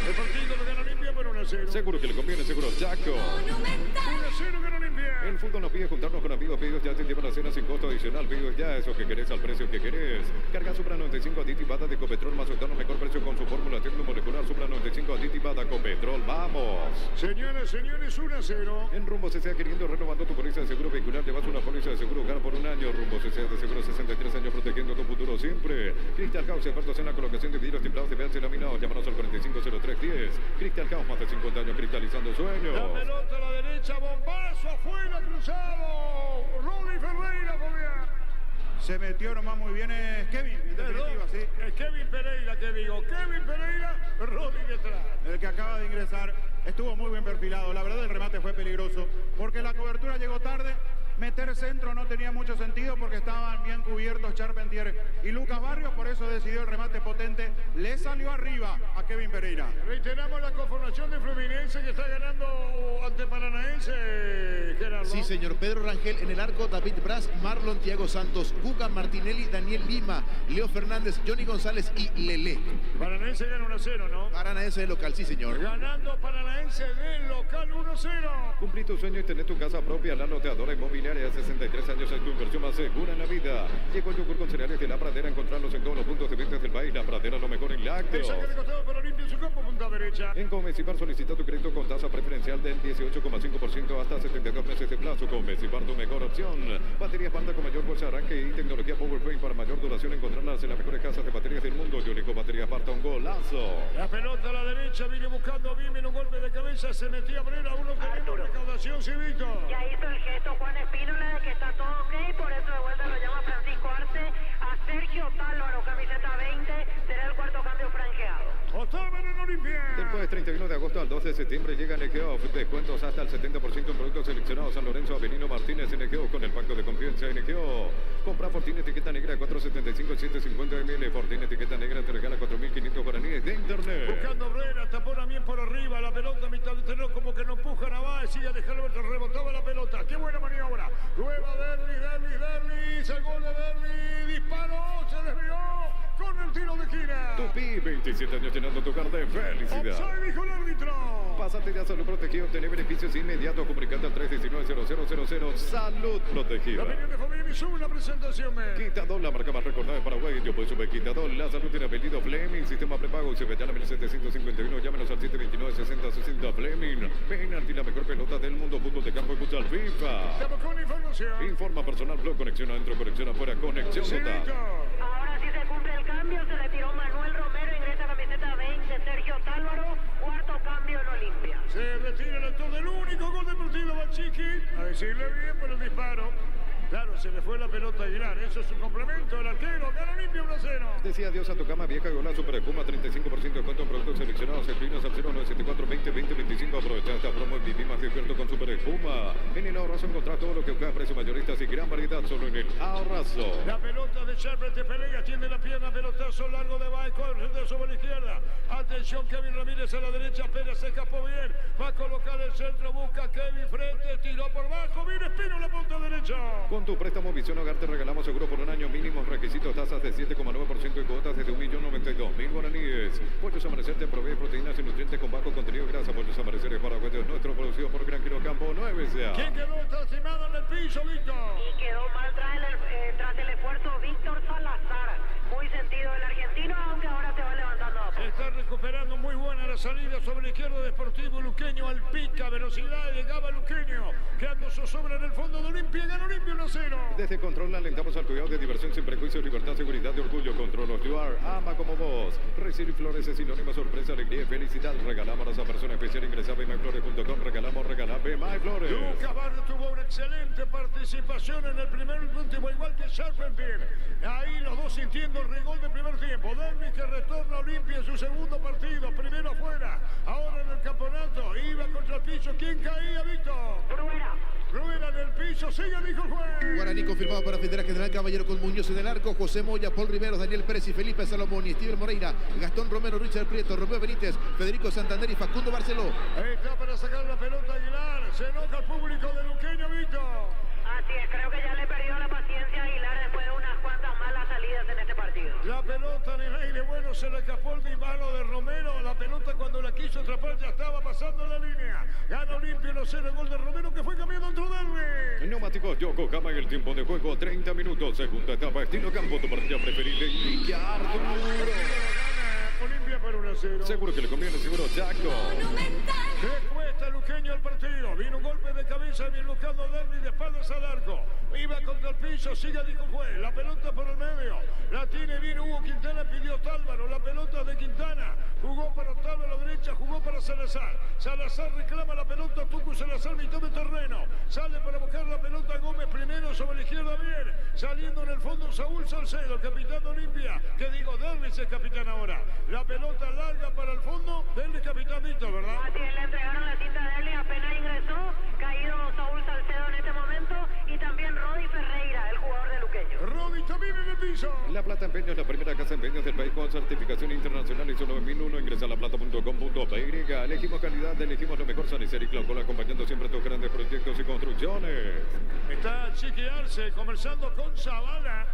El partido lo gana Olimpia por 1-0. Seguro que le conviene, seguro Chaco. 1-0 gana Olimpia. El fútbol nos pide juntarnos con amigos. Pedidos ya te llevan la cena sin costo adicional. Pedidos ya, eso que querés al precio que querés. Carga Supra 95 aditivada de Copetrol más octano, mejor precio con su fórmula tecnomolecular. Supra 95 aditivada Copetrol. ¡Vamos! Señoras, señores, 1-0. En Rumbo CCA queriendo renovando tu póliza de seguro vehicular. Llevas una póliza de seguro hogar por un año. Rumbo CCA de seguro 63 años protegiendo tu futuro siempre. Crystal House, expertos en la colocación de vidrios templados de PH laminados. Llámanos al 450310. Crystal House, más de 50 años cristalizando sueños. La pelota a la derecha, bombazo afuera, cruzado. Rodi Ferreira, Fabián. Se metió nomás muy bien, es Kevin, en definitiva, sí. Es Kevin Pereira que digo. Kevin Pereira, Rodi detrás. El que acaba de ingresar estuvo muy bien perfilado. La verdad el remate fue peligroso porque la cobertura llegó tarde. Meter centro no tenía mucho sentido porque estaban bien cubiertos Charpentier y Lucas Barrios, por eso decidió el remate potente. Le salió arriba a Kevin Pereira. Reiteramos la conformación de Fluminense que está ganando ante Paranaense, Gerardo. Sí, señor. Pedro Rangel en el arco, David Braz, Marlon Thiago Santos, Guga Martinelli, Daniel Lima, Leo Fernández, Johnny González y Lele. Paranaense gana 1-0, ¿no? Paranaense de local, sí, señor. Ganando Paranaense de local 1-0. Cumplí tu sueño y tener tu casa propia. La Loteadora Inmobiliaria, 63 años es tu inversión más segura en la vida. Llegó el yogur con cereales de La Pradera, encontrarlos en todos los puntos de venta del país. La Pradera, lo mejor en lácteos. El saque de costado para Olimpia en su campo, punta derecha. En Comecipar solicita tu crédito con tasa preferencial del 18,5% hasta 72 meses de plazo. Comecipar, tu mejor opción. Baterías Panda con mayor fuerza de arranque y tecnología PowerPoint para mayor duración. Encontrarlas en las mejores casas de baterías del mundo. Yonico Baterías Parta, un golazo. La pelota a la derecha, viene buscando bien, un golpe de cabeza, se metía Brera, uno tenemos recaudación, Civito. Ya hizo el gesto Juan Espínola de que está todo ok, por eso de vuelta lo llama Francisco Arce a Sergio Tálvaro, camiseta 20, será el cuarto cambio franjeado. Otávaro en Olimpia. Del jueves 31 de agosto al 12 de septiembre llega NGO. Descuentos hasta el 70% en productos seleccionados. San Lorenzo, Avelino Martínez, NGO con el pacto de confianza NGO. Compra Fortín etiqueta negra 475 750 ml. Fortín etiqueta negra te regala 4.500 guaraníes de internet. Buscando Brera, tapó también por arriba, la pelota a mitad de terreno como que no empuja a Navas, sigue a dejarlo, rebotaba la pelota. Qué buena maniobra. Nueva Derli, el gol de Derli, disparó, se desvió con el tiro de esquina. Tupi, 27 años llenando tu hogar de felicidad. Offside, dijo el árbitro. Pásate ya a Salud Protegido, tener beneficios inmediatos comunicando al 319-0000. Salud Protegida. La opinión de Fabián y sube la presentación. Quitador, la marca más recordada de Paraguay. Yo puedo subir Quitador. La salud tiene apellido Fleming. Sistema prepago. Se vete a la 1751. Llámenos al 729-6060 Fleming. Penalti, la mejor pelota del mundo. Fútbol de campo y futsal FIFA. Estamos con información. Informa personal blog. Conexión adentro, conexión afuera. Conexión total. Ahora sí se cumple el cambio, se retiró Manuel Romero, ingresa camiseta 20, Sergio Tálvaro, cuarto cambio en Olimpia. Se retira el autor del único gol del partido, Bachiqui. A decirle bien por el disparo. Claro, se le fue la pelota a Aguilar. Eso es un complemento. El arquero gana Olimpia 1-0. Decía adiós a tu cama vieja con la Super Espuma. 35% de cuento en productos seleccionados. Espinos al 0974 20 20 25. Aprovecha esta promo y viví más despierto con Super Espuma. En el Ahorrazo encontrás todo lo que buscas, precios mayoristas y gran variedad solo en el Ahorrazo. La pelota de Sherper te pelea, tiene la pierna, pelotazo largo de Baicon, de sobre la izquierda. Atención, Kevin Ramírez a la derecha, Pérez se escapó bien. Va a colocar el centro, busca Kevin frente, tiró por bajo, viene Espino la punta derecha. Con tu préstamo Visión Hogar te regalamos seguro por un año, mínimos requisitos, tasas de 7,9% y cuotas desde 1.092.000 guaraníes. Pollos Amanecer te provee proteínas y nutrientes con bajo contenido de grasa. Pollos Amanecer es paraguayos, nuestro producido por Gran Kilo Campo 9 sea. ¿Quién quedó lastimado en el piso, Víctor? Y quedó mal tras el esfuerzo Víctor Salazar. Muy sentido el argentino, aunque ahora se va levantando. Se está recuperando muy buena la salida sobre la izquierda de Sportivo Luqueño al pica, velocidad, llegaba Luqueño, quedando zozobra en el fondo de Olimpia, gana Olimpia 1-0. Desde Control alentamos al cuidado de diversión sin prejuicios, libertad, seguridad y orgullo. Control Ostuar, ama como vos. Recibir flores es sinónimo, sorpresa, alegría y felicidad. Regalamos a esa persona especial, ingresa a bmyflores.com, regalamos, BMyFlores. Lucas Barrio tuvo una excelente participación en el primer último, igual que Serpentin. Ahí los dos sintiendo el rigor del primer tiempo. Derby que retorna a Olimpia en su segundo partido, primero afuera, ahora en el campeonato, iba contra el piso. ¿Quién caía, Víctor? Rueda en el piso, sigue, dijo el juez. Guaraní confirmado para Federal General Caballero con Muñoz en el arco, José Moya, Paul Riveros, Daniel Pérez y Felipe Salomón, y Steven Moreira, Gastón Romero, Richard Prieto, Romeo Benítez, Federico Santander y Facundo Barceló. Ahí está para sacar la pelota Aguilar, se enoja el público de Luqueño, Víctor. Así es, creo que ya le perdió la paciencia a Aguilar después de unas cuantas malas salidas en este partido. La pelota en el aire, bueno, se le escapó el disparo de Romero. La pelota cuando la quiso atrapar ya estaba pasando la línea. Gana Olimpia 1-0, el gol de Romero que fue cambiado dentro del Neumáticos Yokohama en el tiempo de juego, 30 minutos, segunda etapa, estilo campo, tu partida preferida, Ricardo Muro. Olimpia por 1-0. Seguro que le conviene, seguro, Chaco. Le cuesta a Luqueño el partido. Vino un golpe de cabeza, bien buscando Derby de espaldas al arco. Iba contra el piso, sigue, dijo el juez. La pelota por el medio. La tiene bien Hugo Quintana, pidió Tálvaro. La pelota de Quintana. Jugó para Octavio a la derecha, jugó para Salazar. Salazar reclama la pelota, Tucu Salazar, mitad de terreno. Sale para buscar la pelota Gómez primero sobre la izquierda, bien. Saliendo en el fondo Saúl Salcedo, el capitán de Olimpia. Que digo, Derby es capitán ahora. La pelota larga para el fondo, Derby es capitán, Víctor, ¿verdad? Así es, le entregaron la cinta de Derby, apenas ingresó. Caído Saúl Salcedo en este momento. Y también Rodi Ferreira, el jugador de Luqueño. Rodi también en el piso. La Plata Empeños, la primera casa de empeños del país con certificación internacional ISO 9001. Ingresa a laplata.com.py. Elegimos calidad, elegimos lo mejor. San Isidro y Clocola, acompañando siempre tus grandes proyectos y construcciones. Está Chiquiarse conversando con Zavala.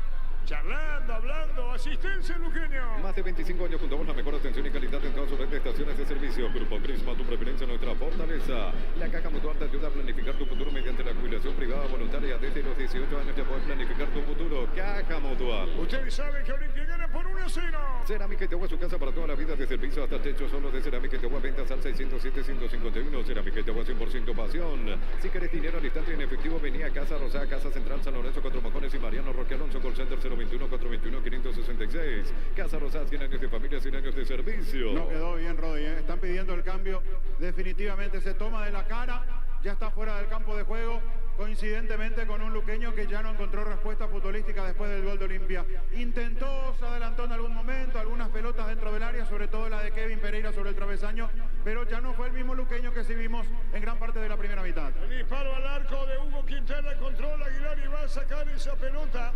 Charlando, hablando, asistencia Luqueño. Más de 25 años junto a vos, la mejor atención y calidad en todas sus red de estaciones de servicio. Grupo Prisma, tu preferencia, nuestra fortaleza. La Caja Mutual te ayuda a planificar tu futuro mediante la jubilación privada voluntaria. Desde los 18 años ya puedes planificar tu futuro. Caja Mutual. Ustedes saben que Olimpia gana por 1-0. Cerámica Itagua, su casa para toda la vida, desde el piso hasta el techo, solo de Cerámica Itagua, ventas al 607-151. Cerámica Itagua, 100% pasión. Si querés dinero al instante en efectivo, vení a Casa Rosada, Casa Central, San Lorenzo, Cuatro Mojones y Mariano Roque Alonso, Call Center 021-421-566. Casa Rosada, 100 años de familia, 100 años de servicio. No quedó bien, Rodi, ¿eh? Están pidiendo el cambio. Definitivamente se toma de la cara. Ya está fuera del campo de juego. Coincidentemente con un luqueño que ya no encontró respuesta futbolística después del gol de Olimpia. Intentó, se adelantó en algún momento, algunas pelotas dentro del área, sobre todo la de Kevin Pereira sobre el travesaño, pero ya no fue el mismo luqueño que sí vimos en gran parte de la primera mitad. El disparo al arco de Hugo Quintana, controla Aguilar y va a sacar esa pelota.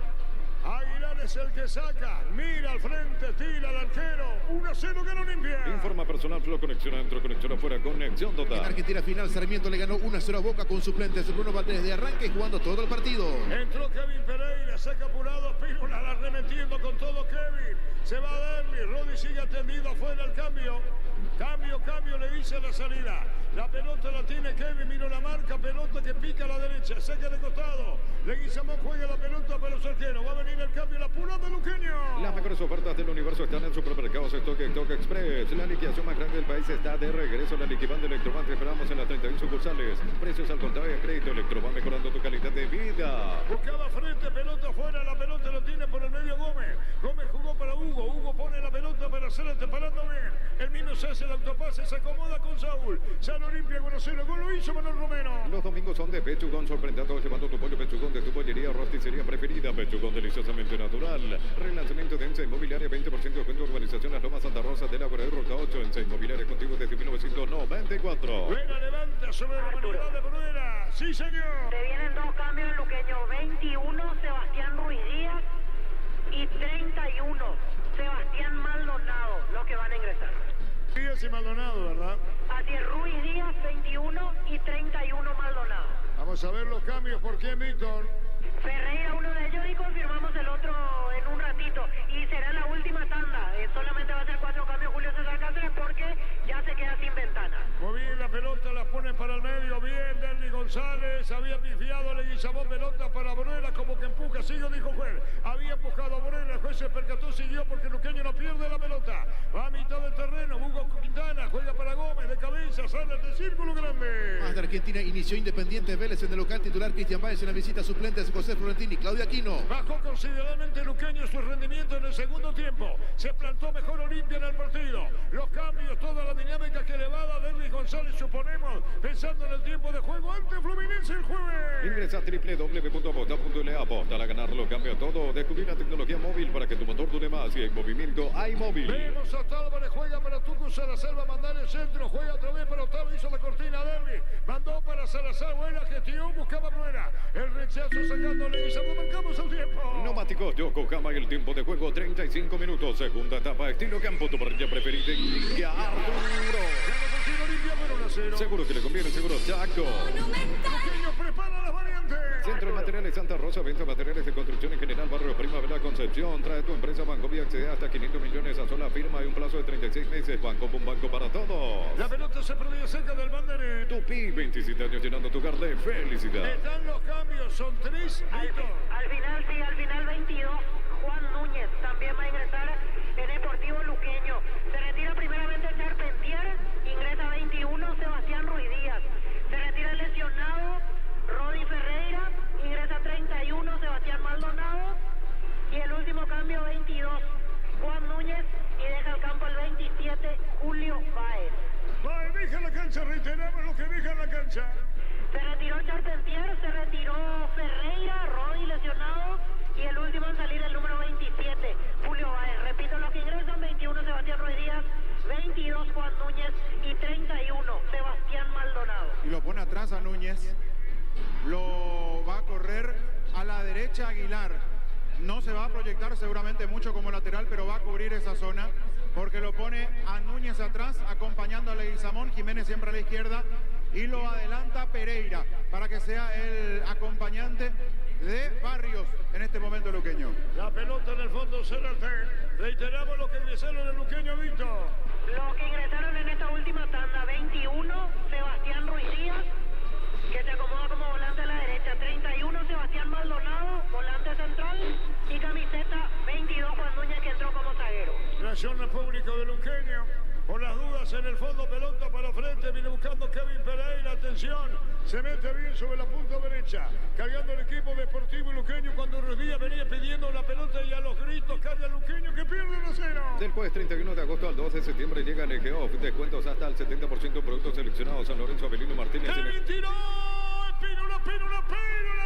Aguilar es el que saca, mira al frente, tira al arquero, 1-0 gana Olimpia. Informa personal, Flow, conexión adentro, conexión afuera, conexión total. En Argentina final, Sarmiento le ganó 1-0 a Boca con suplentes Bruno Valdés de arranque y jugando todo el partido. Entró Kevin Pereira, saca apurado, Pínola la remetiendo con todo Kevin. Se va a Derby, Rodi sigue atendido afuera el cambio. Cambio, le dice la salida. La pelota la tiene Kevin, miró la marca, pelota que pica a la derecha, saca de costado. Leguizamón juega la pelota para los arqueros. Va a venir el cambio, la pura de Luqueño. Las mejores ofertas del universo están en supermercados Stock Express. La liquidación más grande del país está de regreso. La Liquiban de Electroban te esperamos en las 31 sucursales. Precios al contado y a crédito. Electroban mejorando tu calidad de vida. Buscaba frente, pelota afuera, la pelota la tiene por el medio Gómez. Gómez jugó para Hugo, Hugo pone la pelota para hacer parando bien. El mismo se hace el autopase, se acomoda con Saúl. Sale gana Olimpia 1-0. Gol lo hizo Manuel Romero. Los domingos son de Pechugón, sorprendiendo llevando tu pollo Pechugón de tu pollería o rosticería preferida. Pechugón deliciosamente natural. Relanzamiento de Ensa Inmobiliaria, 20% de cuento. Urbanización Las Lomas Santa Rosa de la Ruta 8. Ensa Inmobiliaria contigo desde 1994. Buena levanta sobre la humanidad de Bruera. Sí, señor. Se vienen dos cambios luqueños. 21, Sebastián Ruiz Díaz. Y 31, Sebastián Maldonado, los que van a ingresar. Díaz y Maldonado, ¿verdad? Así es, Ruiz Díaz, 21 y 31 Maldonado. Vamos a ver los cambios. ¿Por quién, Víctor? Ferreira, uno de ellos, y confirmamos el otro en un ratito. Y será la última tanda. Solamente va a ser 4 cambios Julio César Cáceres porque ya se queda sin ventana. Muy bien, la pelota la pone para el medio. Bien, Derly González. Había pifiado, Leguizamón, pelota para Bruera, como que empuja. Sigue, dijo juez. Había empujado a Bruera. El juez se percató, siguió porque Luqueño no pierde la pelota. Va a mitad del terreno. Hugo Quintana juega para Gómez de cabeza. Sale del círculo grande. Más de Argentina inició Independiente Vélez en el local titular. Cristian Báez en la visita suplentes. José Florentini, Claudio Aquino. Bajó considerablemente Luqueño su rendimiento en el segundo tiempo. Se plantó mejor Olimpia en el partido. Los cambios, toda la dinámica que le va a dar Derly González, suponemos, pensando en el tiempo de juego ante Fluminense el jueves. Ingresa a www.aposta.la. Aposta a ganarlo, cambia todo. Descubrir la tecnología móvil para que tu motor dure más. Y en movimiento hay móvil. Vemos a Álvarez, juega para Tucu Salazar, va a mandar el centro, juega otra vez para Octavio, hizo la cortina Derly. Mandó para Salazar, buena gestión, buscaba Bruera. El rechazo sacándole y se lo marcamos el tiempo. Neumáticos Yokohama y el tiempo de juego 35 minutos. Segunda etapa, estilo campo, tu parrilla preferida. Indica Arturo. Seguro que le conviene, seguro Chaco. Luqueño prepara las variantes. Centro de Materiales Santa Rosa, venta materiales de construcción en general, barrio Primavera, Concepción. Trae tu empresa Bancovia, accede hasta 500 millones a sola firma y un plazo de 36 meses. Banco, un banco para todos. La pelota se perdía cerca del banderín. Tupi, 27 años llenando tu hogar de felicidad. Están los cambios, son 3. Al final, sí, al final 22, Juan Núñez también va a ingresar en Deportivo Luqueño. Se retira primeramente Charpentier, ingresa 21, Sebastián Ruiz Díaz. Se retira el lesionado Rodi Ferreira, ingresa 31, Sebastián Maldonado. Y el último cambio, 22, Juan Núñez, y deja el campo el 27, Julio Báez. Báez deja la cancha, reiteramos lo que deja en la cancha. Se retiró Charpentier, se retiró Ferreira, Rodi lesionado, y el último en salir el número 27, Julio Báez. Repito lo que ingresan: 21, Sebastián Ruiz Díaz, 22, Juan Núñez, y 31, Sebastián Maldonado. Y lo pone atrás a Núñez. Lo va a correr a la derecha Aguilar. No se va a proyectar seguramente mucho como lateral, pero va a cubrir esa zona, porque lo pone a Núñez atrás, acompañando a Leguizamón. Jiménez siempre a la izquierda, y lo adelanta Pereira para que sea el acompañante de Barrios en este momento luqueño. La pelota en el fondo será el reiteramos lo que ingresaron el Luqueño, Víctor. Los que ingresaron en esta última tanda: 21, Sebastián Ruiz Díaz, que se acomoda como volante a la derecha; 31, Sebastián Maldonado, volante central; y camiseta 22, Juan Núñez, que entró como zaguero. Nación República de Luqueño. Por las dudas en el fondo, pelota para frente, viene buscando Kevin Pereira, atención, se mete bien sobre la punta derecha, cargando el equipo deportivo luqueño cuando Ruiz Díaz venía pidiendo la pelota y a los gritos carga Luqueño que pierde 1-0. Del jueves 31 de agosto al 12 de septiembre llega Negeoff, descuentos hasta el 70% en productos seleccionados. San Lorenzo, Avelino Martínez. Kevin tiró, Pínola,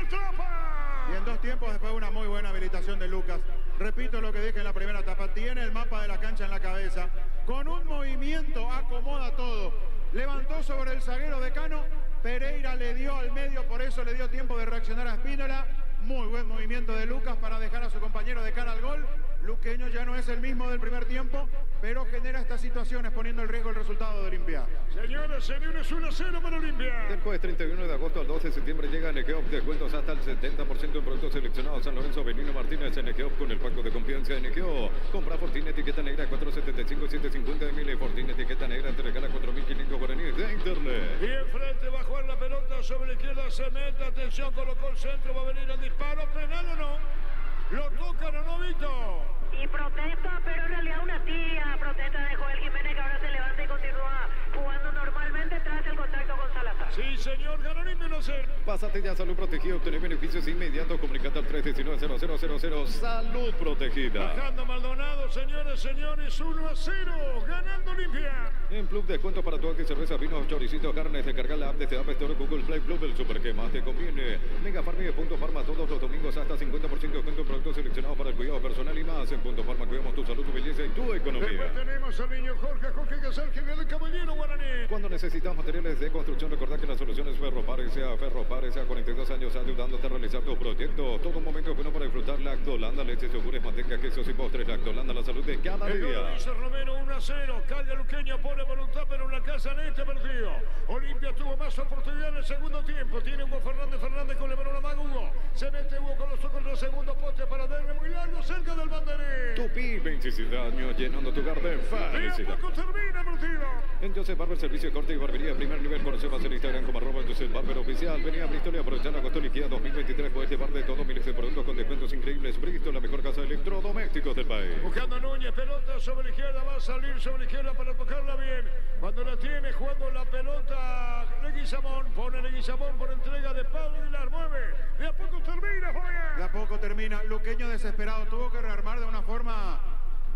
tapa. Y en 2 tiempos, después de una muy buena habilitación de Lucas. Repito lo que dije en la primera etapa, tiene el mapa de la cancha en la cabeza. Con un movimiento acomoda todo. Levantó sobre el zaguero Decano, Pereira le dio al medio, por eso le dio tiempo de reaccionar a Espínola. Muy buen movimiento de Lucas para dejar a su compañero de cara al gol. Luqueño ya no es el mismo del primer tiempo, pero genera estas situaciones poniendo en riesgo el resultado de Olimpia. Señores, señores, 1-0 para Olimpia. Del jueves 31 de agosto al 12 de septiembre llega Negeoff, descuentos hasta el 70% en productos seleccionados. San Lorenzo, Avelino Martínez en Negeoff con el pacto de confianza de Negeoff. Compra Fortín etiqueta negra 475-750 de mil. Fortín etiqueta negra te regala 4.500 guaraníes de internet. Y enfrente va a jugar la pelota sobre la izquierda, se mete, atención, colocó el centro, va a venir el disparo, penal o no. ¿Lo tocan o no, Vito? Y protesta, pero en realidad una tibia protesta de Joel Jiménez, que ahora se levanta y continúa jugando normalmente tras el contacto con Salazar. Sí, señor, ganó Olimpia 1-0. Pásate ya a Salud Protegida, obtener beneficios inmediatos comunicando al 319-0000. Salud Protegida. Bajando Maldonado, señores, 1-0, ganando Olimpia. En Club Descuento para tu y cerveza, vinos, choricitos, carnes. Descarga la app desde App Store, Google Play Club, el super que más te conviene. Mega Farma y Punto Farma todos los domingos hasta 50% de descuento en productos seleccionados para el cuidado personal y más. En Punto Farma cuidamos tu salud, tu belleza y tu economía. Después tenemos al niño Jorge Gasal, que viene el caballero guaraní. Cuando necesitas materiales de construcción, recordá que la solución es Ferropare, sea 42 años ayudándote a realizar tus proyectos. Todo un momento bueno para disfrutar Lactolanda, leche, yogures, manteca, quesos y postres. Lactolanda, la salud de cada día. Dice Romero 1-0. Calle Luqueño pone voluntad pero una casa en este partido. Olimpia tuvo más oportunidad en el segundo tiempo. Tiene Hugo Fernández con el balón a Mago Hugo. Se mete Hugo con los ojos en el segundo poste para darle muy largo cerca del banderín. Tupi, 27 años llenando tu hogar de felicidad. Poco termina el partido. En Joseph Barber, servicio de corte y barbería, primer nivel. Conoce más en Instagram como @Joseph Barber Oficial. Venía a Bristol y aprovechar la costa liquida 2023. Puedes llevar de todo miles de productos con descuentos increíbles. Bristol, la mejor casa de electrodomésticos del país. Buscando a Núñez, pelota sobre la izquierda, va a salir sobre la izquierda para tocarla bien. Cuando la tiene jugando la pelota Leguizamón, pone Leguizamón por entrega de Pablo Aguilar, mueve. De a poco termina, Jorge. De a poco termina. Luqueño desesperado, tuvo que rearmar de una forma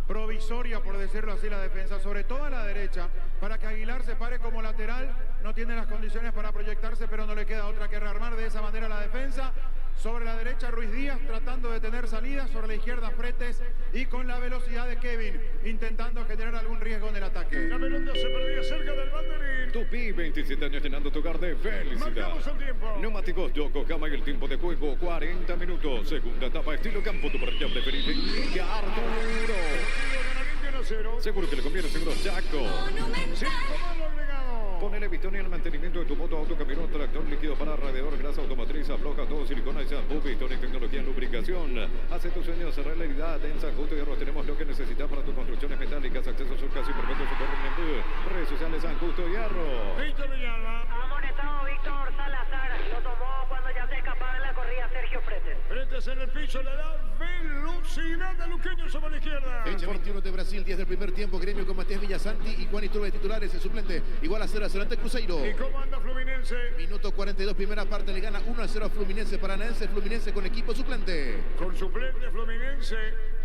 provisoria, por decirlo así, la defensa, sobre todo a la derecha, para que Aguilar se pare como lateral. No tiene las condiciones para proyectarse, pero no le queda otra que rearmar de esa manera la defensa. Sobre la derecha Ruiz Díaz tratando de tener salidas, sobre la izquierda Fretes y con la velocidad de Kevin intentando generar algún riesgo en el ataque. La pelota se perdía cerca del banderín. Tupi, 27 años llenando tu hogar de felicidad. Marcamos el tiempo. Neumáticos Yokohama y el tiempo de juego 40 minutos. Segunda etapa estilo campo, tu partida preferida. Y Arturo. Seguro que le conviene, seguro Chaco. Ponele Vistonia en el mantenimiento de tu moto, auto, camión, tractor, líquido para radiador, grasa automotriz, afloja todo, silicona y shampoo, Vistonia y tecnología en lubricación. Hace tus sueños realidad. En San Justo y Hierro tenemos lo que necesitas para tus construcciones metálicas, acceso surcas y perfecto socorro en redes sociales San Justo y Hierro. Víctor Villalba. Amonestado Víctor Salazar. Lo tomó cuando ya se escapaba en la corrida Sergio Fretes. Fretes en el piso, le da velocidad de Luqueño sobre la izquierda. Fecha 21 de Brasil, 10 del primer tiempo. Gremio con Matías Villasanti y Juan Iturbe de titulares. El suplente igual a 0-0 ante Cruzeiro. ¿Y cómo anda Fluminense? Minuto 42, primera parte, le gana 1-0 a Fluminense Paranaense. Fluminense con equipo suplente. Con suplente Fluminense.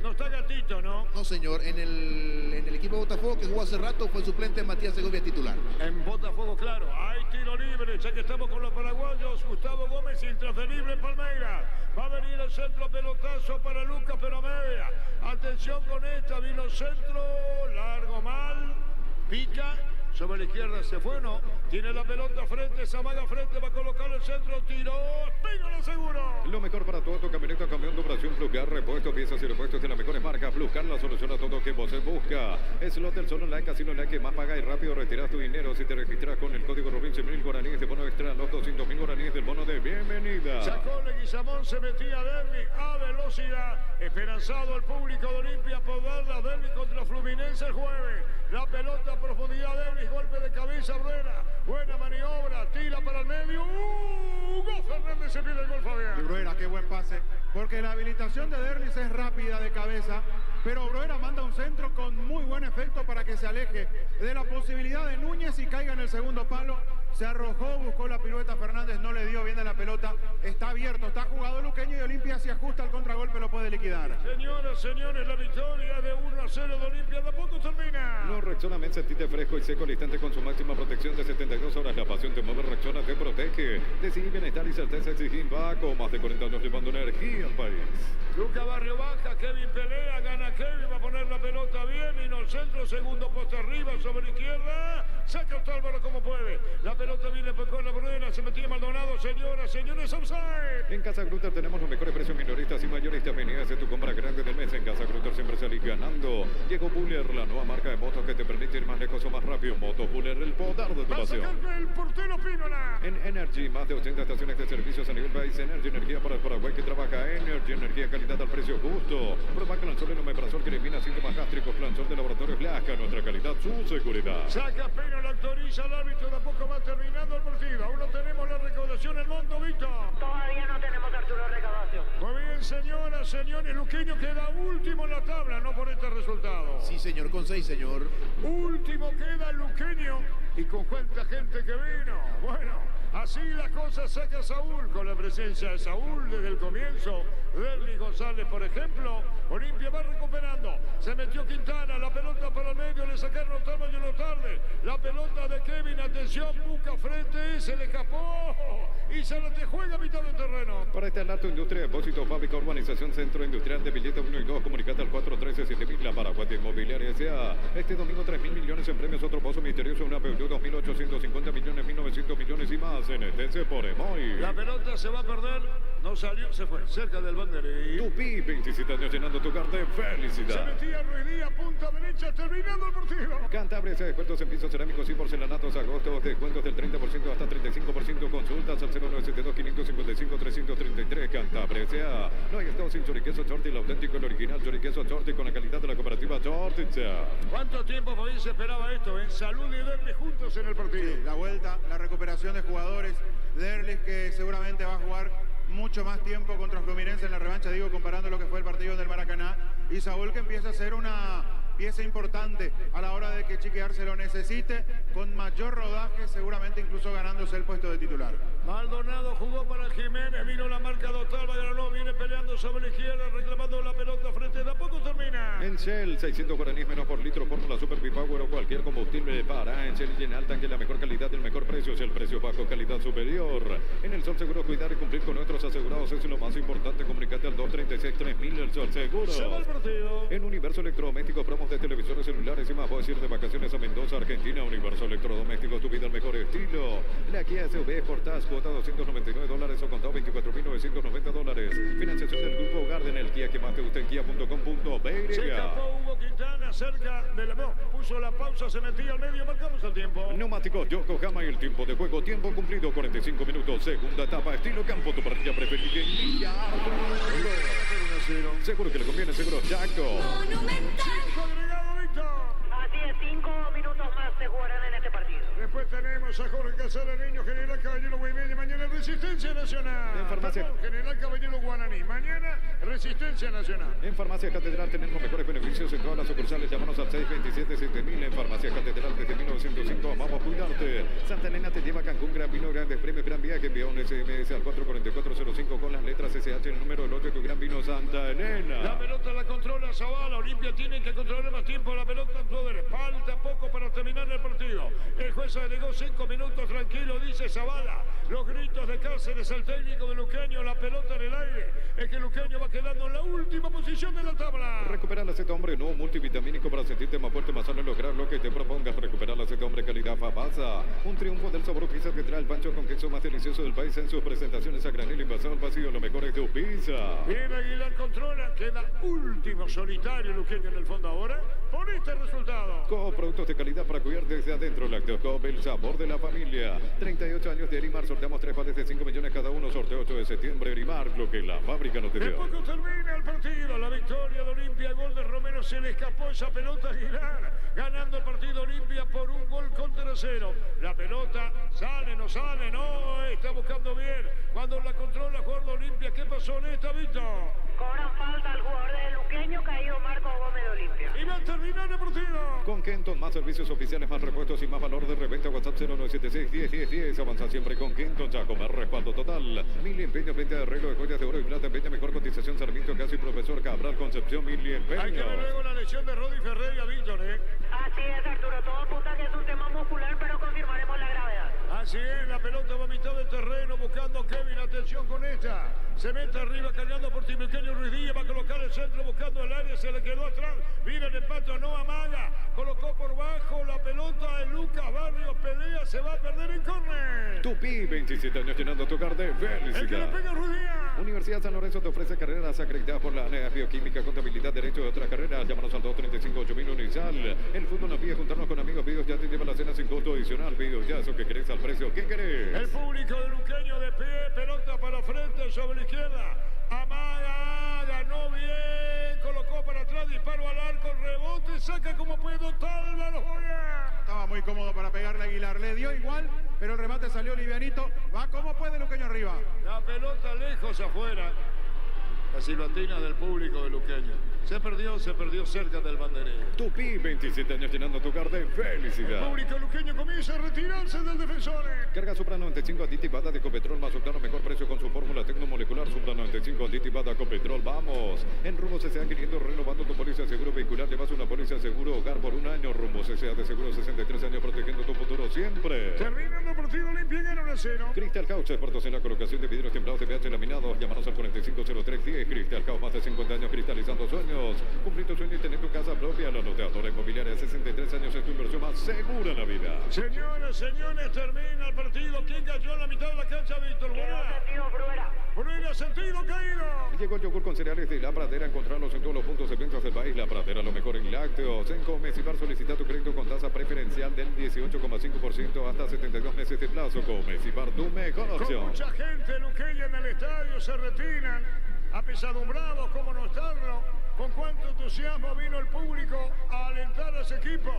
No está Gatito, ¿no? No, señor. En el equipo Botafogo que jugó hace rato fue el suplente Matías Segovia titular. En Botafogo, claro. Hay tiro libre. Ya que estamos con los paraguayos. Gustavo Gómez intransferible en Palmeiras. Va a venir el centro pelotazo para Lucas, pero media. Atención con esta. Vino centro. Largo mal. Pica. Sobre la izquierda se fue, ¿no? Tiene la pelota frente, se amaga frente, va a colocar el centro, tiró, Espínola seguro. Lo mejor para tu auto, camioneta, camión, duración, Flucar, repuestos, piezas y repuestos de las mejores marcas. Flucar, la solución a todo que vos busca. Slot del solo online, casino online que más paga y rápido retiras tu dinero. Si te registras con el código Rubín, 100.000 guaraníes de bono extra, los 200.000 guaraníes del bono de bienvenida. Sacó Leguizamón, se metía Derby a velocidad. Esperanzado el público de Olimpia por dar la Derby contra Fluminense el jueves. La pelota a profundidad, Derby, golpe de cabeza, Bruera. Buena maniobra, tira para el medio. Hugo Fernández se pide el gol, Fabián. Y Bruera, qué buen pase. Porque la habilitación de Derlis es rápida de cabeza. Pero Bruera manda un centro con muy buen efecto para que se aleje de la posibilidad de Núñez y caiga en el segundo palo. Se arrojó, buscó la pirueta Fernández, no le dio bien a la pelota. Está abierto, está jugado Luqueño y Olimpia se ajusta al contragolpe, lo puede liquidar. Señoras, señores, la victoria de 1-0 de Olimpia de poco termina. No, Rexona Men, sentite fresco y seco al instante con su máxima protección de 72 horas. La pasión te mueve, Rexona te protege. Decidí bienestar y certeza exigir Baco. Más de 40 años llevando energía al país. Luca Barrio baja, Kevin pelea, gana Kevin, va a poner la pelota bien, y no el centro, segundo poste arriba, sobre la izquierda, saca Otálvaro como puede, la pelota viene con la Bruera, se metía Maldonado, señoras, señores, offside. En Casa Grutter tenemos los mejores precios minoristas y mayoristas. Venidas de tu compra grande del mes. En Casa Grutter siempre salís ganando. Llegó Buller, la nueva marca de motos que te permite ir más lejos o más rápido. Motos Buller, el poder de tu pasión. El portero Pínola. En Energy, más de 80 estaciones de servicios a nivel país. Energy, energía para el Paraguay que trabaja. Energy, energía, calidad al precio justo. Prueba Clansol en omeprazol que elimina síntomas gástricos. Clansol de Laboratorios Blasca, nuestra calidad, su seguridad. Saca Pínola, autoriza al árbitro, de a poco va terminando el partido. Aún no tenemos la recaudación en monto, Víctor. Todavía no tenemos, Arturo, recaudación. Muy bien, señoras, señores, Luqueño queda último en la tabla, no por este resultado. Sí, señor, con 6, señor. Último queda Luqueño. ¿Y con cuánta gente que vino? Bueno, Así las cosas saca Saúl con la presencia de Saúl desde el comienzo. Derlis González, por ejemplo. Olimpia va recuperando. Se metió Quintana, la pelota para el medio, le sacaron Tamayo tarde. La pelota de Kevin, atención, busca frente, se le escapó y se la te juega a mitad del terreno. Para este Alto Industria, Depósito, Fábrica, Urbanización, Centro Industrial de Billetes 1 y 2, comunicate al 413-7000, la Paraguay Inmobiliaria S.A. Este domingo 3.000 millones en premios, otro pozo misterioso, una PUD 2.850 millones, 1.900 millones y más en Etense por Emoy. La pelota se va a perder, no salió, se fue, cerca del banderín. Tupi, 27 años llenando tu cartel, felicidad. Se metía Ruiz Díaz, punta derecha, terminando el partido. Cantabria, descuentos en pisos cerámicos y porcelanatos, agosto, descuentos del 30% hasta 35%, consultas al 0972-555-333, Cantabria S.A. No hay estado sin choriqueso Chorti, el auténtico, el original choriqueso Chorti con la calidad de la cooperativa Chorti. ¿Cuánto tiempo Fabián se esperaba esto? En Salud y Derlis juntos en el partido. Sí, la vuelta, la recuperación de jugadores. Derlis que seguramente va a jugar mucho más tiempo contra Fluminense en la revancha, digo, comparando lo que fue el partido del Maracaná. Y Saúl que empieza a ser una pieza importante a la hora de que Chiquiar se lo necesite, con mayor rodaje, seguramente incluso ganándose el puesto de titular. Maldonado jugó para Jiménez, vino la marca de Otalva, ganó, viene peleando sobre la izquierda, reclamando la pelota frente, de a poco termina. En Shell, 600 guaraníes menos por litro, fórmula Super Bipower o cualquier combustible para en Shell y en Alta, que la mejor calidad, el mejor precio, es el precio bajo, calidad superior. En el Sol Seguro, cuidar y cumplir con nuestros asegurados es lo más importante. Comunicate al 236-3000, el Sol Seguro. Se va el partido. En Universo Electrodoméstico, promos de televisores celulares y más. Puedes ir de vacaciones a Mendoza, Argentina. Universo Electrodomésticos, tu vida al mejor estilo. La Kia SUV Sportage, cuota $299 o contado $24.990. Financiación del Grupo Garden, el Kia que más te gusta en kia.com.be. Se escapó Hugo Quintana cerca de la... No, puso la pausa, se metía al medio, marcamos el tiempo. Neumáticos Yokohama y el tiempo de juego. Tiempo cumplido, 45 minutos. Segunda etapa, estilo campo, tu partida preferida. Seguro que le conviene, seguro Chaco. Monumental. Agregado, Víctor. Así es, 5 minutos más se jugarán en este partido. Después tenemos a Jorge Casala, Niño, General Caballero Guaymeña. Mañana Resistencia Nacional. En Farmacia. Perdón, General Caballero Guaraní. Mañana Resistencia Nacional. En Farmacia Catedral tenemos los mejores beneficios en todas las sucursales. Llámanos al 627-7000. En Farmacia Catedral desde 1905. Vamos a cuidarte. Santa Elena te lleva a Cancún, Gran Vino, Grandes Premios, Gran Viaje. Envía un SMS al 44405 con las letras SH, el número del 8 de tu Gran Vino Santa Elena. La pelota la controla Zavala. Olimpia tiene que controlar más tiempo la pelota en poder. Falta poco para terminar el partido. El juez agregó 5 minutos, tranquilo, dice Zavala. Los gritos de Cáceres, el técnico de Luqueño, la pelota en el aire. Es que Luqueño va quedando en la última posición de la tabla. Recuperar la Z Hombre nuevo multivitamínico para sentirte más fuerte, más sano y lograr lo que te propongas. Recuperar la Z Hombre calidad Fabasa. Un triunfo del sabor pizza que trae el pancho con queso más delicioso del país en sus presentaciones a granel invasado al vacío. Lo mejor es tu pizza. Bien, Aguilar controla, queda último solitario Luqueño en el fondo ahora. Por este resultado. Coop, productos de calidad para cuidar desde adentro. Lácteos Coop, el sabor de la familia. 38 años de Erimar, sorteamos 3 pares de 5 millones cada uno. Sorteo 8 de septiembre, Erimar, lo que la fábrica no te De dio. poco termina el partido, la victoria de Olimpia, gol de Romero, se le escapó esa pelota a Aguilar, ganando el partido Olimpia por un gol contra 0. La pelota sale, no, está buscando bien, cuando la controla el jugador de Olimpia, ¿qué pasó en esta, Víctor? Cobran falta al jugador de Luqueño, caído Marco Gómez de Olimpia. Y va a terminar el partido. Con Kenton, más servicios oficiales, más repuestos y más valor de reventa. WhatsApp 0976-101010. Avanza siempre con Kenton, ya comer respaldo total. Mili Empeño, venta de arreglo de joyas de oro y plata. Empeño, mejor cotización, Sarmiento, Casi, Profesor Cabral, Concepción, Mili Empeño. Hay que ver luego la lesión de Rodi Ferrer y a Víctor, Así es, Arturo, todo apunta que es un tema muscular, pero confirmaremos la gravedad. Así es, la pelota va a mitad del terreno buscando Kevin, atención con esta. Se mete arriba cargando por Timiqueño Ruiz Díaz, va a colocar el centro buscando el área, se le quedó atrás. Mira el empate, no amaga, colocó por bajo la pelota de Lucas Barrios, pelea, se va a perder en córner. Tupi, 27 años llenando tu cartel, El que le felicidad. pega a Ruiz Díaz. Universidad San Lorenzo te ofrece carreras acreditadas por la ANEA, Bioquímica, Contabilidad, Derecho de otras carreras. Llámanos al 235-8000 Unisal. El fútbol nos pide juntarnos con amigos. Pedidos ya te lleva la cena sin costo adicional. Pedidos ya, eso que querés al precio. ¿Qué querés? El público de Luqueño de pie, pelota para frente sobre la izquierda. Amaga, ganó bien, colocó para atrás, disparo al arco, rebote, saca como puede Otalva, lo juega. Estaba muy cómodo para pegarle a Aguilar, le dio igual, pero el remate salió livianito. Va como puede Luqueño arriba. La pelota lejos afuera. La silbatina del público de Luqueño. Se perdió cerca del banderín. Tupi, 27 años llenando tu hogar de El felicidad. público luqueño comienza a retirarse del defensor. Carga Supra 95 aditivada de Copetrol más Sultano, mejor precio con su fórmula tecnomolecular. Supra 95 aditivada Copetrol. Vamos. En Rumbo CCA 500 renovando tu póliza de seguro vehicular. Llevas una póliza de seguro hogar por un año. Rumbo CCA de seguro 63 años protegiendo tu futuro siempre. Terminando el partido Olimpia en 1-0. Crystal House, expertos en la colocación de vidrios templados de pH laminados. Llámanos al 450310. Crystal House, más de 50 años cristalizando sueños. Cumplir tu sueño y tener tu casa propia. La Loteadora Inmobiliaria, 63 años es tu inversión más segura en la vida. Señoras, señores, termina el partido. ¿Quién cayó en la mitad de la cancha, Víctor? Bruera, sentido caído. Llegó el yogur con cereales de La Pradera. Encontrarlos en todos los puntos de ventas del país. La Pradera, lo mejor en lácteos. En Comecipar solicita tu crédito con tasa preferencial del 18,5% hasta 72 meses de plazo. Comecipar, tu mejor Con opción. mucha gente luqueña en el estadio, se retiran apesadumbrados, como no estarlo. Con cuánto entusiasmo vino el público a alentar a ese equipo.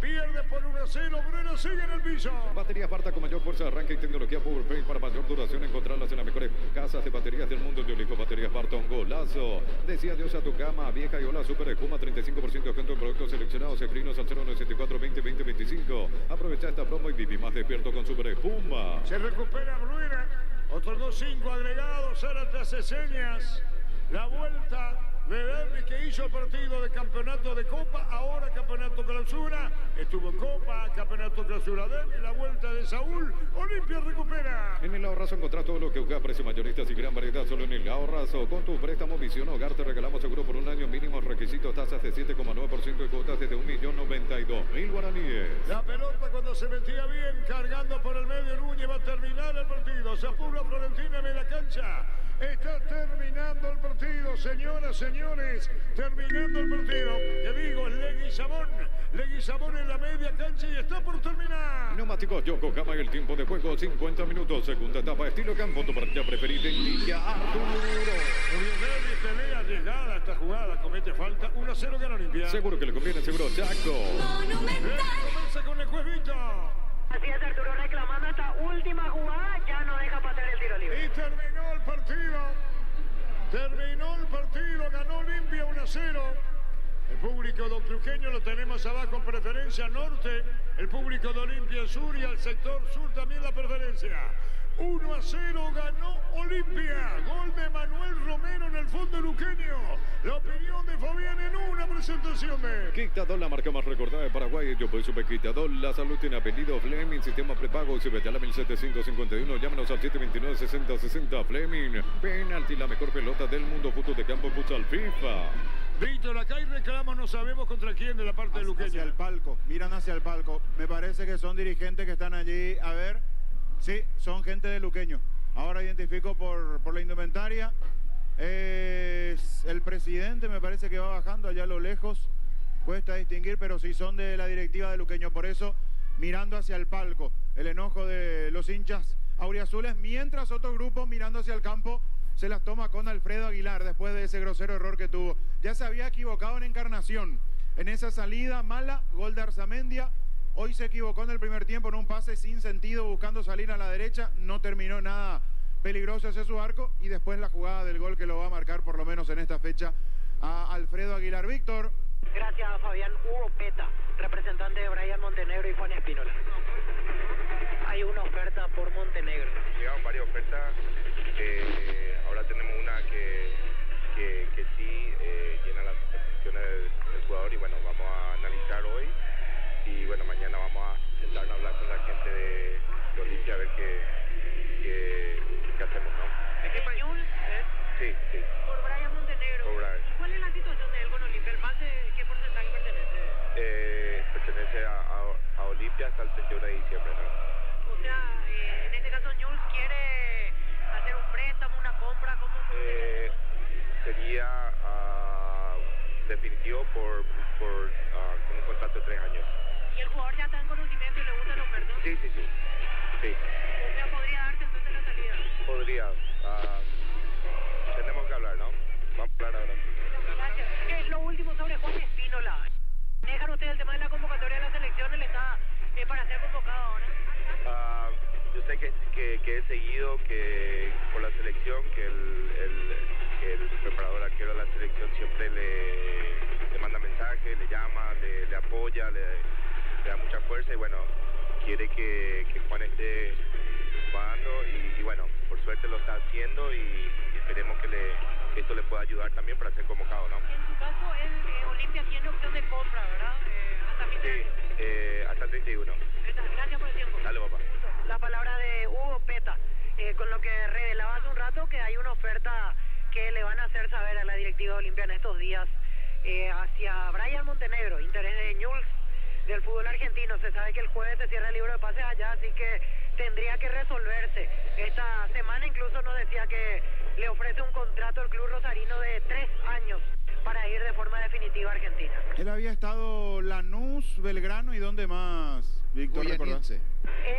Pierde por 1-0, Bruera sigue en el piso. Batería Parta con mayor fuerza de arranque y tecnología PowerPay para mayor duración. Encontrarlas en las mejores casas de baterías del mundo. Te elijo Baterías Parta, un golazo. Decía adiós a tu cama, vieja y hola, super espuma, 35% de descuento en productos seleccionados. Escrinos al 0974 20 25. Aprovecha esta promo y viví más despierto con super espuma. Se recupera Bruera. Otros 5 agregados. Zárate hace señas. La vuelta de Derby que hizo el partido de campeonato de Copa, ahora campeonato clausura, estuvo en Copa, campeonato clausura Derby, la vuelta de Saúl, Olimpia recupera. En el Ahorrazo encontrás todo lo que buscas, precios mayoristas y gran variedad solo en el Ahorrazo. Con tu préstamo Visión Hogar te regalamos seguro por un año, mínimos requisitos, tasas de 7,9% y cuotas desde 1.092.000 guaraníes. La pelota cuando se metía bien, cargando por el medio Núñez, va a terminar el partido, se apura Florentina en la cancha. Está terminando el partido, señoras, señores, terminando el partido. Te digo, es Leguizamón en la media cancha y está por terminar. Neumáticos Yokohama en el tiempo de juego, 50 minutos, segunda etapa, estilo campo, tu partida preferida en Villa Arturo. Lionel pelea arriesgada esta jugada, comete falta, 1-0 gana Olimpia. Seguro que le conviene, seguro Chaco. Comienza con el juez Vito. Así es, Arturo, reclamando esta última jugada, ya no deja pasar el tiro libre. Y terminó el partido, ganó Olimpia 1-0. El público doctruqueño lo tenemos abajo en preferencia norte, el público de Olimpia sur y al sector sur también la preferencia. 1-0 ganó Olimpia, gol de Manuel Romero en el fondo luqueño. La opinión de Fabián en una presentación de Quitador, la marca más recordada de Paraguay. Yo soy Super Quitador. La salud tiene apellido Fleming. Sistema prepago. Si vete a la 1751. Llámanos al 729-6060. Fleming. Penalti, la mejor pelota del mundo. Fútbol de campo, futsal FIFA. Víctor, acá hay reclamos, no sabemos contra quién de la parte de luqueña. Hacia el palco, miran hacia el palco. Me parece que son dirigentes que están allí. A ver, sí, son gente de luqueño. Ahora identifico por la indumentaria. Es el presidente, me parece que va bajando allá a lo lejos. Cuesta distinguir, pero sí son de la directiva de luqueño. Por eso, mirando hacia el palco, el enojo de los hinchas auriazules, mientras otro grupo mirando hacia el campo se las toma con Alfredo Aguilar después de ese grosero error que tuvo. Ya se había equivocado en Encarnación, en esa salida mala, gol de Arzamendia. Hoy se equivocó en el primer tiempo en un pase sin sentido, buscando salir a la derecha. No terminó nada peligroso hacia su arco. Y después la jugada del gol que lo va a marcar, por lo menos en esta fecha, a Alfredo Aguilar. Víctor. Gracias, Fabián. Hugo Peta, representante de Brian Montenegro y Juan Espínola. Hay una oferta por Montenegro. Llegaron varias ofertas. Ahora tenemos una que sí llena las expectativas del jugador y bueno, vamos a analizar hoy y bueno, mañana vamos a sentarnos a hablar con la gente de Olimpia a ver qué hacemos, ¿no? Jules, Sí. por Brian Montenegro. Por Brian. ¿Y cuál es la situación de él con Olimpia? ¿El pase qué porcentaje pertenece? Pertenece a Olimpia hasta el 31 de diciembre, ¿no? O sea, en este caso Jules quiere hacer un préstamo, una compra, ¿cómo sería definitivo con un contrato de 3 años. ¿Y el jugador ya está en conocimiento y le gusta la oferta? Sí. O sea, podría darse entonces la salida. Podría. Tenemos que hablar, ¿no? Vamos a hablar ahora. Gracias. Lo último sobre Juan Espínola. ¿Dejan ustedes el tema de la convocatoria de la selección? Él está para ser convocado ahora. Yo sé que que he seguido que por la selección, que el preparador arquero de la selección siempre le manda mensajes, le llama, le apoya, le da mucha fuerza y bueno, quiere que Juan esté jugando y bueno, por suerte lo está haciendo y esperemos que esto le pueda ayudar también para ser convocado, ¿no? En tu caso, el Olimpia tiene opción de compra, ¿verdad? Hasta fin de año. Hasta el 31. Gracias por el tiempo. Dale, papá. La palabra de Hugo Peta, con lo que revelaba hace un rato que hay una oferta que le van a hacer saber a la directiva de Olimpia en estos días hacia Brian Montenegro, interés de Newell's del fútbol argentino. Se sabe que el jueves se cierra el libro de pases allá, así que tendría que resolverse. Esta semana incluso nos decía que le ofrece un contrato al club rosarino de 3 años para ir de forma definitiva a Argentina. Él había estado Lanús, Belgrano y ¿dónde más, Víctor? Goianiense.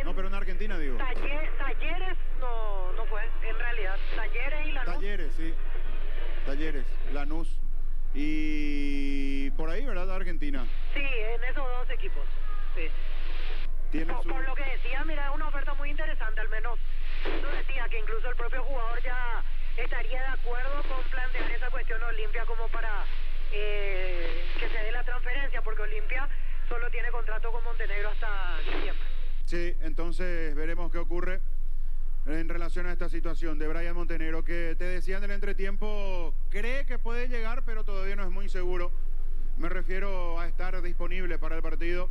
No, pero en Argentina digo. Talleres no fue, en realidad. Talleres y Lanús. Talleres, sí. Talleres, Lanús. Y por ahí, ¿verdad? Argentina. Sí, en esos dos equipos. Sí. Por lo que decía, mira, es una oferta muy interesante, al menos tú decía que incluso el propio jugador ya estaría de acuerdo con plantear esa cuestión a Olimpia como para que se dé la transferencia, porque Olimpia solo tiene contrato con Montenegro hasta diciembre. Sí, entonces veremos qué ocurre en relación a esta situación de Brian Montenegro, que te decía en el entretiempo, cree que puede llegar, pero todavía no es muy seguro. Me refiero a estar disponible para el partido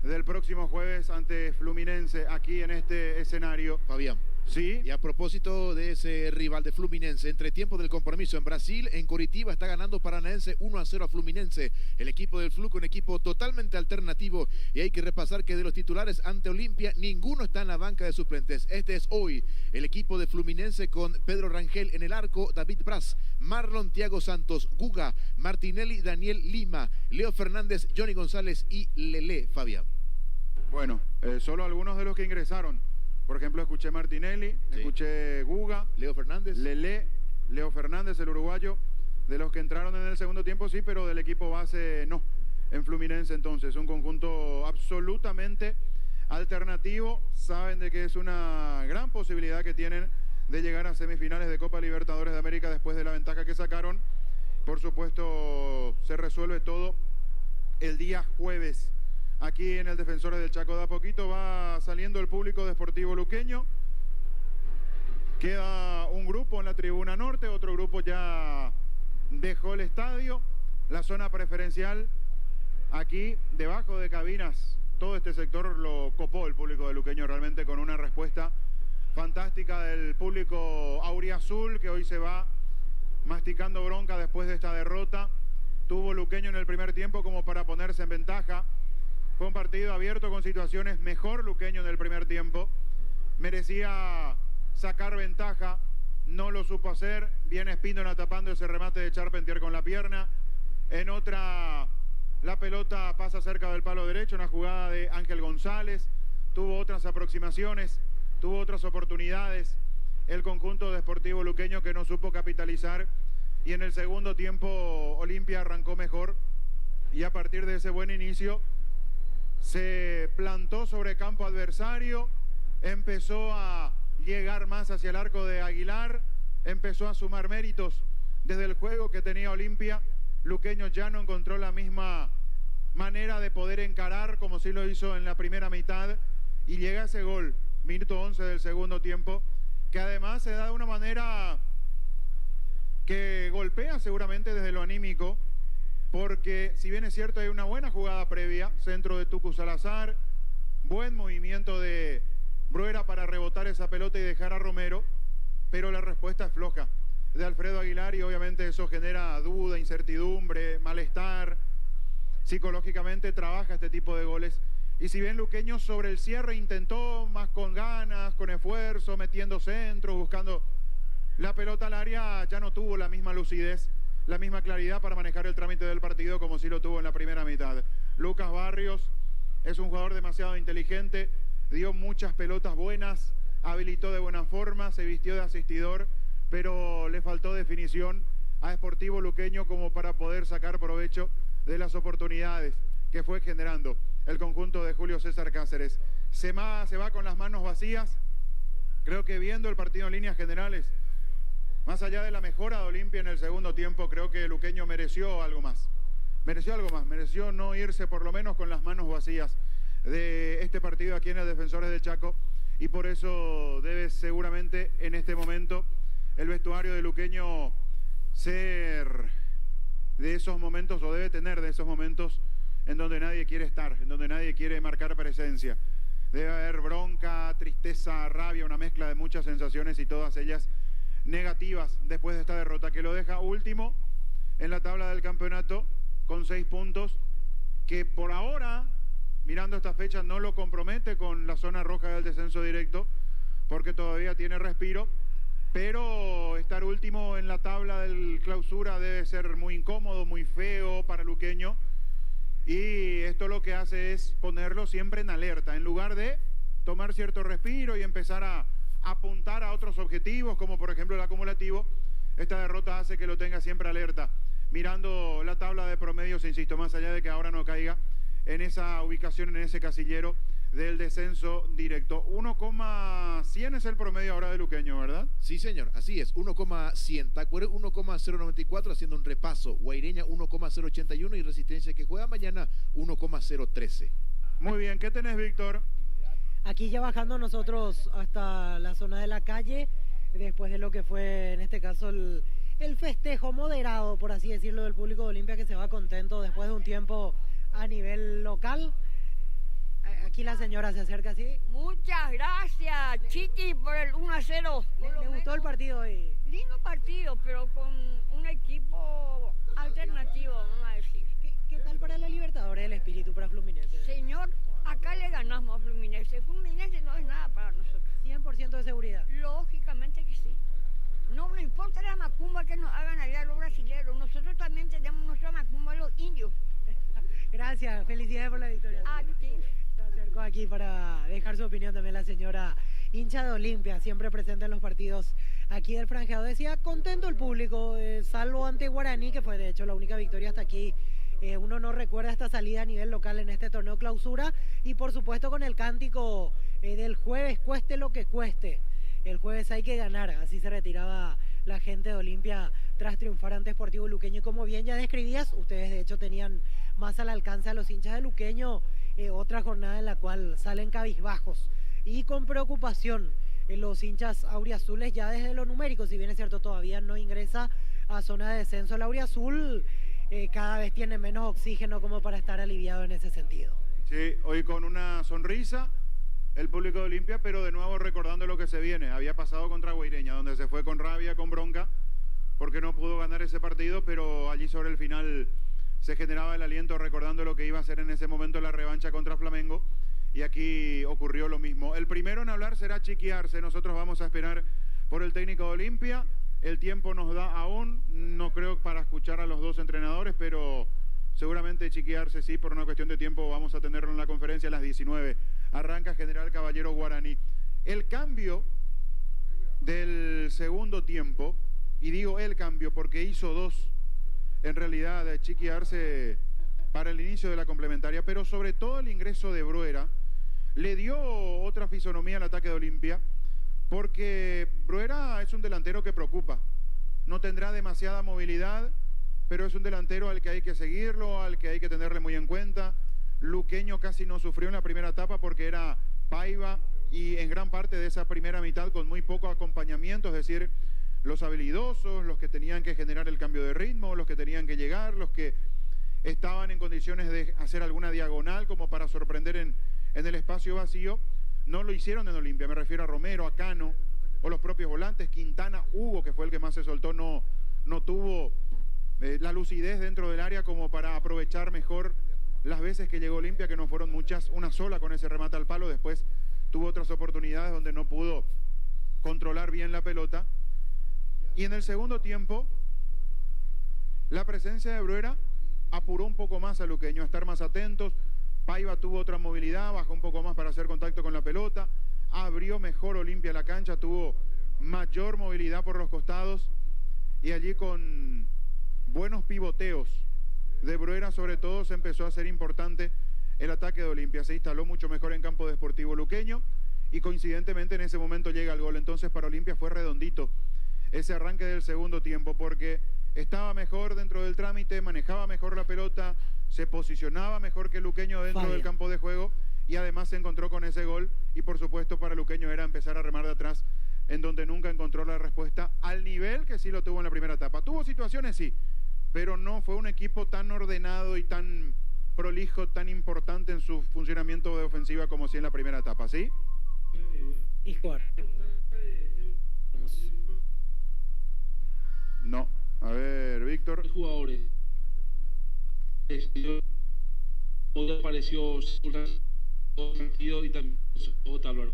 del próximo jueves ante Fluminense, aquí en este escenario. Fabián. Sí. Y a propósito de ese rival de Fluminense, entre tiempo del compromiso en Brasil, en Curitiba está ganando Paranaense 1-0 a Fluminense. El equipo del Flu, un equipo totalmente alternativo, y hay que repasar que de los titulares ante Olimpia, ninguno está en la banca de suplentes. Este es hoy el equipo de Fluminense con Pedro Rangel en el arco, David Braz, Marlon Thiago Santos, Guga, Martinelli, Daniel Lima, Leo Fernández, Johnny González y Lelé. Fabián. Bueno, solo algunos de los que ingresaron. Por ejemplo, escuché Martinelli, sí. Escuché Guga, Leo Fernández, Lelé, Leo Fernández, el uruguayo. De los que entraron en el segundo tiempo sí, pero del equipo base no. En Fluminense entonces, un conjunto absolutamente alternativo. Saben de que es una gran posibilidad que tienen de llegar a semifinales de Copa Libertadores de América después de la ventaja que sacaron. Por supuesto, se resuelve todo el día jueves. Aquí en el Defensores del Chaco, de a poquito va saliendo el público de Sportivo Luqueño. Queda un grupo en la tribuna norte, otro grupo ya dejó el estadio. La zona preferencial, aquí debajo de cabinas, todo este sector lo copó el público de Luqueño realmente con una respuesta fantástica del público auriazul, que hoy se va masticando bronca después de esta derrota. Tuvo Luqueño en el primer tiempo como para ponerse en ventaja. Fue un partido abierto con situaciones mejor Luqueño en el primer tiempo. Merecía sacar ventaja, no lo supo hacer. Viene Espíndola tapando ese remate de Charpentier con la pierna. En otra, la pelota pasa cerca del palo derecho, una jugada de Ángel González. Tuvo otras aproximaciones, tuvo otras oportunidades. El conjunto de Sportivo Luqueño que no supo capitalizar. Y en el segundo tiempo Olimpia arrancó mejor. Y a partir de ese buen inicio se plantó sobre campo adversario, empezó a llegar más hacia el arco de Aguilar, empezó a sumar méritos desde el juego que tenía Olimpia. Luqueño ya no encontró la misma manera de poder encarar como sí lo hizo en la primera mitad, y llega ese gol, minuto 11 del segundo tiempo, que además se da de una manera que golpea seguramente desde lo anímico, porque si bien es cierto hay una buena jugada previa, centro de Tucu Salazar, buen movimiento de Bruera para rebotar esa pelota y dejar a Romero, pero la respuesta es floja de Alfredo Aguilar, y obviamente eso genera duda, incertidumbre, malestar. Psicológicamente trabaja este tipo de goles, y si bien Luqueño sobre el cierre intentó más con ganas, con esfuerzo, metiendo centros, buscando la pelota al área, ya no tuvo la misma lucidez, la misma claridad para manejar el trámite del partido como sí lo tuvo en la primera mitad. Lucas Barrios es un jugador demasiado inteligente, dio muchas pelotas buenas, habilitó de buena forma, se vistió de asistidor, pero le faltó definición a Sportivo Luqueño como para poder sacar provecho de las oportunidades que fue generando el conjunto de Julio César Cáceres. Se va con las manos vacías, Creo que viendo el partido en líneas generales, más allá de la mejora de Olimpia en el segundo tiempo, creo que Luqueño mereció algo más. Mereció no irse por lo menos con las manos vacías de este partido aquí en el Defensores del Chaco, y por eso debe seguramente en este momento el vestuario de Luqueño ser de esos momentos, o debe tener de esos momentos en donde nadie quiere estar, en donde nadie quiere marcar presencia. Debe haber bronca, tristeza, rabia, una mezcla de muchas sensaciones y todas ellas negativas después de esta derrota que lo deja último en la tabla del campeonato con 6 puntos, que por ahora, mirando esta fecha, no lo compromete con la zona roja del descenso directo, porque todavía tiene respiro, pero estar último en la tabla del clausura debe ser muy incómodo, muy feo para Luqueño, y esto lo que hace es ponerlo siempre en alerta, en lugar de tomar cierto respiro y empezar a apuntar a otros objetivos, como por ejemplo el acumulativo. Esta derrota hace que lo tenga siempre alerta, mirando la tabla de promedios, insisto, más allá de que ahora no caiga en esa ubicación, en ese casillero del descenso directo. 1,100 es el promedio ahora de Luqueño, ¿verdad? Sí, señor, así es, 1,100, Tacuare 1,094, haciendo un repaso, Guaireña 1,081 y Resistencia, que juega mañana, 1,013. Muy bien, ¿qué tenés, Víctor? Aquí ya bajando nosotros hasta la zona de la calle, después de lo que fue en este caso el festejo moderado, por así decirlo, del público de Olimpia, que se va contento después de un tiempo a nivel local. Aquí la señora se acerca así. Muchas gracias, Chiqui, por el 1-0. ¿Le gustó el partido hoy? Lindo partido, pero con un equipo alternativo, vamos a decir. ¿Qué tal para la Libertadores el espíritu para Fluminense? Señor, acá le ganamos a Fluminense. Fluminense no es nada para nosotros. 100% de seguridad. Lógicamente que sí. No nos importa la macumba que nos hagan allá los brasileños. Nosotros también tenemos nuestra macumba los indios. Gracias, felicidades por la victoria. Se acercó aquí para dejar su opinión también la señora hincha de Olimpia, siempre presente en los partidos aquí del franjeado. Decía, contento el público, salvo ante Guaraní, que fue de hecho la única victoria hasta aquí. Uno no recuerda esta salida a nivel local en este torneo clausura, y por supuesto con el cántico del jueves, cueste lo que cueste. El jueves hay que ganar, así se retiraba la gente de Olimpia tras triunfar ante Sportivo Luqueño. Y como bien ya describías, ustedes de hecho tenían más al alcance a los hinchas de Luqueño, otra jornada en la cual salen cabizbajos y con preocupación los hinchas auriazules ya desde lo numérico. Si bien es cierto todavía no ingresa a zona de descenso el auriazul, cada vez tiene menos oxígeno como para estar aliviado en ese sentido. Sí, hoy con una sonrisa el público de Olimpia, pero de nuevo recordando lo que se viene. Había pasado contra Guaireña, donde se fue con rabia, con bronca, porque no pudo ganar ese partido, pero allí sobre el final se generaba el aliento recordando lo que iba a ser en ese momento la revancha contra Flamengo, y aquí ocurrió lo mismo. El primero en hablar será Chiqui Arce. Nosotros vamos a esperar por el técnico de Olimpia. El tiempo nos da aún, no creo para escuchar a los dos entrenadores, pero seguramente Chiqui Arce sí, por una cuestión de tiempo vamos a tenerlo en la conferencia a las 19. Arranca General Caballero Guaraní. El cambio del segundo tiempo, y digo el cambio porque hizo dos, en realidad, Chiqui Arce para el inicio de la complementaria, pero sobre todo el ingreso de Bruera le dio otra fisonomía al ataque de Olimpia, porque Bruera es un delantero que preocupa. No tendrá demasiada movilidad, pero es un delantero al que hay que seguirlo, al que hay que tenerle muy en cuenta. Luqueño casi no sufrió en la primera etapa porque era Paiva, y en gran parte de esa primera mitad con muy poco acompañamiento, es decir, los habilidosos, los que tenían que generar el cambio de ritmo, los que tenían que llegar, los que estaban en condiciones de hacer alguna diagonal como para sorprender en el espacio vacío, no lo hicieron en Olimpia. Me refiero a Romero, a Cano, o los propios volantes. Quintana, Hugo, que fue el que más se soltó, no tuvo la lucidez dentro del área como para aprovechar mejor las veces que llegó Olimpia, que no fueron muchas, una sola con ese remate al palo. Después tuvo otras oportunidades donde no pudo controlar bien la pelota. Y en el segundo tiempo, la presencia de Bruera apuró un poco más a Luqueño a estar más atentos. Paiva tuvo otra movilidad, bajó un poco más para hacer contacto con la pelota, abrió mejor Olimpia la cancha, tuvo mayor movilidad por los costados, y allí con buenos pivoteos de Bruera sobre todo se empezó a hacer importante el ataque de Olimpia. Se instaló mucho mejor en campo de Sportivo Luqueño, y coincidentemente en ese momento llega el gol. Entonces para Olimpia fue redondito ese arranque del segundo tiempo porque estaba mejor dentro del trámite, manejaba mejor la pelota, se posicionaba mejor que Luqueño dentro del campo de juego y además se encontró con ese gol y por supuesto para Luqueño era empezar a remar de atrás en donde nunca encontró la respuesta al nivel que sí lo tuvo en la primera etapa. Tuvo situaciones, sí, pero no fue un equipo tan ordenado y tan prolijo, tan importante en su funcionamiento de ofensiva como sí en la primera etapa, ¿sí? No. A ver, Víctor. Jugadores. Hoy apareció partido y también Álvaro.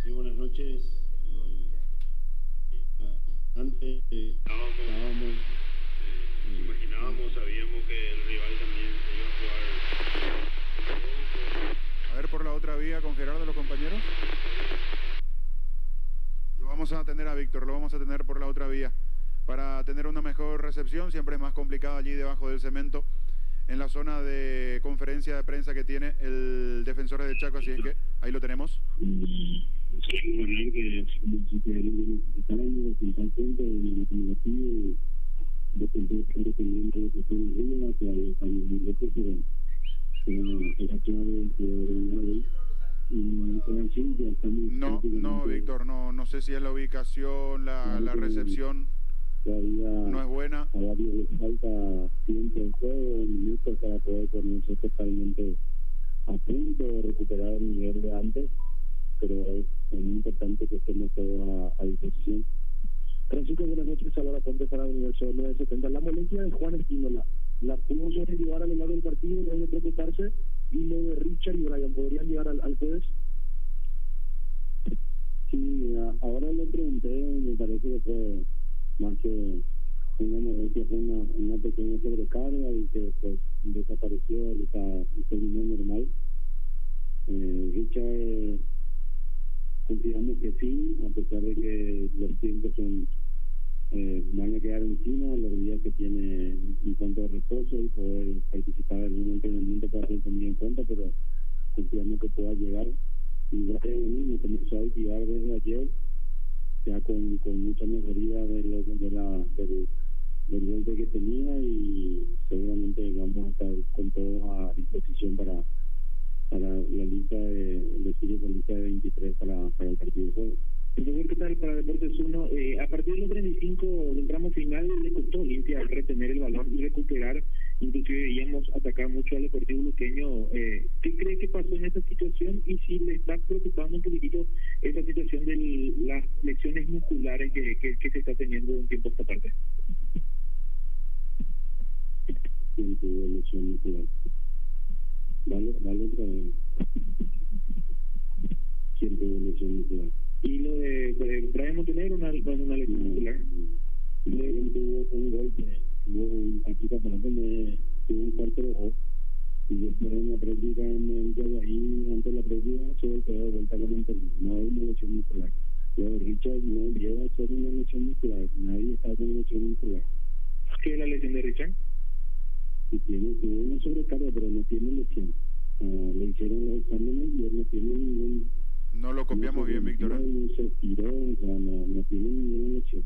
Sí, buenas noches. Antes imaginábamos, sabíamos que el rival también se iba a jugar. A ver por la otra vía con Gerardo, los compañeros. Lo vamos a atender a Víctor, lo vamos a atender por la otra vía. Para tener una mejor recepción, siempre es más complicado allí debajo del cemento, en la zona de conferencia de prensa que tiene el defensor de Chaco, así es que ahí lo tenemos. Queremos hablar que como si se necesitamos, en tal punto, en el negativo, de pendiente de que estoy arriba, que estamos muy lejos, pero era clave que No, Víctor, no sé si es la ubicación, la recepción. No es buena. A varios les falta tiempo en juego, minutos para poder ponerse totalmente a punto de recuperar el nivel de antes, pero es muy importante que estemos todos a disposición. Francisco, buenas noches, Salvador Ponte para la Universidad 970. La molestia de Juan Espínola, ¿la pudo sobrellevar a lo largo del partido? ¿No hay de preocuparse? Y lo de Richard y Brian, ¿podrían llegar al jueves? Sí, ahora lo pregunté, me parece que fue más que una molestia, fue una pequeña sobrecarga y que pues desapareció, terminó normal. Richard, consideramos que sí, a pesar de que los tiempos van a quedar encima, los días que tiene en cuanto a reposo y poder participar en un entrenamiento para ser tenido en cuenta, pero consideramos que pueda llegar. Y Brian mismo comenzó a activar desde ayer, ya con mucha mejoría del golpe que tenía, y seguramente vamos a estar con todos a disposición para la lista de la lista de 23 para el partido de juego. Profesor, ¿qué tal para Deportes 1? A partir de los 35 del tramo final le costó Olimpia retener el balón y recuperar, inclusive veíamos atacar mucho al Deportivo Luqueño. ¿Qué cree que pasó en esa situación y si le está preocupando un poquitito esa situación de las lesiones musculares que se está teniendo de un tiempo a esta parte? Siempre de lesión muscular. Vale otra vez. Siempre de lesión muscular. Y lo de Brian Montenegro no es una lesión muscular. Brian tuvo un golpe, aquí tuvo un cuarto de ojo, y después en la práctica ahí antes de la práctica se golpeó de vuelta con un término. No hay una lesión muscular. Lo de Richard no llega a ser una lesión muscular, nadie está con una lesión muscular. ¿Qué es la lesión de Richard? Tuvo una sobrecarga, pero no tiene lesión. Le hicieron los exámenes y él no tiene ningún... No lo copiamos bien, Víctor. No se estiró, o sea, no tiene ninguna lesión.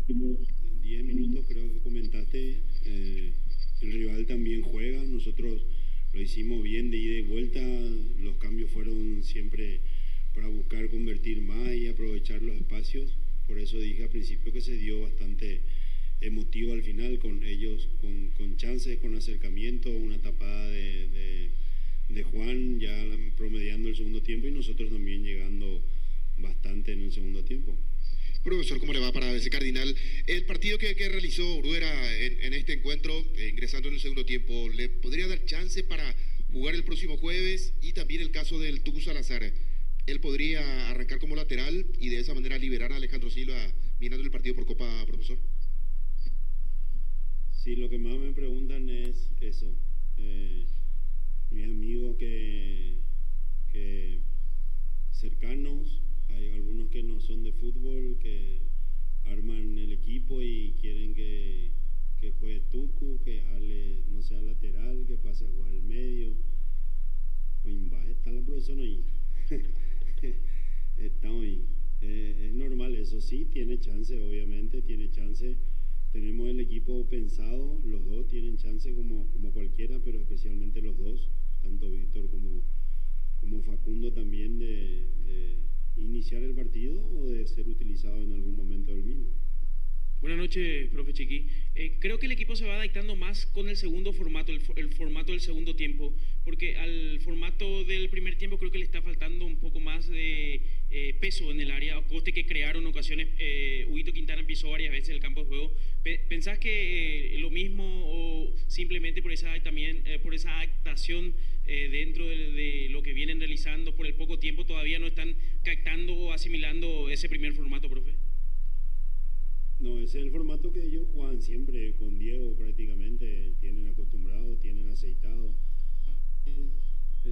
En 10 minutos creo que comentaste, el rival también juega, nosotros lo hicimos bien de ida y vuelta, los cambios fueron siempre para buscar convertir más y aprovechar los espacios, por eso dije al principio que se dio bastante emotivo al final, con ellos con chances, con acercamiento, una tapada de Juan ya promediando el segundo tiempo y nosotros también llegando bastante en el segundo tiempo. Profesor, ¿cómo le va para ese Cardinal? El partido que realizó Bruera en este encuentro, ingresando en el segundo tiempo, ¿le podría dar chance para jugar el próximo jueves? Y también el caso del Tucu Salazar, ¿él podría arrancar como lateral y de esa manera liberar a Alejandro Silva mirando el partido por Copa, profesor? Sí, lo que más me preguntan es eso. Mis amigos que cercanos, hay algunos que no son de fútbol, que arman el equipo y quieren que juegue Tucu, que Ale no sea lateral, que pase a jugar al medio. Está la profesora ahí. Estamos ahí. Es normal, eso sí, tiene chance, obviamente, tiene chance. Tenemos el equipo pensado, los dos tienen chance como cualquiera, pero especialmente los dos, tanto Víctor como Facundo también de iniciar el partido o de ser utilizado en algún momento del mismo. Buenas noches, profe Chiqui. Creo que el equipo se va adaptando más con el segundo formato, el formato del segundo tiempo, porque al formato del primer tiempo creo que le está faltando un poco más de peso en el área, coste que crearon ocasiones. Huguito Quintana pisó varias veces el campo de juego. ¿Pensás que lo mismo o simplemente por esa adaptación dentro de lo que vienen realizando por el poco tiempo todavía no están captando o asimilando ese primer formato, profe? No, ese es el formato que ellos juegan siempre con Diego prácticamente, tienen acostumbrado, tienen aceitado.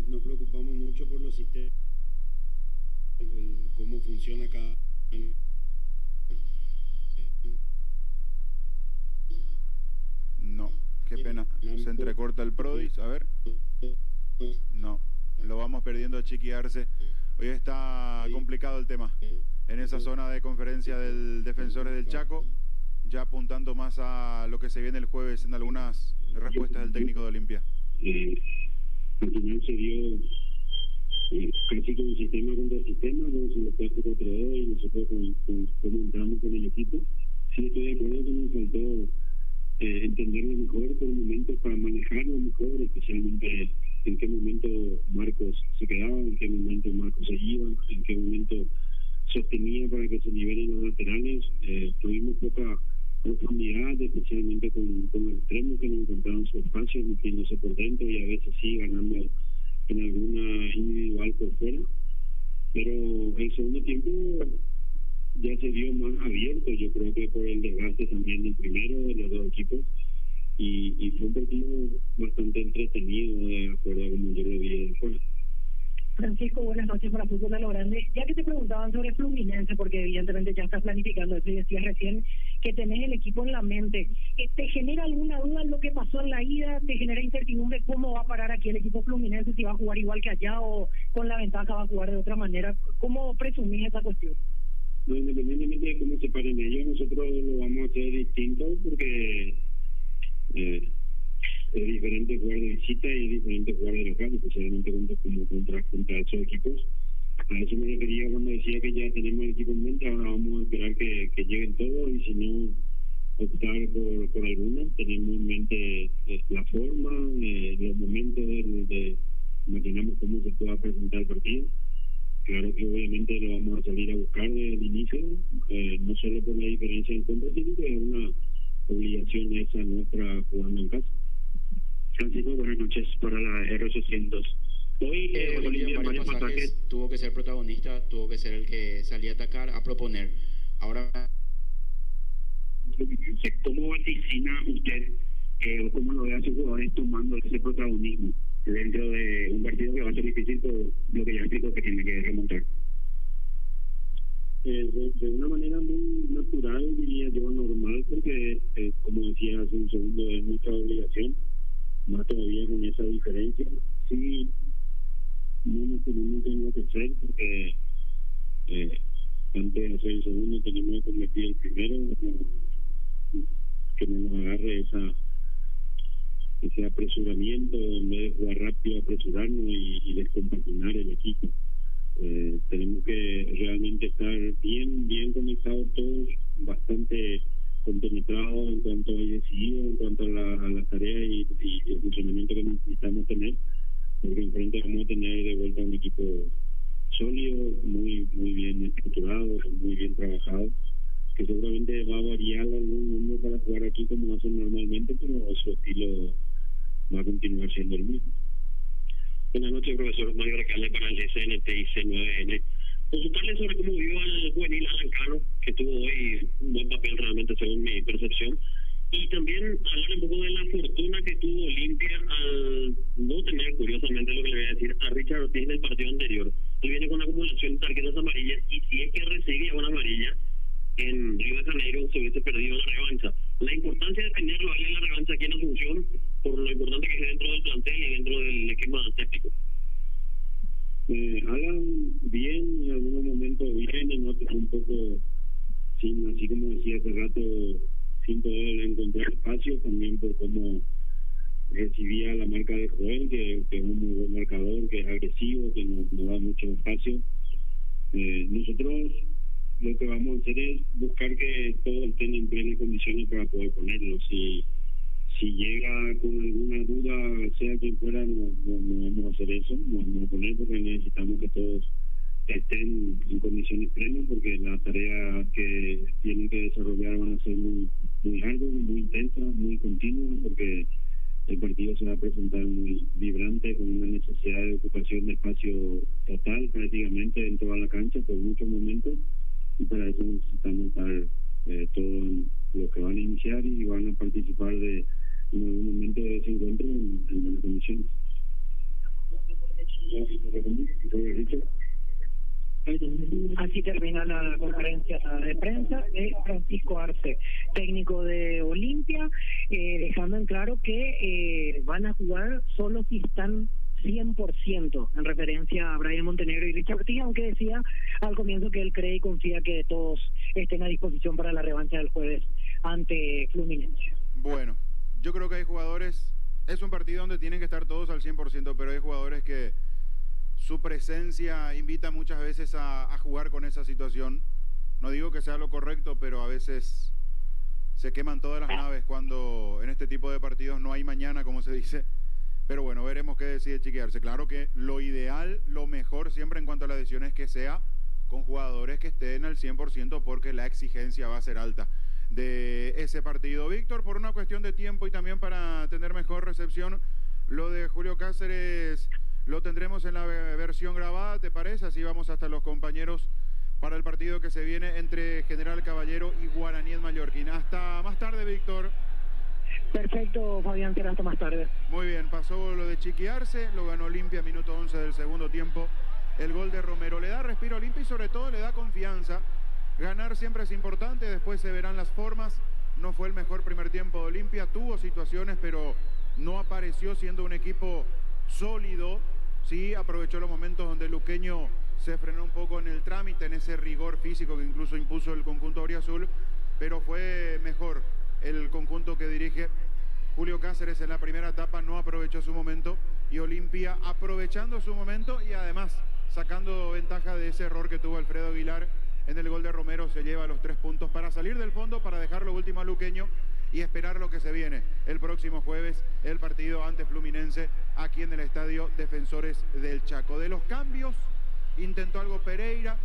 Nos preocupamos mucho por los sistemas, cómo funciona cada... No, qué pena, se entrecorta el Prodis, a ver. No, lo vamos perdiendo a Chiqui Arce. Hoy está complicado el tema en esa zona de conferencia del Defensores del Chaco, ya apuntando más a lo que se viene el jueves en algunas respuestas del técnico de Olimpia. Al final se dio casi como sistema contra sistema, como se lo 4-4-2 y nosotros como entramos con el equipo. Sí, estoy de acuerdo que nos faltó entenderlo mejor por momentos para manejarlo mejor, especialmente en qué momento Marcos se quedaba, en qué momento Marcos se iba, en qué momento sostenía para que se nivelen los laterales. Tuvimos poca profundidad, especialmente con los extremos que no encontraban su espacio, metiéndose por dentro y a veces sí ganando en alguna individual por fuera. Pero el segundo tiempo ya se vio más abierto, yo creo que por el desgaste también del primero de los dos equipos, y fue un partido bastante entretenido de acuerdo a como yo lo vi de fuera. Francisco, buenas noches para Fútbol a lo Grande. Ya que te preguntaban sobre Fluminense, porque evidentemente ya estás planificando eso y decías recién que tenés el equipo en la mente, ¿te genera alguna duda en lo que pasó en la ida? ¿Te genera incertidumbre cómo va a parar aquí el equipo Fluminense, si va a jugar igual que allá o con la ventaja va a jugar de otra manera? ¿Cómo presumís esa cuestión? No, independientemente de cómo se paren ellos, nosotros lo vamos a hacer distinto porque es diferente jugar de visita y es diferente jugar de local, especialmente contra esos equipos. A eso me refería cuando decía que ya tenemos el equipo en mente. Ahora vamos a esperar que lleguen todos y si no, optar por alguna. Tenemos en mente la forma, los momentos imaginamos cómo se pueda presentar el partido. Claro que obviamente lo vamos a salir a buscar desde el inicio, no solo por la diferencia de encuentro, sino que es una obligación esa nuestra jugando en casa. Francisco, buenas noches para la R800. Hoy Olimpia en varios pasajes tuvo que ser protagonista, tuvo que ser el que salía a atacar, a proponer. Ahora, ¿cómo vaticina usted o cómo lo ve a sus jugadores tomando ese protagonismo dentro de un partido que va a ser difícil por lo que ya explico que tiene que remontar? De una manera muy natural, diría yo, normal, porque como decía hace un segundo, es nuestra obligación, más todavía con esa diferencia. Sí, no nos tenemos que enloquecer porque antes de hacer el segundo tenemos que convertir el primero, que no nos agarre ese apresuramiento, en vez de jugar rápido, apresurarnos y descompaginar el equipo. Tenemos que realmente estar bien conectados todos, bastante compenetrados en cuanto a decididos, en cuanto a las tareas y el funcionamiento que necesitamos tener, porque enfrente vamos a tener de vuelta un equipo sólido, muy bien estructurado, muy bien trabajado, que seguramente va a variar algún mundo para jugar aquí como hacen normalmente, pero su estilo va a continuar siendo el mismo. Buenas noches, profesor Mario Recalde para el SNT y C9N. Consultarle sobre cómo vio al juvenil Alan Cano, que tuvo hoy un buen papel realmente según mi percepción, y también hablar un poco de la fortuna que tuvo Olimpia al no tener, curiosamente lo que le voy a decir, a Richard Ortiz del partido anterior. Él viene con una acumulación de tarjetas amarillas y si es que recibía una amarilla en Río de Janeiro se hubiese perdido la revancha. La importancia de tenerlo ahí en la revancha aquí en Asunción, por lo importante que es dentro del plantel y dentro del esquema táctico. Alan bien, en algunos momentos bien, en otros un poco sin, así como decía hace rato, sin poder encontrar espacio, también por cómo recibía la marca de Joel, que es un muy buen marcador, que es agresivo, que nos da mucho espacio. Nosotros lo que vamos a hacer es buscar que todos estén en plenas condiciones para poder ponerlo. Si llega con alguna duda, sea quien fuera, no vamos a hacer eso, no vamos a poner, porque necesitamos que todos estén en condiciones plenas, porque las tareas que tienen que desarrollar van a ser muy largas, muy intensas, muy continuas, porque el partido se va a presentar muy vibrante, con una necesidad de ocupación de espacio total prácticamente en toda la cancha por muchos momentos, y para eso necesitamos estar todos los que van a iniciar y van a participar en algún momento de ese encuentro en buenas condiciones. Así termina la conferencia de prensa de Francisco Arce, técnico de Olimpia, dejando en claro que van a jugar solo si están 100%, en referencia a Brian Montenegro y Richard Ortiz, aunque decía al comienzo que él cree y confía que todos estén a disposición para la revancha del jueves ante Fluminense. Bueno, yo creo que hay jugadores, es un partido donde tienen que estar todos al 100%, pero hay jugadores que su presencia invita muchas veces a jugar con esa situación. No digo que sea lo correcto, pero a veces se queman todas las naves cuando en este tipo de partidos no hay mañana, como se dice. Pero bueno, veremos qué decide Chiqui Arce. Claro que lo ideal, lo mejor siempre en cuanto a la decisión es que sea con jugadores que estén al 100%, porque la exigencia va a ser alta de ese partido. Víctor, por una cuestión de tiempo y también para tener mejor recepción, lo de Julio Cáceres lo tendremos en la versión grabada, ¿te parece? Así vamos hasta los compañeros para el partido que se viene entre General Caballero y Guaraní en Mallorquín. Hasta más tarde, Víctor. Perfecto, Fabián, será hasta más tarde. Muy bien, pasó lo de Chiqui Arce, lo ganó Olimpia, minuto 11 del segundo tiempo. El gol de Romero le da respiro a Olimpia y sobre todo le da confianza. Ganar siempre es importante, después se verán las formas. No fue el mejor primer tiempo de Olimpia, tuvo situaciones, pero no apareció siendo un equipo sólido. Sí, aprovechó los momentos donde el luqueño se frenó un poco en el trámite, en ese rigor físico que incluso impuso el conjunto auriazul, pero fue mejor el conjunto que dirige Julio Cáceres en la primera etapa. No aprovechó su momento y Olimpia aprovechando su momento y además sacando ventaja de ese error que tuvo Alfredo Aguilar en el gol de Romero, se lleva los 3 puntos para salir del fondo, para dejar lo último a luqueño y esperar lo que se viene el próximo jueves, el partido ante Fluminense aquí en el Estadio Defensores del Chaco. De los cambios, intentó algo Pereira,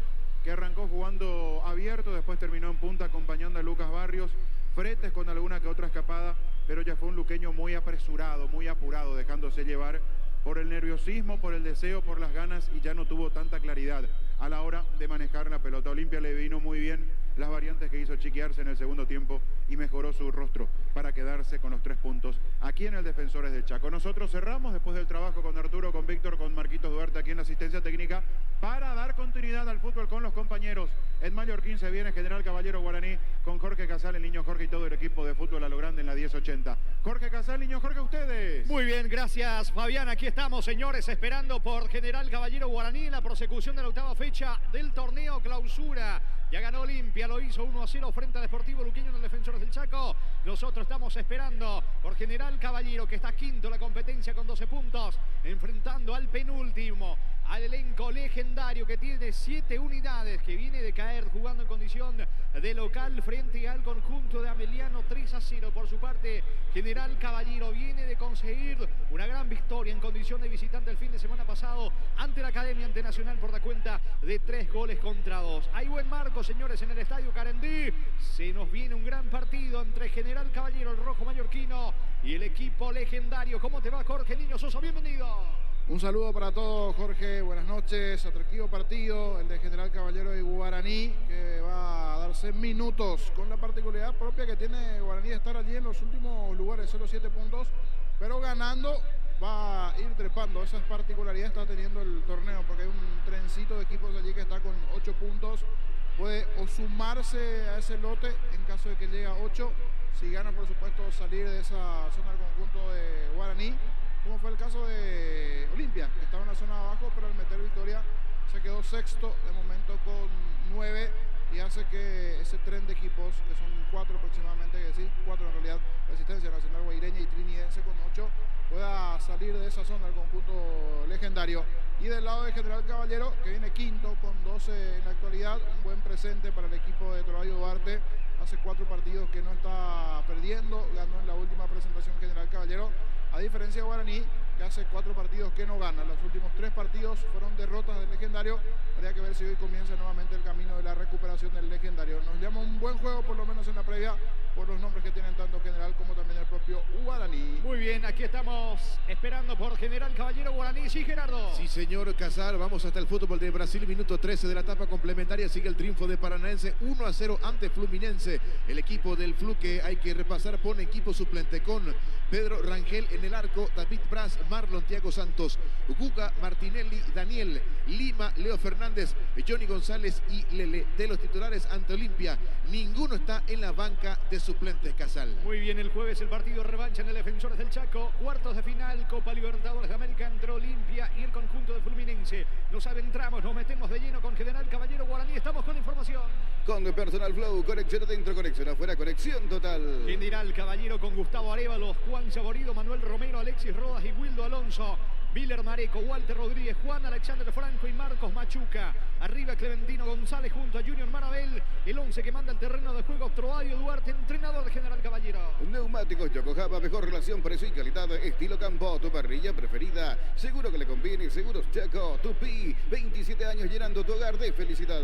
que arrancó jugando abierto, después terminó en punta acompañando a Lucas Barrios, Fretes con alguna que otra escapada, pero ya fue un luqueño muy apresurado, muy apurado, dejándose llevar por el nerviosismo, por el deseo, por las ganas, y ya no tuvo tanta claridad a la hora de manejar la pelota. Olimpia le vino muy bien las variantes que hizo Chiqui Arce en el segundo tiempo y mejoró su rostro para quedarse con los 3 puntos aquí en el Defensores del Chaco. Nosotros cerramos después del trabajo con Arturo, con Víctor, con Marquitos Duarte aquí en la asistencia técnica para dar continuidad al fútbol con los compañeros. En Mallorquín se viene General Caballero Guaraní con Jorge Casal, el niño Jorge y todo el equipo de fútbol a lo grande en la 1080. Jorge Casal, niño Jorge, ustedes. Muy bien, gracias Fabián. Aquí estamos, señores, esperando por General Caballero Guaraní en la prosecución de la 8ª fecha del torneo clausura. Ya ganó Olimpia, lo hizo 1-0 frente a Deportivo Luqueño en el Defensores del Chaco. Nosotros estamos esperando por General Caballero, que está quinto en la competencia con 12 puntos, enfrentando al penúltimo, al elenco legendario que tiene 7 unidades, que viene de caer jugando en condición de local frente al conjunto de Ameliano 3-0. Por su parte, General Caballero viene de conseguir una gran victoria en condición de visitante el fin de semana pasado ante la Academia, ante Nacional, por la cuenta de 3-2. Hay buen marco, señores, en el Estadio Carendí. Se nos viene un gran partido entre General Caballero, el rojo mallorquino, y el equipo legendario. ¿Cómo te va, Jorge Niño Sosa? Bienvenido. Un saludo para todos, Jorge, buenas noches. Atractivo partido, el de General Caballero y Guaraní, que va a darse minutos con la particularidad propia que tiene Guaraní de estar allí en los últimos lugares, solo 7 puntos, pero ganando va a ir trepando. Esas particularidades está teniendo el torneo, porque hay un trencito de equipos allí que está con 8 puntos. Puede o sumarse a ese lote en caso de que llegue a 8. Si gana, por supuesto, salir de esa zona del conjunto de Guaraní. como fue el caso de Olimpia, que estaba en la zona de abajo, pero al meter victoria se quedó sexto de momento con 9 y hace que ese tren de equipos, que son 4 aproximadamente, que sí, 4 en realidad, Resistencia Nacional Guaireña y Trinidense con 8, pueda salir de esa zona el conjunto legendario. Y del lado de General Caballero, que viene quinto con 12 en la actualidad, un buen presente para el equipo de Torayo Duarte. Hace 4 partidos que no está perdiendo, ganó en la última presentación General Caballero, a diferencia de Guaraní, que hace 4 partidos que no gana. Los últimos 3 partidos fueron derrotas del legendario. Habría que ver si hoy comienza nuevamente el camino de la recuperación del legendario. Nos llama un buen juego, por lo menos en la previa, por los nombres que tienen tanto General como también el propio Guaraní. Muy bien, aquí estamos esperando por General Caballero Guaraní. Sí, Gerardo. Sí, señor Casal, vamos hasta el fútbol de Brasil, minuto 13 de la etapa complementaria. Sigue el triunfo de Paranaense 1-0 ante Fluminense. El equipo del Flu, que hay que repasar, pone equipo suplente con Pedro Rangel en el arco, David Braz, Marlon Thiago Santos, Guga, Martinelli, Daniel Lima, Leo Fernández, Johnny González y Lele. De los titulares ante Olimpia, ninguno está en la banca de suplentes, Casal. Muy bien, el jueves el partido revancha en el Defensores del Chaco, cuartos de final, Copa Libertadores de América entre Olimpia y el conjunto de Fluminense. Nos adentramos, nos metemos de lleno con General Caballero Guaraní. Estamos con información. Con Personal Flow, conexión adentro, conexión afuera, conexión total. General Caballero con Gustavo Arévalos, Juan Saborido, Manuel Romero, Alexis Rodas y Wildo Alonso. Miller Mareco, Walter Rodríguez, Juan Alexander Franco y Marcos Machuca. Arriba Clementino González junto a Junior Marabel. El 11 que manda el terreno de juego, Troadio Duarte, entrenador de General Caballero. Neumáticos Yokohama, mejor relación precio y calidad, estilo campo, tu parrilla preferida. Seguro que le conviene, Seguros Chaco, Tupi, 27 años llenando tu hogar de felicidad.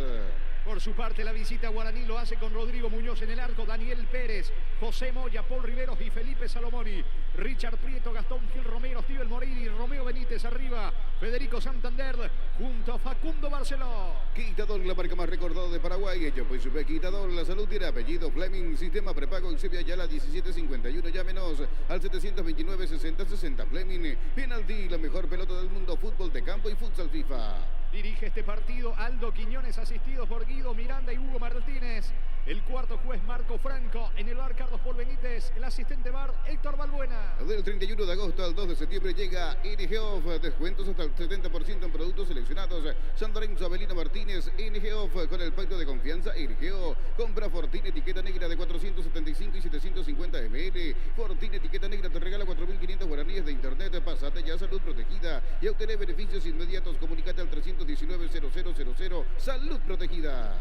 Por su parte, la visita a Guaraní lo hace con Rodrigo Muñoz en el arco, Daniel Pérez, José Moya, Paul Riveros y Felipe Salomoni. Richard Prieto, Gastón Gil Romero, Steven Morini, Romeo Benítez arriba, Federico Santander junto a Facundo Barceló. Quitador, la marca más recordada de Paraguay. Hecho pues Quitador, la salud tiene apellido Fleming, sistema prepago en Sevilla Yala 1751. Llámenos al 729-6060. Fleming, penalti, la mejor pelota del mundo, fútbol de campo y futsal FIFA. Dirige este partido Aldo Quiñones, asistidos por Guido Miranda y Hugo Martínez. El cuarto juez Marco Franco. En el bar Carlos Paul Benítez. El asistente bar Héctor Balbuena. Del 31 de agosto al 2 de septiembre llega NG-Off. Descuentos hasta el 70% en productos seleccionados. San Lorenzo, Avelino Martínez. NG-Off con el pacto de confianza. NG-O. Compra Fortín etiqueta negra de 475 y 750 ml. Fortín etiqueta negra te regala 4.500 guaraníes de internet. Pasate ya Salud Protegida y obtener beneficios inmediatos. Comunicate al 319-0000. Salud Protegida.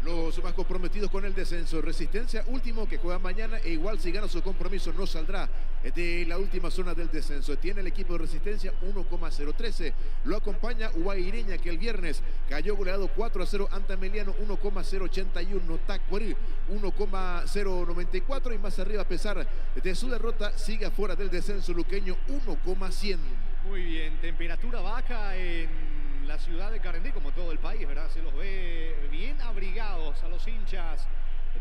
Los más comprometidos con el descenso. Resistencia último, que juega mañana, e igual si gana su compromiso no saldrá de la última zona del descenso. Tiene el equipo de Resistencia 1,013. Lo acompaña Guaireña, que el viernes cayó goleado 4-0 ante Ameliano, 1,081. Tacuarí 1,094 y más arriba, a pesar de su derrota, sigue afuera del descenso luqueño, 1,100. Muy bien, temperatura baja en la ciudad de Carendí, como todo el país, ¿verdad? Se los ve bien abrigados a los hinchas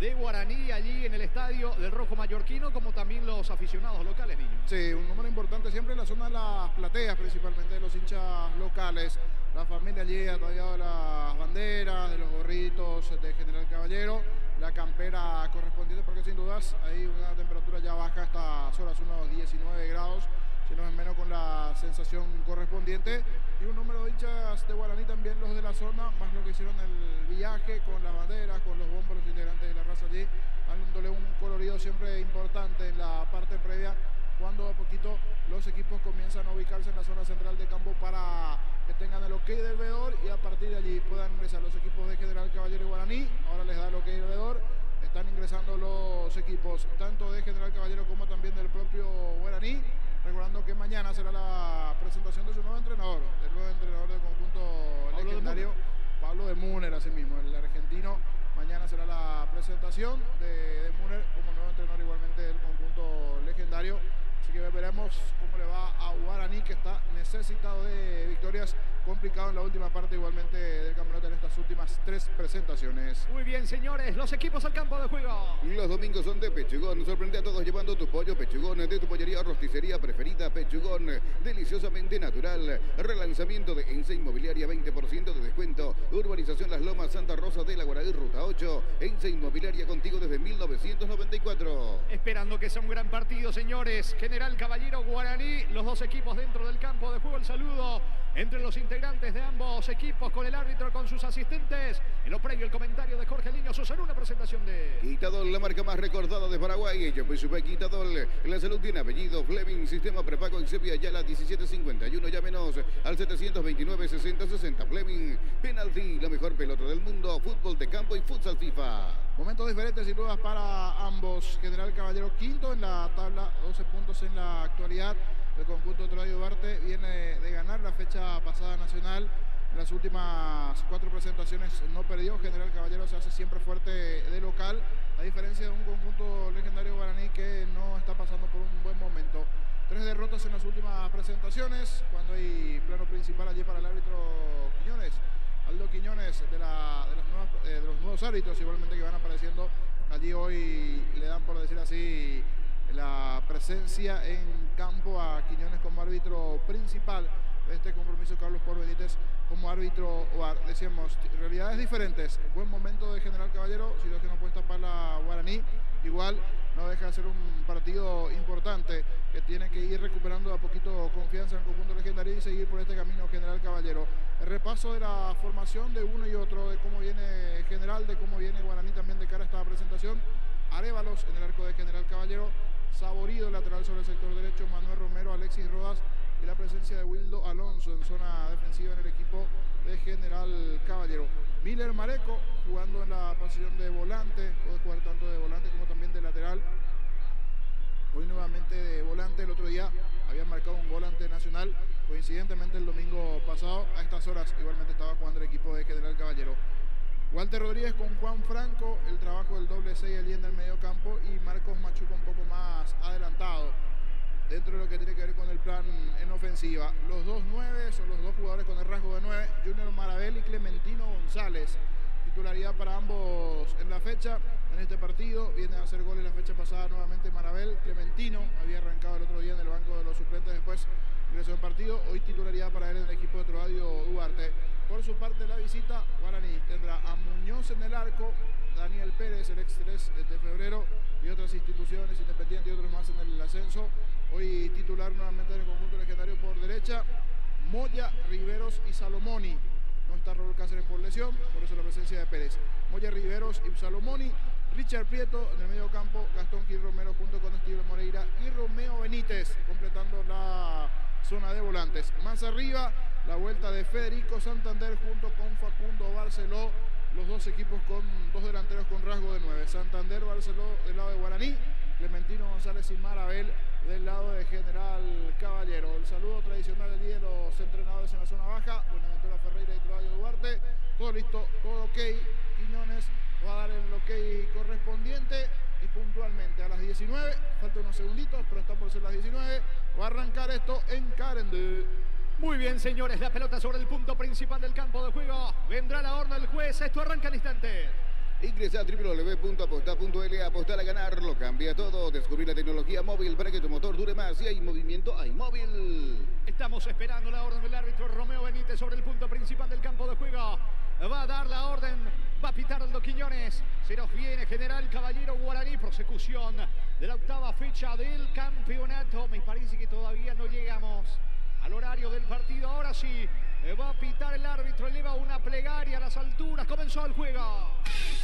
de Guaraní allí en el estadio del Rojo Mallorquino, como también los aficionados locales, niños. Sí, un número importante siempre en la zona de las plateas, principalmente de los hinchas locales. La familia allí ataviada de las banderas, de los gorritos de General Caballero, la campera correspondiente, porque sin dudas hay una temperatura ya baja a estas horas, unos 19 grados. Si no es menos, con la sensación correspondiente, y un número de hinchas de Guaraní también, los de la zona, más lo que hicieron el viaje con las banderas, con los bombos, los integrantes de la raza allí, dándole un colorido siempre importante en la parte previa, cuando a poquito los equipos comienzan a ubicarse en la zona central de campo para que tengan el ok del veedor y a partir de allí puedan ingresar los equipos de General Caballero y Guaraní. Ahora les da el ok del veedor. Están ingresando los equipos tanto de General Caballero como también del propio Guaraní. Recordando que mañana será la presentación de su nuevo entrenador, del nuevo entrenador del conjunto legendario, Pablo de Múner, así mismo, el argentino. Mañana será la presentación de Múner como nuevo entrenador igualmente del conjunto legendario. Así que veremos cómo le va a Guaraní, que está necesitado de victorias, complicado en la última parte igualmente del campeonato en estas últimas 3 presentaciones. Muy bien, señores, los equipos al campo de juego. Los domingos son de Pechugón. Sorprende a todos llevando tu pollo Pechugón de tu pollería o rosticería preferida. Pechugón, deliciosamente natural. Relanzamiento de Ense Inmobiliaria, 20% de descuento. Urbanización Las Lomas, Santa Rosa de la Guaraí, Ruta 8. ENSE Inmobiliaria, contigo desde 1994. Esperando que sea un gran partido, señores. General Caballero, Guaraní, los dos equipos dentro del campo de juego. El saludo entre los integrantes de ambos equipos con el árbitro, con sus asistentes. En lo previo, el comentario de Jorge Niño Sosa, una presentación de Quitadol, la marca más recordada de Paraguay. Yopisupé Quitadol. La salud tiene apellido. Fleming, sistema prepago en Sevilla, Yala 1751. Llámenos al 729-6060. Fleming, penalti, la mejor pelota del mundo. Fútbol de campo y futsal FIFA. Momentos diferentes sin dudas para ambos. General Caballero quinto en la tabla, 12 puntos en la actualidad. El conjunto de Duarte viene de ganar la fecha pasada nacional. En las últimas 4 presentaciones no perdió. General Caballero se hace siempre fuerte de local, a diferencia de un conjunto legendario guaraní que no está pasando por un buen momento. 3 derrotas en las últimas presentaciones, cuando hay plano principal allí para el árbitro Quiñones. Aldo Quiñones de los nuevos árbitros, igualmente que van apareciendo allí hoy, le dan, por decir así, la presencia en campo a Quiñones como árbitro principal de este compromiso. Carlos Paul Benítez como árbitro VAR. Decíamos, realidades diferentes. Buen momento de General Caballero, situación opuesta para Guaraní. Igual no deja de ser un partido importante que tiene que ir recuperando a poquito confianza en el conjunto legendario y seguir por este camino General Caballero. El repaso de la formación de uno y otro, de cómo viene General, de cómo viene Guaraní también de cara a esta presentación. Arévalos en el arco de General Caballero, Saborido lateral sobre el sector derecho, Manuel Romero, Alexis Rodas y la presencia de Wildo Alonso en zona defensiva en el equipo de General Caballero. Miller Mareco jugando en la posición de volante, puede jugar tanto de volante como también de lateral. Hoy nuevamente de volante, el otro día había marcado un volante nacional, coincidentemente el domingo pasado, a estas horas igualmente estaba jugando el equipo de General Caballero. Walter Rodríguez con Juan Franco, el trabajo del doble 6 allí en el medio campo, y Marcos Machuca un poco más adelantado dentro de lo que tiene que ver con el plan en ofensiva. Los dos 9 son los dos jugadores con el rasgo de 9, Junior Marabel y Clementino González. Titularidad para ambos en la fecha, en este partido. Viene a hacer goles la fecha pasada nuevamente Marabel. Clementino había arrancado el otro día en el banco de los suplentes, después ingresó en partido. Hoy titularidad para él en el equipo de Troadio Duarte. Por su parte, la visita, Guaraní tendrá a Muñoz en el arco, Daniel Pérez, el ex 3 de febrero, y otras instituciones, Independiente y otros más en el ascenso. Hoy titular nuevamente en el conjunto legendario por derecha, Moya, Riveros y Salomoni. No está Raúl Cáceres por lesión, por eso la presencia de Pérez. Moya, Riveros y Salomoni. Richard Prieto en el medio campo, Gastón Gil Romero junto con Estilo Moreira y Romeo Benítez completando la zona de volantes. Más arriba, la vuelta de Federico Santander junto con Facundo Barceló, los dos equipos con dos delanteros con rasgo de 9. Santander, Barceló del lado de Guaraní, Clementino González y Marabel del lado de General Caballero. El saludo tradicional del día de los entrenadores en la zona baja, Buenaventura Ferreira y Troadio Duarte. Todo listo, todo ok. Quiñones va a dar el ok correspondiente y puntualmente a las 19, faltan unos segunditos, pero está por ser las 19, va a arrancar esto en Carendé. Muy bien, señores, la pelota sobre el punto principal del campo de juego. Vendrá la orden del juez, esto arranca al instante. Ingresa a www.apostar.l, apostar a ganar, lo cambia todo. Descubrir la tecnología móvil para que tu motor dure más. Si hay movimiento, hay móvil. Estamos esperando la orden del árbitro Romeo Benítez sobre el punto principal del campo de juego. Va a dar la orden, va a pitar Aldo Quiñones. Se nos viene General Caballero Guaraní, prosecución de la octava fecha del campeonato. Me parece que todavía no llegamos al horario del partido. Ahora sí, va a pitar el árbitro, eleva una plegaria a las alturas. Comenzó el juego.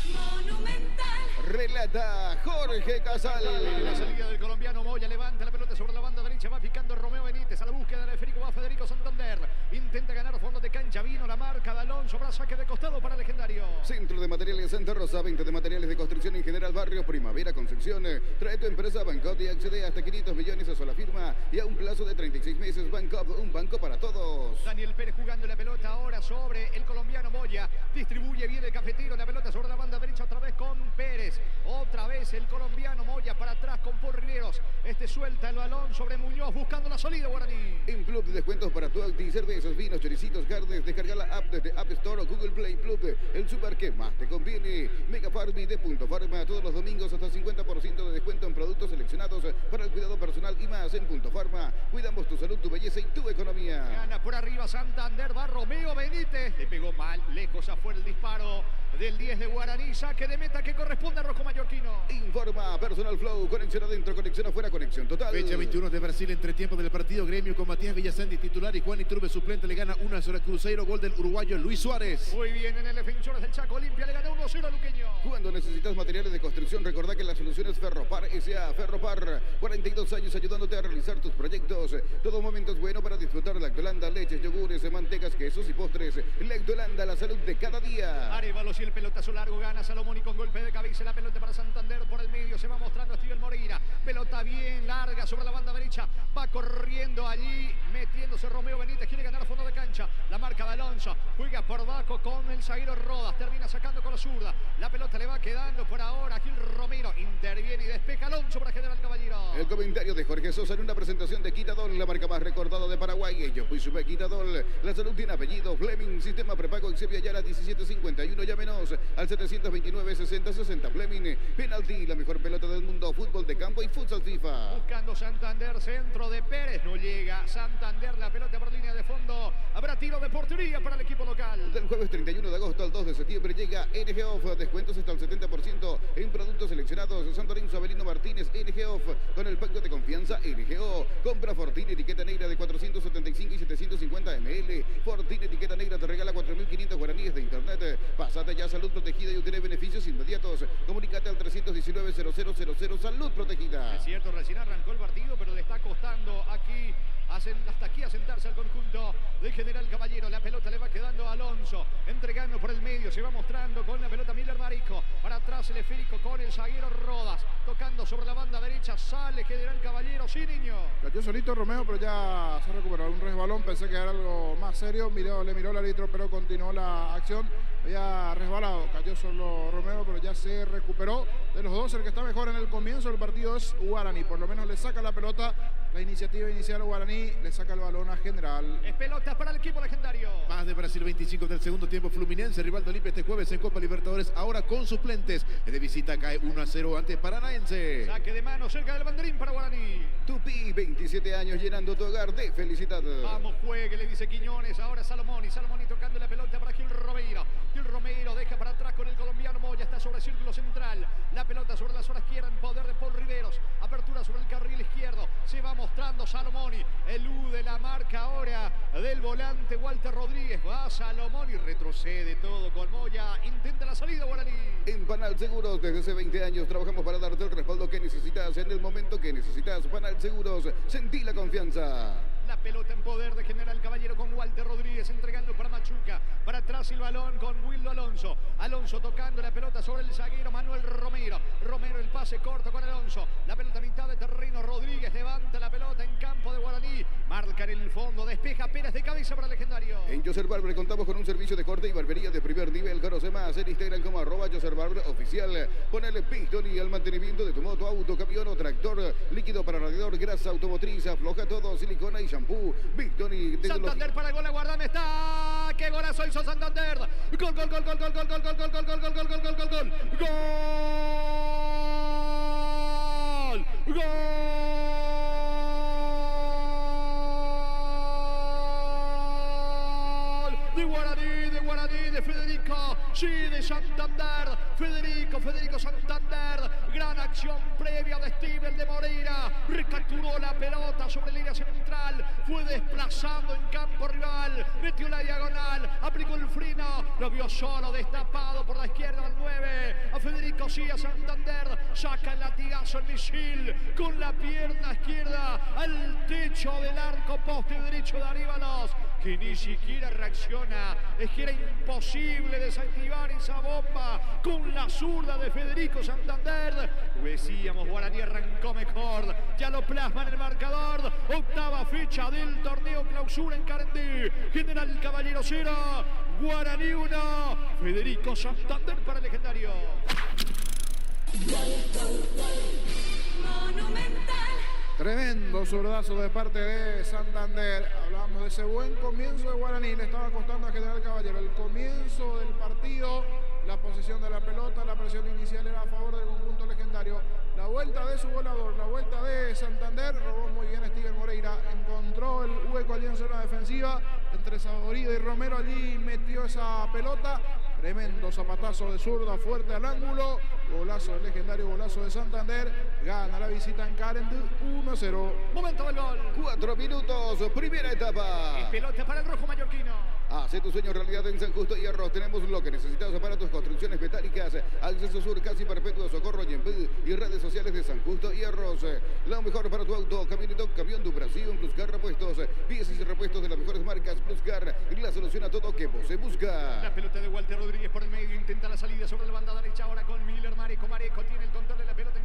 Monumental. Relata Jorge Casal. La salida del colombiano Moya, levanta la pelota sobre la banda derecha, va picando Romeo Benítez a la búsqueda de Federico, va Federico Santander. Intenta ganar fondo de cancha, vino la marca de Alonso, para saque de costado para Legendario. Centro de Materiales Santa Rosa, venta de materiales de construcción en general, barrio Primavera, Concepción. Trae tu empresa Bancop y accede hasta 500 millones a sola firma y a un plazo de 36 meses. Bancop, un banco para todos. Daniel Pérez jugando la pelota ahora sobre el colombiano Moya. Distribuye bien el cafetero, la pelota sobre la banda derecha otra vez con Pérez. Otra vez el colombiano Moya para atrás con Paul Riveros. Suelta el balón sobre Muñoz buscando la salida Guaraní. En Club de descuentos para tu auto y cervezas, vinos, choricitos, carnes. Descarga la app desde App Store o Google Play. Club, el super que más te conviene. Mega Farmi de Punto Farma, todos los domingos hasta 50% de descuento en productos seleccionados para el cuidado personal y más en Punto Farma. Cuidamos tu salud, tu belleza y tu economía. Gana por arriba Santander, va Romeo Benítez. Le pegó mal, lejos afuera. del 10 de Guaraní. Saque de meta que corresponde a Rojo Mallorquino. Informa Personal Flow, conexión adentro, conexión afuera, conexión total. Fecha 21 de Brasil, entretiempo del partido. Gremio con Matías Villasanti titular y Juan Iturbe suplente. Le gana 1-0 a Cruzeiro, gol del uruguayo Luis Suárez. Muy bien, en el Defensores del Chaco Olimpia le ganó 1-0 a Luqueño. Cuando necesitas materiales de construcción, recordá que la solución es Ferropar S.A. Ferropar, 42 años ayudándote a realizar tus proyectos. Todo momento es bueno para disfrutar Lactolanda, leches, yogures, mantecas, quesos y postres. Lactolanda, la salud de cada día. Arévalos y el pelotazo largo gana Salomón y con golpe de cabeza la pelota para Santander por el medio. Se va mostrando Steven Moreira. Pelota bien larga sobre la banda derecha. Va corriendo allí, metiéndose Romeo Benítez. Quiere ganar fondo de cancha. La marca de Alonso. Juega por Baco con el zaguero Rodas. Termina sacando con la zurda. La pelota le va quedando por ahora. Gil Romero interviene y despeja Alonso para General Caballero. El comentario de Jorge Sosa en una presentación de Quitadol, la marca más recordada de Paraguay. Yo fui super Quitadol. La salud tiene apellido. Fleming, sistema prepago en Sevilla Yara 1751. Llámenos al 729-6060. Fleming, penalti, la mejor pelota del mundo. Fútbol de campo y futsal FIFA. Buscando Santander, centro de Pérez. No llega Santander, la pelota por línea de fondo. Habrá tiro de portería para el equipo local. Del jueves 31 de agosto al 2 de septiembre llega NG Off. Descuentos hasta el 70% en productos seleccionados. Santo Lorenzo Avelino Martínez, NG Off. Con el pacto de confianza NGO. Compra Fortín etiqueta negra de 475 y 750 ml. Fortín etiqueta negra te regala 4.500 guaraníes de internet. Pásate ya a Salud Protegida y obtiene beneficios inmediatos. Comunícate al 319-0000 Salud Protegida. Es cierto, recién arrancó el partido, pero le está costando aquí. Hasta aquí a sentarse al conjunto de General Caballero. La pelota le va quedando a Alonso. Entregando por el medio. Se va mostrando con la pelota Miller Marico. Para atrás el esférico con el zaguero Rodas. Tocando sobre la banda derecha. Sale General Caballero. Sí, niño. Cayó solito Romeo, pero ya se recuperó. Un resbalón. Pensé que era algo más serio. Le miró el árbitro, pero continuó la acción. Había resbalado. Cayó solo Romeo, pero ya se recuperó. De los dos, el que está mejor en el comienzo del partido es Guaraní. Por lo menos le saca la pelota. La iniciativa inicial a Guaraní. Le saca el balón a General. Es pelota para el equipo legendario. Más de Brasil 25 del segundo tiempo. Fluminense, rival de Olimpia este jueves en Copa Libertadores. Ahora con suplentes. De visita cae 1-0 ante Paranaense. Saque de mano cerca del banderín para Guaraní. Tupi, 27 años llenando tu hogar de felicidad. Vamos, juegue, le dice Quiñones. Ahora Salomoni. Salomoni tocando la pelota para Gil Romero. Gil Romero deja para atrás con el colombiano Moya. Está sobre el círculo central. La pelota sobre la zona izquierda en poder de Paul Riveros. Apertura sobre el carril izquierdo. Se va mostrando Salomoni. Elude la marca ahora del volante Walter Rodríguez. Va Salomoni. Retrocede todo con Moya. Intenta la salida Guaraní. En Panal Seguros, desde hace 20 años trabajamos para darte el respaldo que necesitas en el momento que necesitas. Panal Seguros, sentí la confianza. La pelota en poder de General Caballero con Walter Rodríguez entregando para Machuca. Para atrás el balón con Wildo Alonso. Alonso tocando la pelota sobre el zaguero Manuel Romero. Romero el pase corto con Alonso. La pelota a mitad de terreno. Rodríguez levanta la pelota en campo de Guaraní. Marca en el fondo. Despeja Pérez de cabeza para el legendario. En Joser Barber contamos con un servicio de corte y barbería de primer nivel. Conoce más en Instagram como @JoserBarber oficial. Ponele pistón y al mantenimiento de tu moto, auto, camión o tractor. Líquido para radiador, grasa automotriz, afloja todo, silicona y shampoo. Victory Santander para el gol, aguardame, está. ¡Qué golazo hizo Santander! Gol, gol, gol, gol, gol, gol, gol, gol, gol, gol, gol, gol, gol, gol, gol, gol. Gol. Gol. De Guaraní, de Federico, sí, de Santander, Federico Santander, gran acción previa de Steven de Moreira, recapturó la pelota sobre línea central, fue desplazando en campo rival, metió la diagonal, aplicó el freno, lo vio solo, destapado por la izquierda al 9, a Federico sí, a Santander, saca el latigazo, el misil, con la pierna izquierda al techo del arco poste derecho de Arévalos, que ni siquiera reacciona, es que era imposible desactivar esa bomba con la zurda de Federico Santander. Decíamos, Guaraní arrancó mejor, ya lo plasma en el marcador, octava fecha del torneo clausura en Carendí. General Caballero 0, Guaraní 1, Federico Santander para el legendario. Monumental. Tremendo zurdazo de parte de Santander. Hablamos de ese buen comienzo de Guaraní. Le estaba costando a General Caballero. El comienzo del partido, la posesión de la pelota, la presión inicial era a favor del conjunto legendario. La vuelta de su volador, la vuelta de Santander, robó muy bien Steven Moreira. Encontró el hueco allí en zona defensiva. Entre Saborido y Romero allí metió esa pelota. Tremendo zapatazo de zurda fuerte al ángulo. Golazo, el legendario golazo de Santander. Gana la visita en Carendú 1-0. Momento del gol. 4 minutos, primera etapa. Y pelota para el rojo mallorquino. Hace tu sueño realidad en San Justo Hierro. Tenemos lo que necesitas para tus construcciones metálicas. Acceso Sur, casi perpetuo, Socorro, Yembú y redes sociales de San Justo Hierros. Lo mejor para tu auto, camioneta, camión du Brasil, Pluscar Repuestos. Piezas y repuestos de las mejores marcas Pluscar. La solución a todo que vos se busca. La pelota de Walter Rodríguez por el medio. Intenta la salida sobre la banda derecha ahora con Miller. Mareco tiene el control de la pelota.